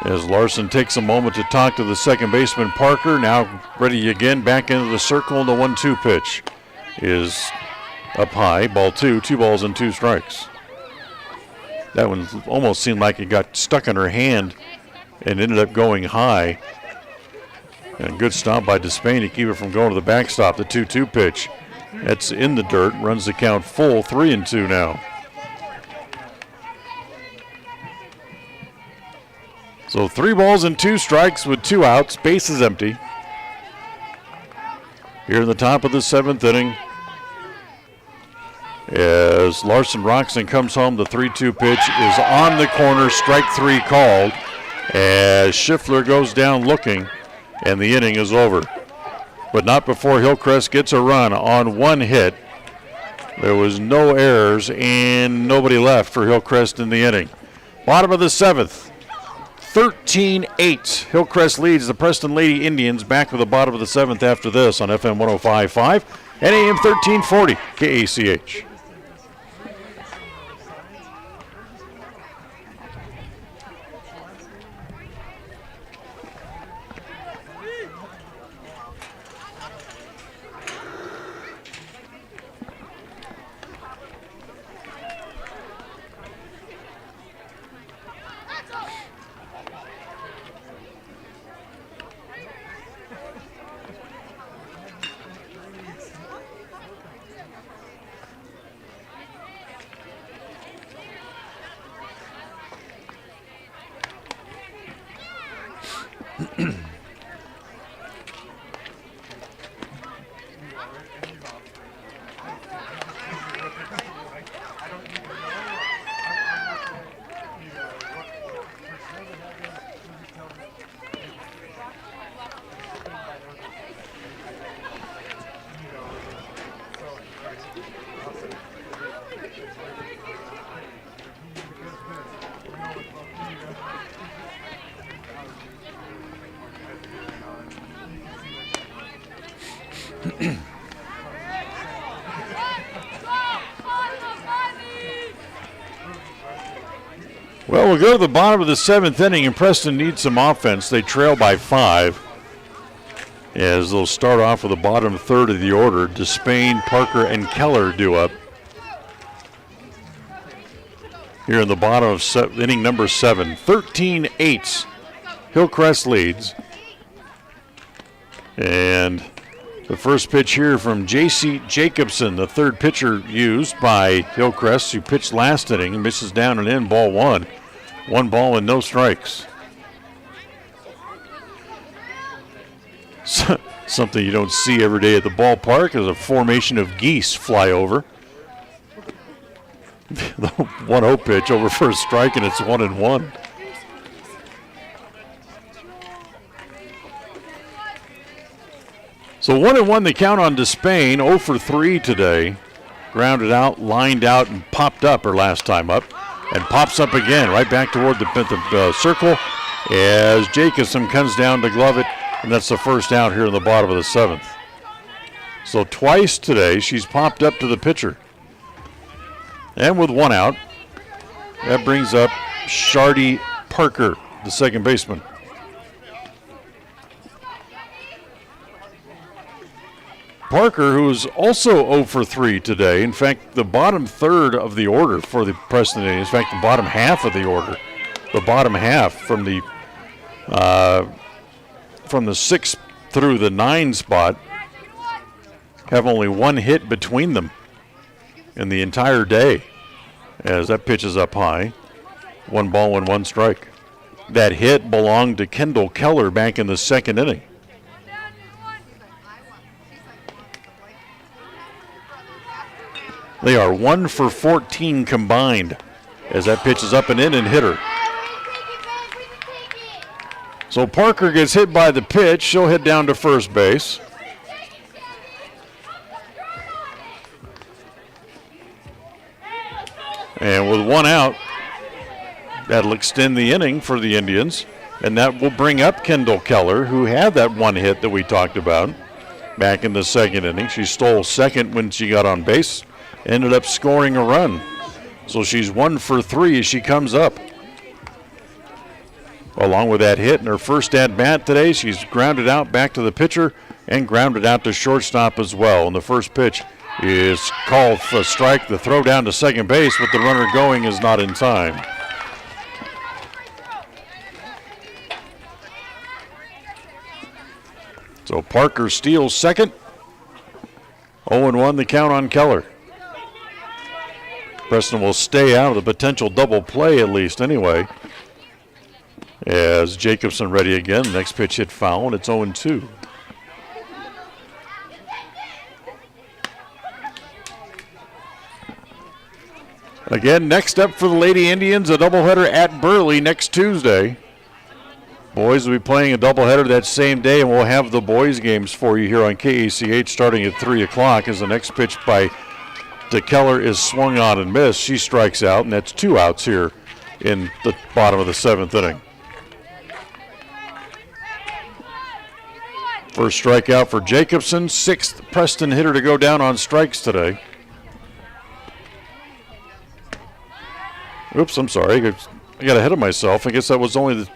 As Larson takes a moment to talk to the second baseman, Parker, now ready again, back into the circle, and the 1-2 pitch is up high, ball 2, 2 balls and 2 strikes. That one almost seemed like it got stuck in her hand and ended up going high. And good stop by Despain to keep it from going to the backstop, the 2-2 pitch. That's in the dirt, runs the count full, 3-2 now. So 3 balls and 2 strikes with 2 outs, base is empty. Here in the top of the 7th inning, as Larson rocks and comes home, the 3-2 pitch is on the corner, strike 3 called, as Schiffler goes down looking, and the inning is over. But not before Hillcrest gets a run on 1 hit. There was no errors and nobody left for Hillcrest in the inning. Bottom of the 7th, 13-8. Hillcrest leads the Preston Lady Indians. Back to the bottom of the 7th after this on FM 105.5 and AM 1340 KACH. Well, we'll go to the bottom of the 7th inning, and Preston needs some offense. They trail by 5 as they'll start off with the bottom third of the order. Despain, Parker, and Keller due up. Here in the bottom of inning number 7, 13-8. Hillcrest leads. And the first pitch here from J.C. Jacobson, the third pitcher used by Hillcrest, who pitched last inning, misses down and in, ball 1. 1 ball and no strikes. Something you don't see every day at the ballpark is a formation of geese fly over. The 1-0 pitch over for a strike, and it's 1-1. So 1-1 the count on Despain, 0 for 3 today. Grounded out, lined out, and popped up her last time up. And pops up again, right back toward the circle as Jacobson comes down to glove it, and that's the first out here in the bottom of the 7th. So twice today she's popped up to the pitcher. And with 1 out, that brings up Shardy Parker, the second baseman. Parker, who's also 0 for 3 today. In fact, the bottom third of the order for the Preston Indians, in fact, the bottom half of the order, the bottom half from the 6th through the 9 spot have only 1 hit between them in the entire day, as that pitch is up high. 1 ball and 1 strike. That hit belonged to Kendall Keller back in the 2nd inning. They are 1 for 14 combined as that pitch is up and in and hit her. So Parker gets hit by the pitch. She'll head down to first base. And with 1 out, that'll extend the inning for the Indians. And that will bring up Kendall Keller, who had that 1 hit that we talked about back in the 2nd inning. She stole second when she got on base. Ended up scoring a run. So she's 1 for 3 as she comes up. Along with that hit in her first at-bat today, she's grounded out back to the pitcher and grounded out to shortstop as well. And the first pitch is called for a strike. The throw down to second base, but the runner going is not in time. So Parker steals second. 0-1 the count on Keller. Preston will stay out of the potential double play at least anyway. As Jacobson ready again. Next pitch hit foul, and it's 0-2. Again, next up for the Lady Indians, a doubleheader at Burley next Tuesday. Boys will be playing a doubleheader that same day, and we'll have the boys' games for you here on KACH starting at 3 o'clock as the next pitch by Keller is swung on and missed. She strikes out, and that's 2 outs here in the bottom of the 7th inning. First strikeout for Jacobson, 6th Preston hitter to go down on strikes today. Oops, I'm sorry. I got ahead of myself. I guess that was only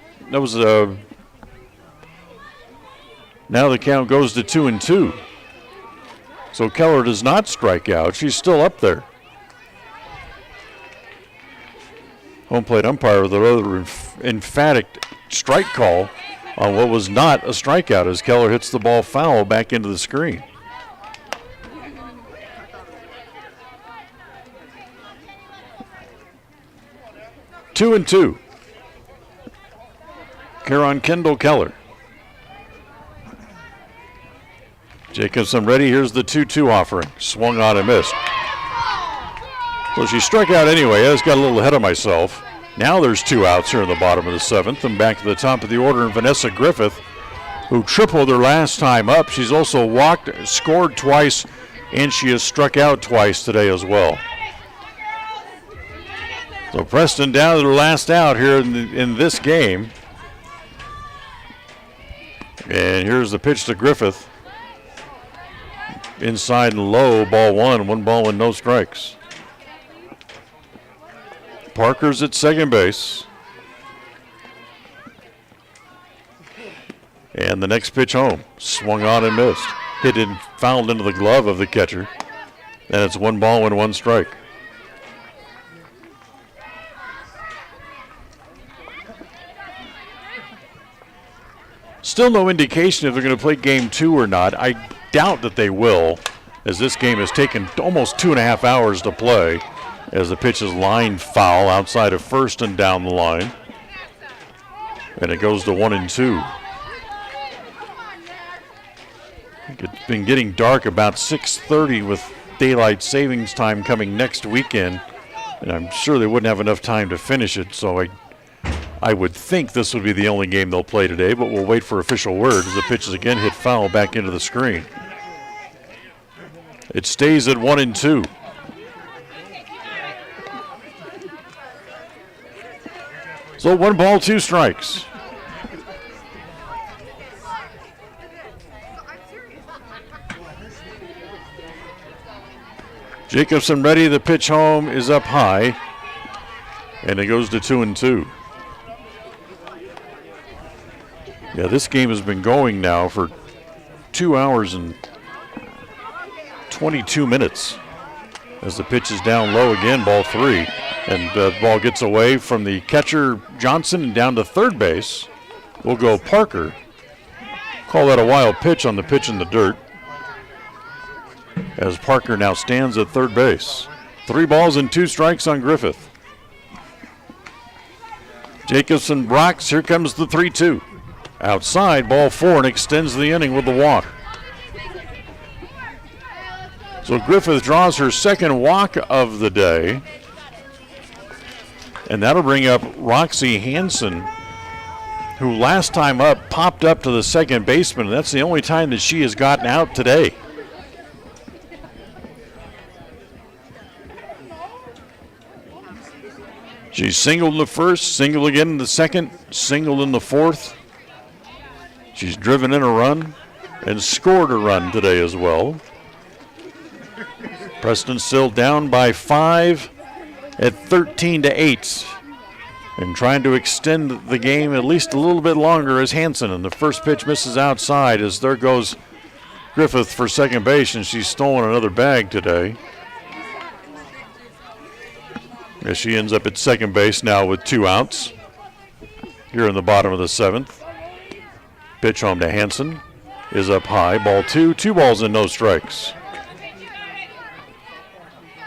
now the count goes to 2-2. So Keller does not strike out. She's still up there. Home plate umpire with a rather emphatic strike call on what was not a strikeout as Keller hits the ball foul back into the screen. Two and two. Caron Kendall Keller. Jacobson ready. Here's the 2-2 offering. Swung on and missed. So she struck out anyway. I just got a little ahead of myself. Now there's 2 outs here in the bottom of the 7th. And back to the top of the order, Vanessa Griffith, who tripled her last time up. She's also walked, scored twice, and she has struck out twice today as well. So Preston down to their last out here in this game. And here's the pitch to Griffith. Inside and low, ball 1 ball and no strikes. Parker's at second base. And the next pitch home. Swung on and missed. Hit and fouled into the glove of the catcher. And it's 1 ball and 1 strike. Still no indication if they're going to play game 2 or not. I doubt that they will, as this game has taken almost 2.5 hours to play, as the pitch is lined foul outside of first and down the line. And it goes to 1-2. been getting dark about 6:30 with daylight savings time coming next weekend, and I'm sure they wouldn't have enough time to finish it, so I would think this would be the only game they'll play today, but we'll wait for official word as the pitch is again hit foul back into the screen. It stays at 1-2. So 1 ball, 2 strikes. Jacobson ready, the pitch home is up high, and it goes to 2-2. Yeah, this game has been going now for 2 hours and 22 minutes. As the pitch is down low again, ball 3. And the ball gets away from the catcher, Johnson, and down to third base. Will go Parker. Call that a wild pitch on the pitch in the dirt. As Parker now stands at third base. 3 balls and 2 strikes on Griffith. Jacobson blocks. Here comes the 3-2. Outside, ball 4, and extends the inning with the walk. So Griffith draws her second walk of the day. And that'll bring up Roxy Hansen, who last time up popped up to the second baseman. And that's the only time that she has gotten out today. She's singled in the first, singled again in the second, singled in the fourth. She's driven in a run and scored a run today as well. Preston still down by 5 at 13-8 and trying to extend the game at least a little bit longer as Hansen, and the first pitch misses outside as there goes Griffith for second base, and she's stolen another bag today. As she ends up at second base now with 2 outs here in the bottom of the 7th. Pitch home to Hansen is up high, ball 2, 2 balls and no strikes.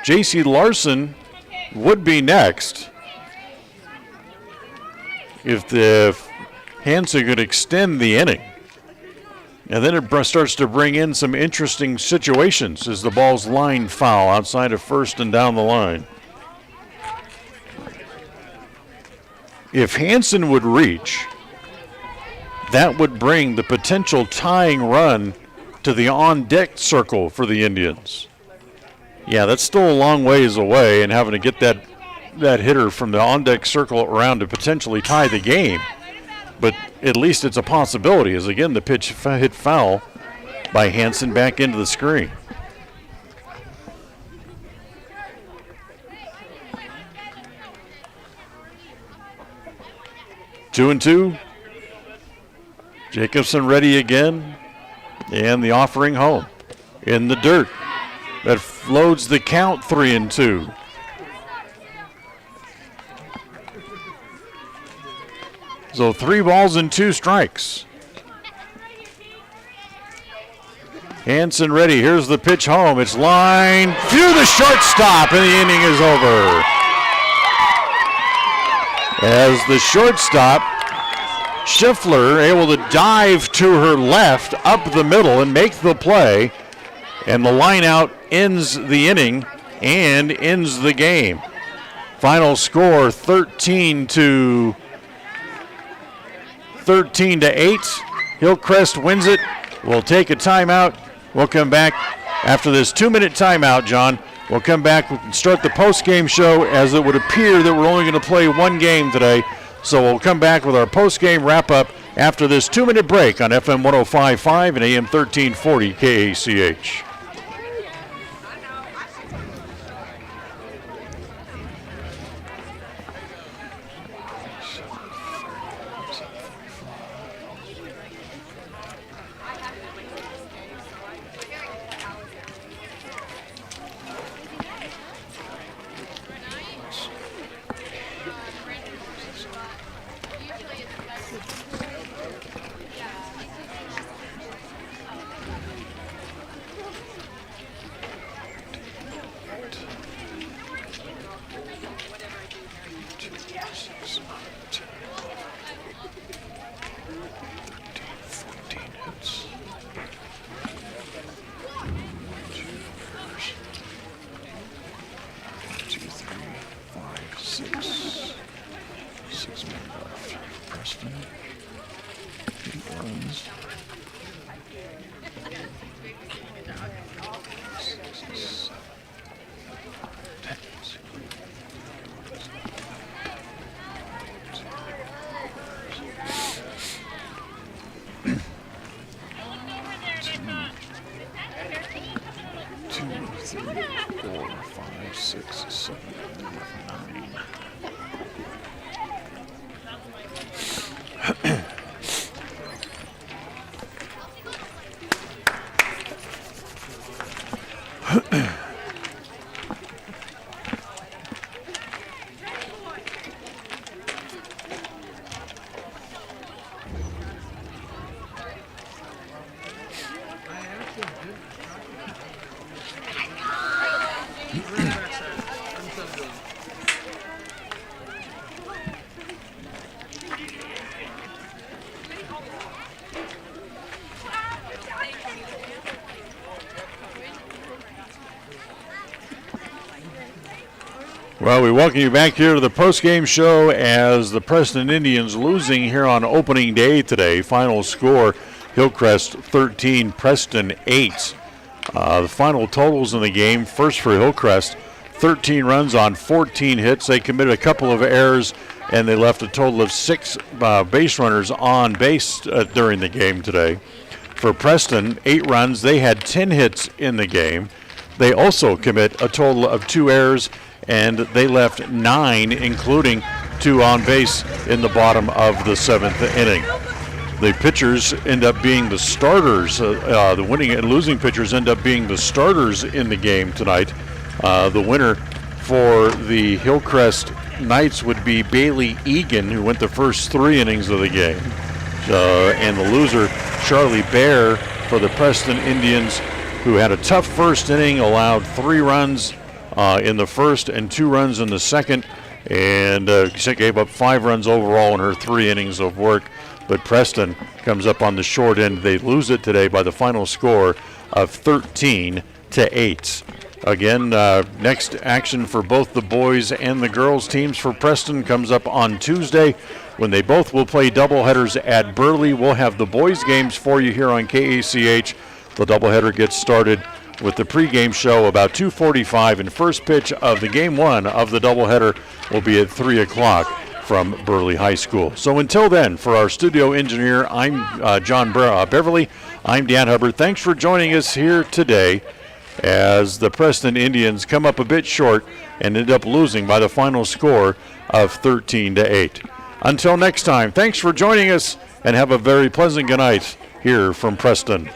J.C. Larson would be next if Hansen could extend the inning. And then it starts to bring in some interesting situations as the ball's line foul outside of first and down the line. If Hansen would reach, that would bring the potential tying run to the on-deck circle for the Indians. Yeah, that's still a long ways away, and having to get that hitter from the on-deck circle around to potentially tie the game. But at least it's a possibility, as again the pitch hit foul by Hansen back into the screen. Two and two. Jacobson ready again, and the offering home in the dirt. That loads the count 3-2. So 3 balls and 2 strikes. Hansen ready. Here's the pitch home. It's lined through the shortstop, and the inning is over. As the shortstop, Schiffler, able to dive to her left up the middle and make the play. And the line out ends the inning and ends the game. Final score 13-8. Hillcrest wins it. We'll take a timeout. We'll come back after this 2-minute timeout, John. We'll come back and start the post-game show, as it would appear that we're only going to play 1 game today. So we'll come back with our post-game wrap-up after this 2-minute break on FM 105.5 and AM 1340 KACH. Preston. 8 runs. 6, 7, 10. 2, 3, 4, 5, 6, 7, 8, 9. Well, we welcome you back here to the postgame show as the Preston Indians losing here on opening day today. Final score, Hillcrest 13, Preston 8. The final totals in the game, first for Hillcrest, 13 runs on 14 hits. They committed a couple of errors, and they left a total of 6 base runners on base during the game today. For Preston, 8 runs. They had 10 hits in the game. They also commit a total of 2 errors, and they left 9, including 2 on base in the bottom of the 7th inning. The pitchers end up being the starters. The winning and losing pitchers end up being the starters in the game tonight. The winner for the Hillcrest Knights would be Bailey Egan, who went the first 3 innings of the game. And the loser, Charlie Bear, for the Preston Indians, who had a tough first inning, allowed 3 runs in the first and 2 runs in the second, and gave up 5 runs overall in her 3 innings of work. But Preston comes up on the short end. They lose it today by the final score of 13-8. Again, next action for both the boys and the girls teams for Preston comes up on Tuesday when they both will play doubleheaders at Burley. We'll have the boys games for you here on KACH. The doubleheader gets started with the pregame show about 2:45, and first pitch of the game 1 of the doubleheader will be at 3 o'clock from Burley High School. So until then, for our studio engineer, I'm John Beverly. I'm Dan Hubbard. Thanks for joining us here today as the Preston Indians come up a bit short and end up losing by the final score of 13-8. Until next time, thanks for joining us and have a very pleasant good night here from Preston.